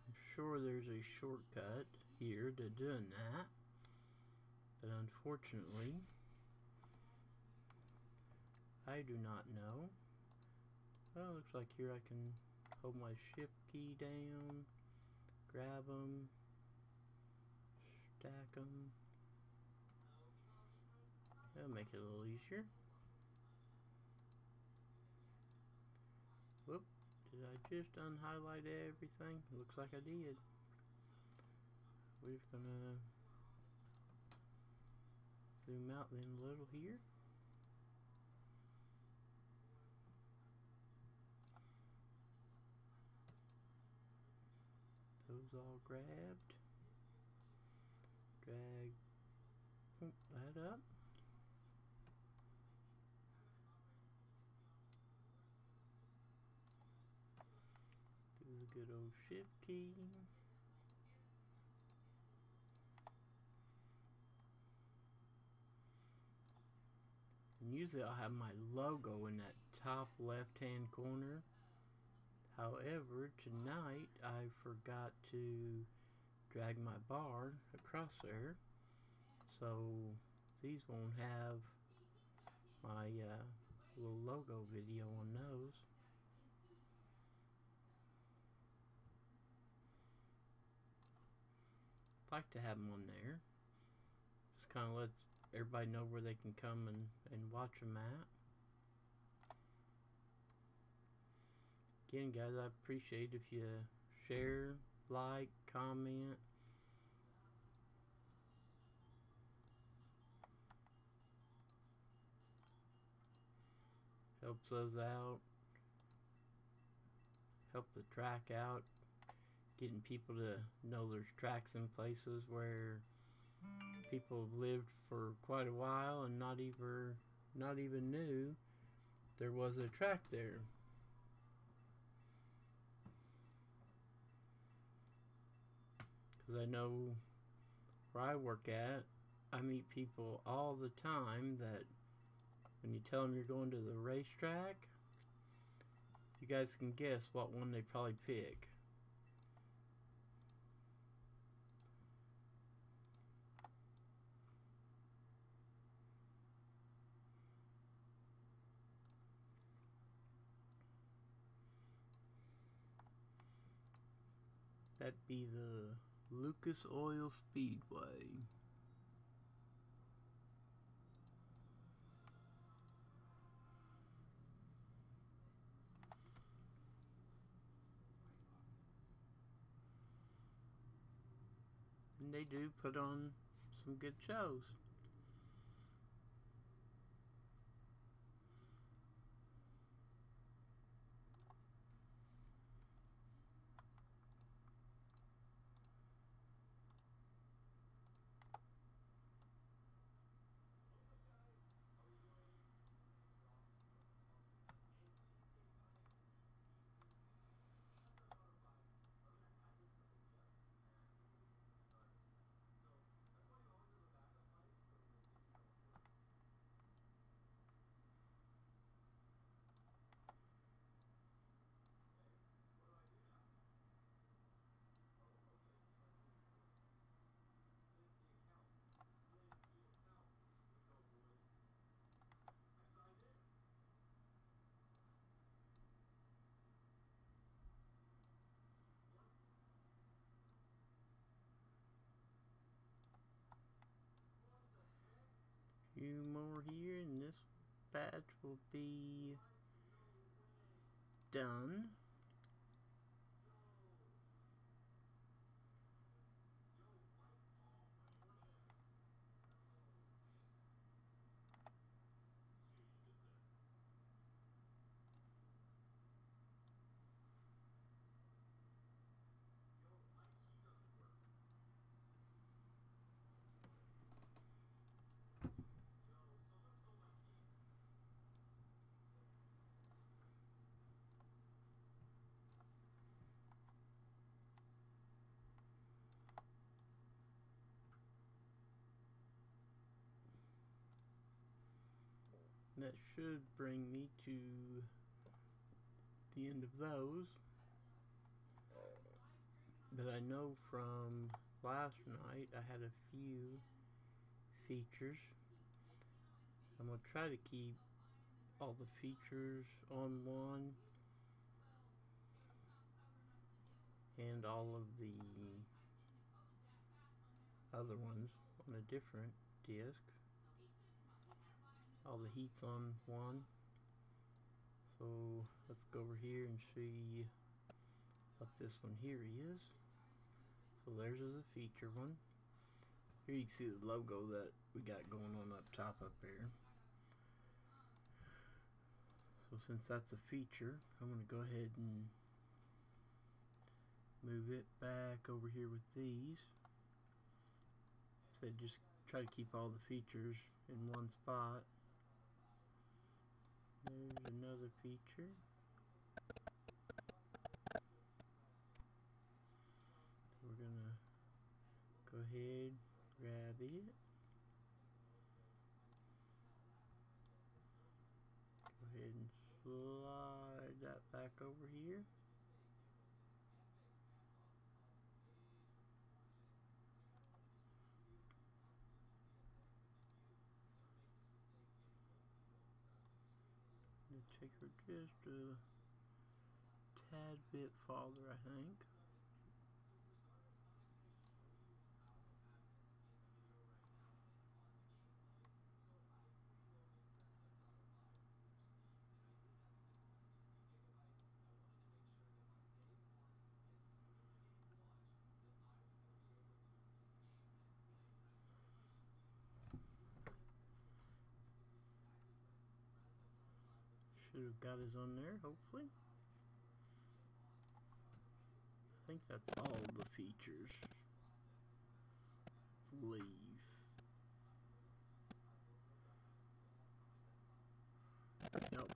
I'm sure there's a shortcut here to doing that, but unfortunately I do not know. Well, looks like here I can hold my shift key down, grab them, stack them. That'll make it a little easier. Whoop, did I just unhighlight everything? Looks like I did. We're just gonna zoom out then a little here. Those all grabbed. Drag that up. Do the good old shift key. And usually I'll have my logo in that top left hand corner. However, tonight I forgot to drag my bar across there, so these won't have my little logo video on those. I'd like to have them on there. Just kind of lets everybody know where they can come and watch them at. Again, guys, I appreciate if you share, like, comment. Helps us out. Help the track out. Getting people to know there's tracks in places where people have lived for quite a while and not even knew there was a track there. Because I know where I work at, I meet people all the time that when you tell them you're going to the racetrack, you guys can guess what one they probably pick. That'd be the Lucas Oil Speedway. And they do put on some good shows. few more here, and this batch will be done. That should bring me to the end of those. But I know from last night I had a few features. I'm going to try to keep all the features on one and all of the other ones on a different disc. All the heat's on one. So let's go over here and see what this one here is. So theirs is a feature one. Here you can see the logo that we got going on up top up there. So since that's a feature, I'm going to go ahead and move it back over here with these. So just try to keep all the features in one spot. There's another feature. So we're gonna go ahead, grab it. Go ahead and slide that back over here. Take her just a tad bit farther, I think. Should have got his on there, hopefully. I think that's all the features. I believe. Yep.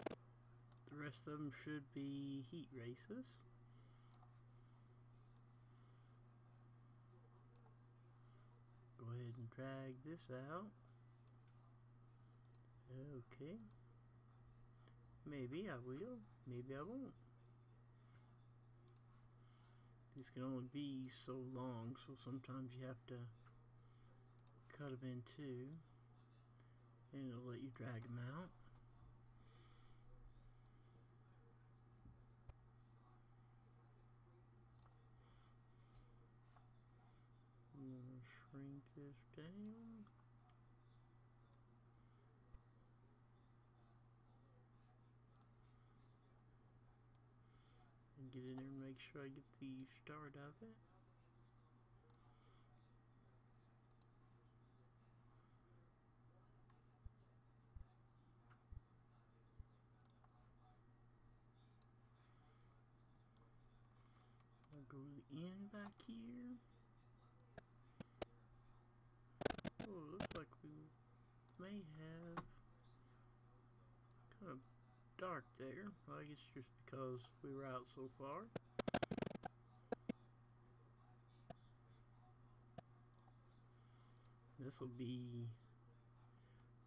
The rest of them should be heat races. Go ahead and drag this out. Okay. Maybe I will, maybe I won't. These can only be so long, so sometimes you have to cut them in two, and it'll let you drag them out. I'm going to shrink this down. And get in there and make sure I get the start of it. I'll go to the end back here. Oh, looks like we may have kind of dark there. Well, I guess just because we were out so far. This will be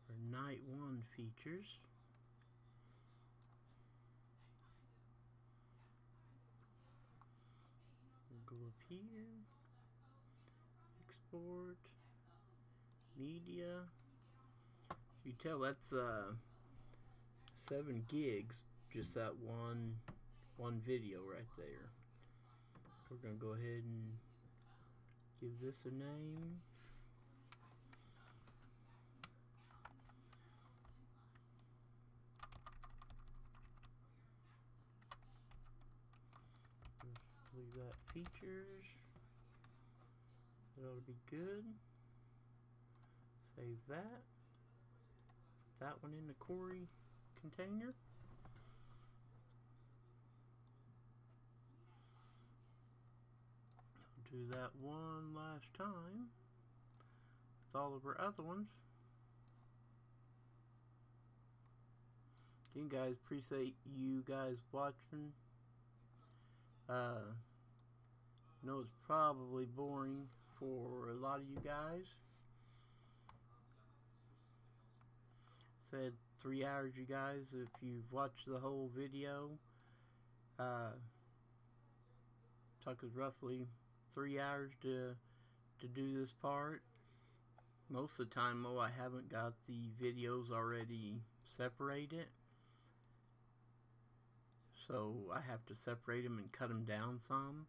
our night one features. We'll go up here, export, media. You tell that's 7 gigs, just that one video right there. We're gonna go ahead and give this a name. Leave that features. That ought to be good. Save that. Put that one in the Corey container. I'll do that one last time with all of our other ones. Again, guys, appreciate you guys watching. I know it's probably boring for a lot of you guys. Said 3 hours, you guys. If you've watched the whole video, took us roughly 3 hours to do this part. Most of the time, though, I haven't got the videos already separated, so I have to separate them and cut them down some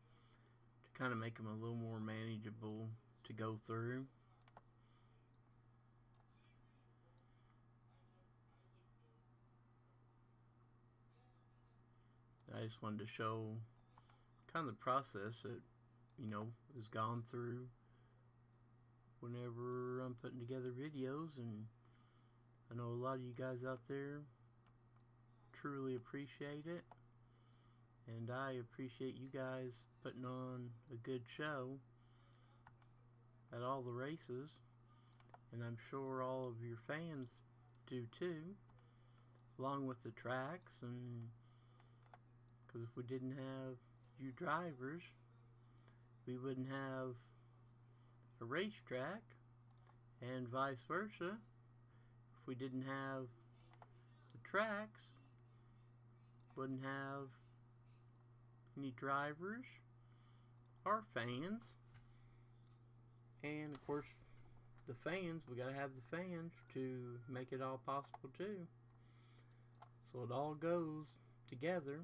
to kind of make them a little more manageable to go through. I just wanted to show kind of the process that, you know, is gone through whenever I'm putting together videos, and I know a lot of you guys out there truly appreciate it, and I appreciate you guys putting on a good show at all the races, and I'm sure all of your fans do too, along with the tracks. And because if we didn't have you drivers, we wouldn't have a racetrack, and vice versa. If we didn't have the tracks, wouldn't have any drivers or fans. And of course, the fans, we gotta have the fans to make it all possible too. So it all goes together.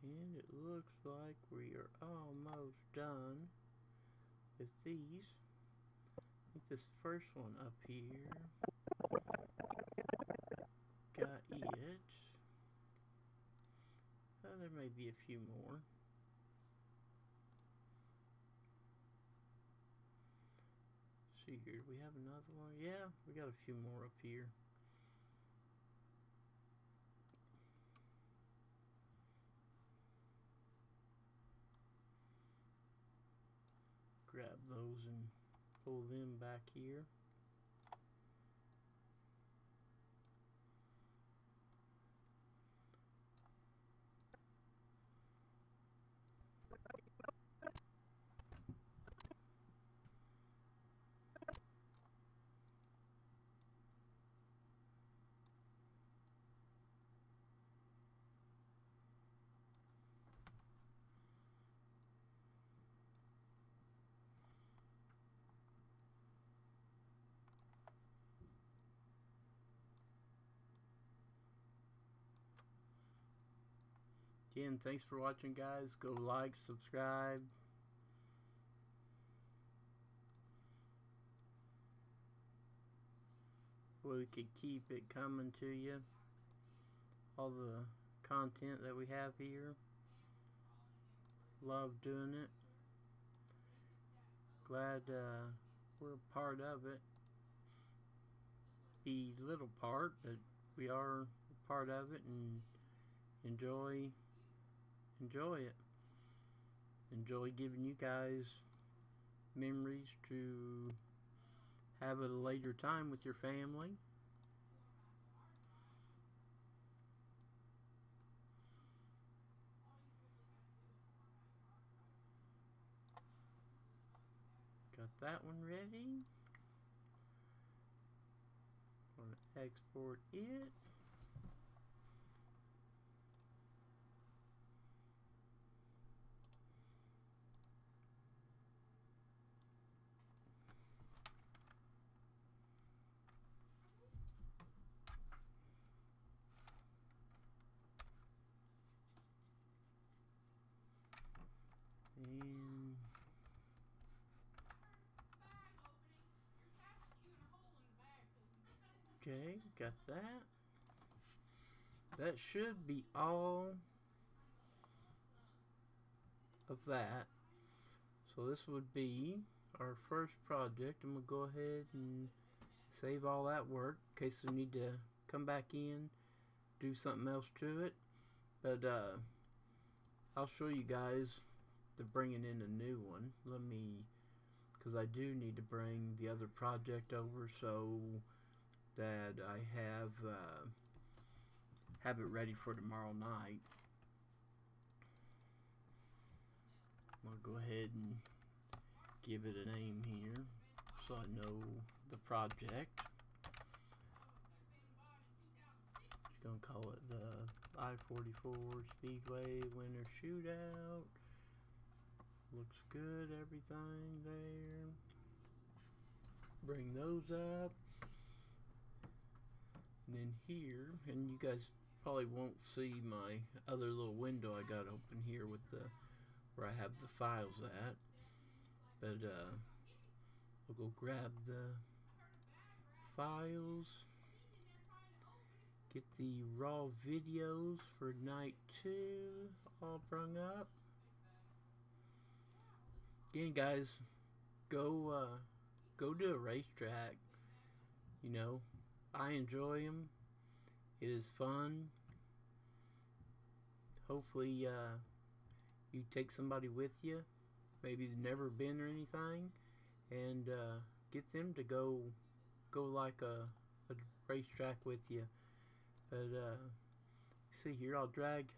And it looks like we are almost done with these. I think this first one up here got it. There may be a few more. Let's see here, do we have another one? Yeah, we got a few more up here. Grab those and pull them back here. Again, thanks for watching, guys. Go like, subscribe. We could keep it coming to you. All the content that we have here. Love doing it. Glad we're a part of it. Be little part, but we are a part of it, and enjoy it. Enjoy giving you guys memories to have at a later time with your family. Got that one ready. I'm gonna export it. And okay, got that. That should be all of that. So this would be our first project. I'm gonna go ahead and save all that work in case we need to come back in, do something else to it. But I'll show you guys the bringing in a new one. Let me, because I do need to bring the other project over so that I have it ready for tomorrow night. I'll go ahead and give it a name here so I know the project. Just gonna call it the I-44 Speedway Winter Shootout. Looks good, everything there. Bring those up. And then here, and you guys probably won't see my other little window I got open here with the where I have the files at, but I'll go grab the files, get the raw videos for night 2 all brung up. Again, guys, go do a racetrack. You know, I enjoy them. It is fun. Hopefully you take somebody with you, maybe they've never been or anything, and get them to go like a racetrack with you. But see here, I'll drag.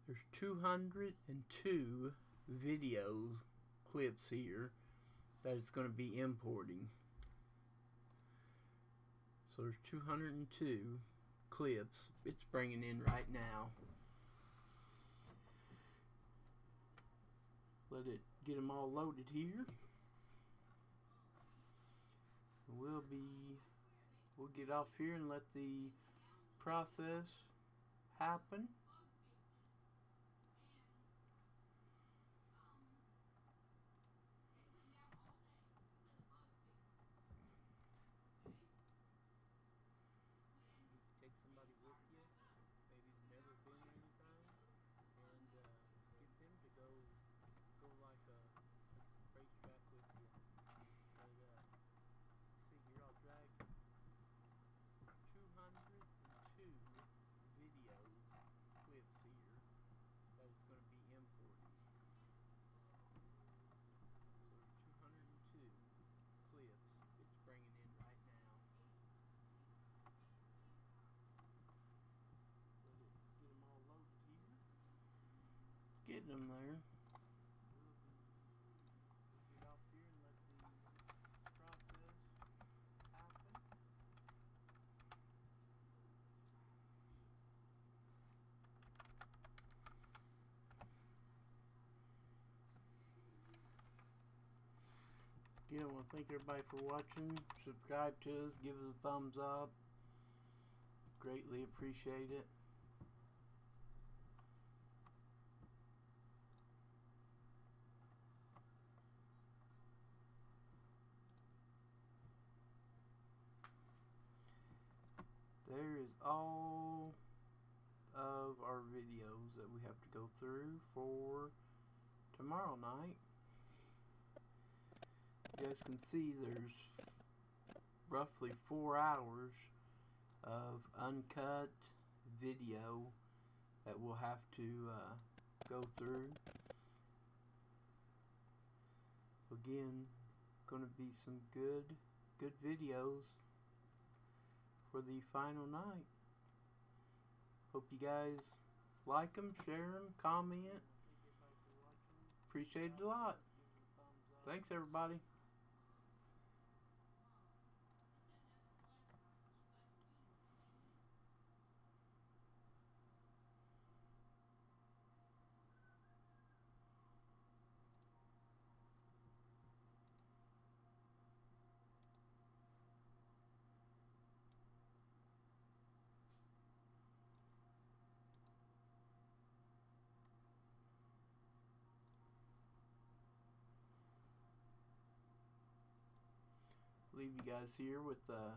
There's 202 video clips here that it's going to be importing. So there's 202 clips it's bringing in right now. Let it get them all loaded here. We'll get off here and let the process happen. Take somebody with you, maybe they've never been or anything, and get them to go like a racetrack with you. But see here, I'll drag 202 video clips here that it's going to be importing. So 202 clips it's bringing in right now. Let it get them all loaded here. Getting them there. Again, I want to thank everybody for watching. Subscribe to us, give us a thumbs up. Greatly appreciate it. There is all of our videos that we have to go through for tomorrow night. You guys can see there's roughly 4 hours of uncut video that we'll have to go through. Again, going to be some good videos for the final night. Hope you guys like them, share them, comment. Appreciate it a lot. Thanks, everybody. leave you guys here with a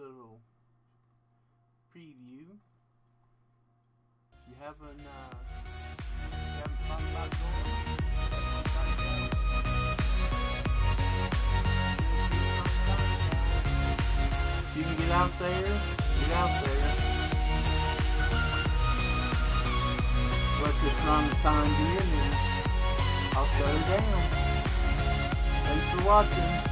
little preview. If you haven't thought about going, if you can get out there, get out there. Let's just run the time being and I'll shut her down. Thanks for watching.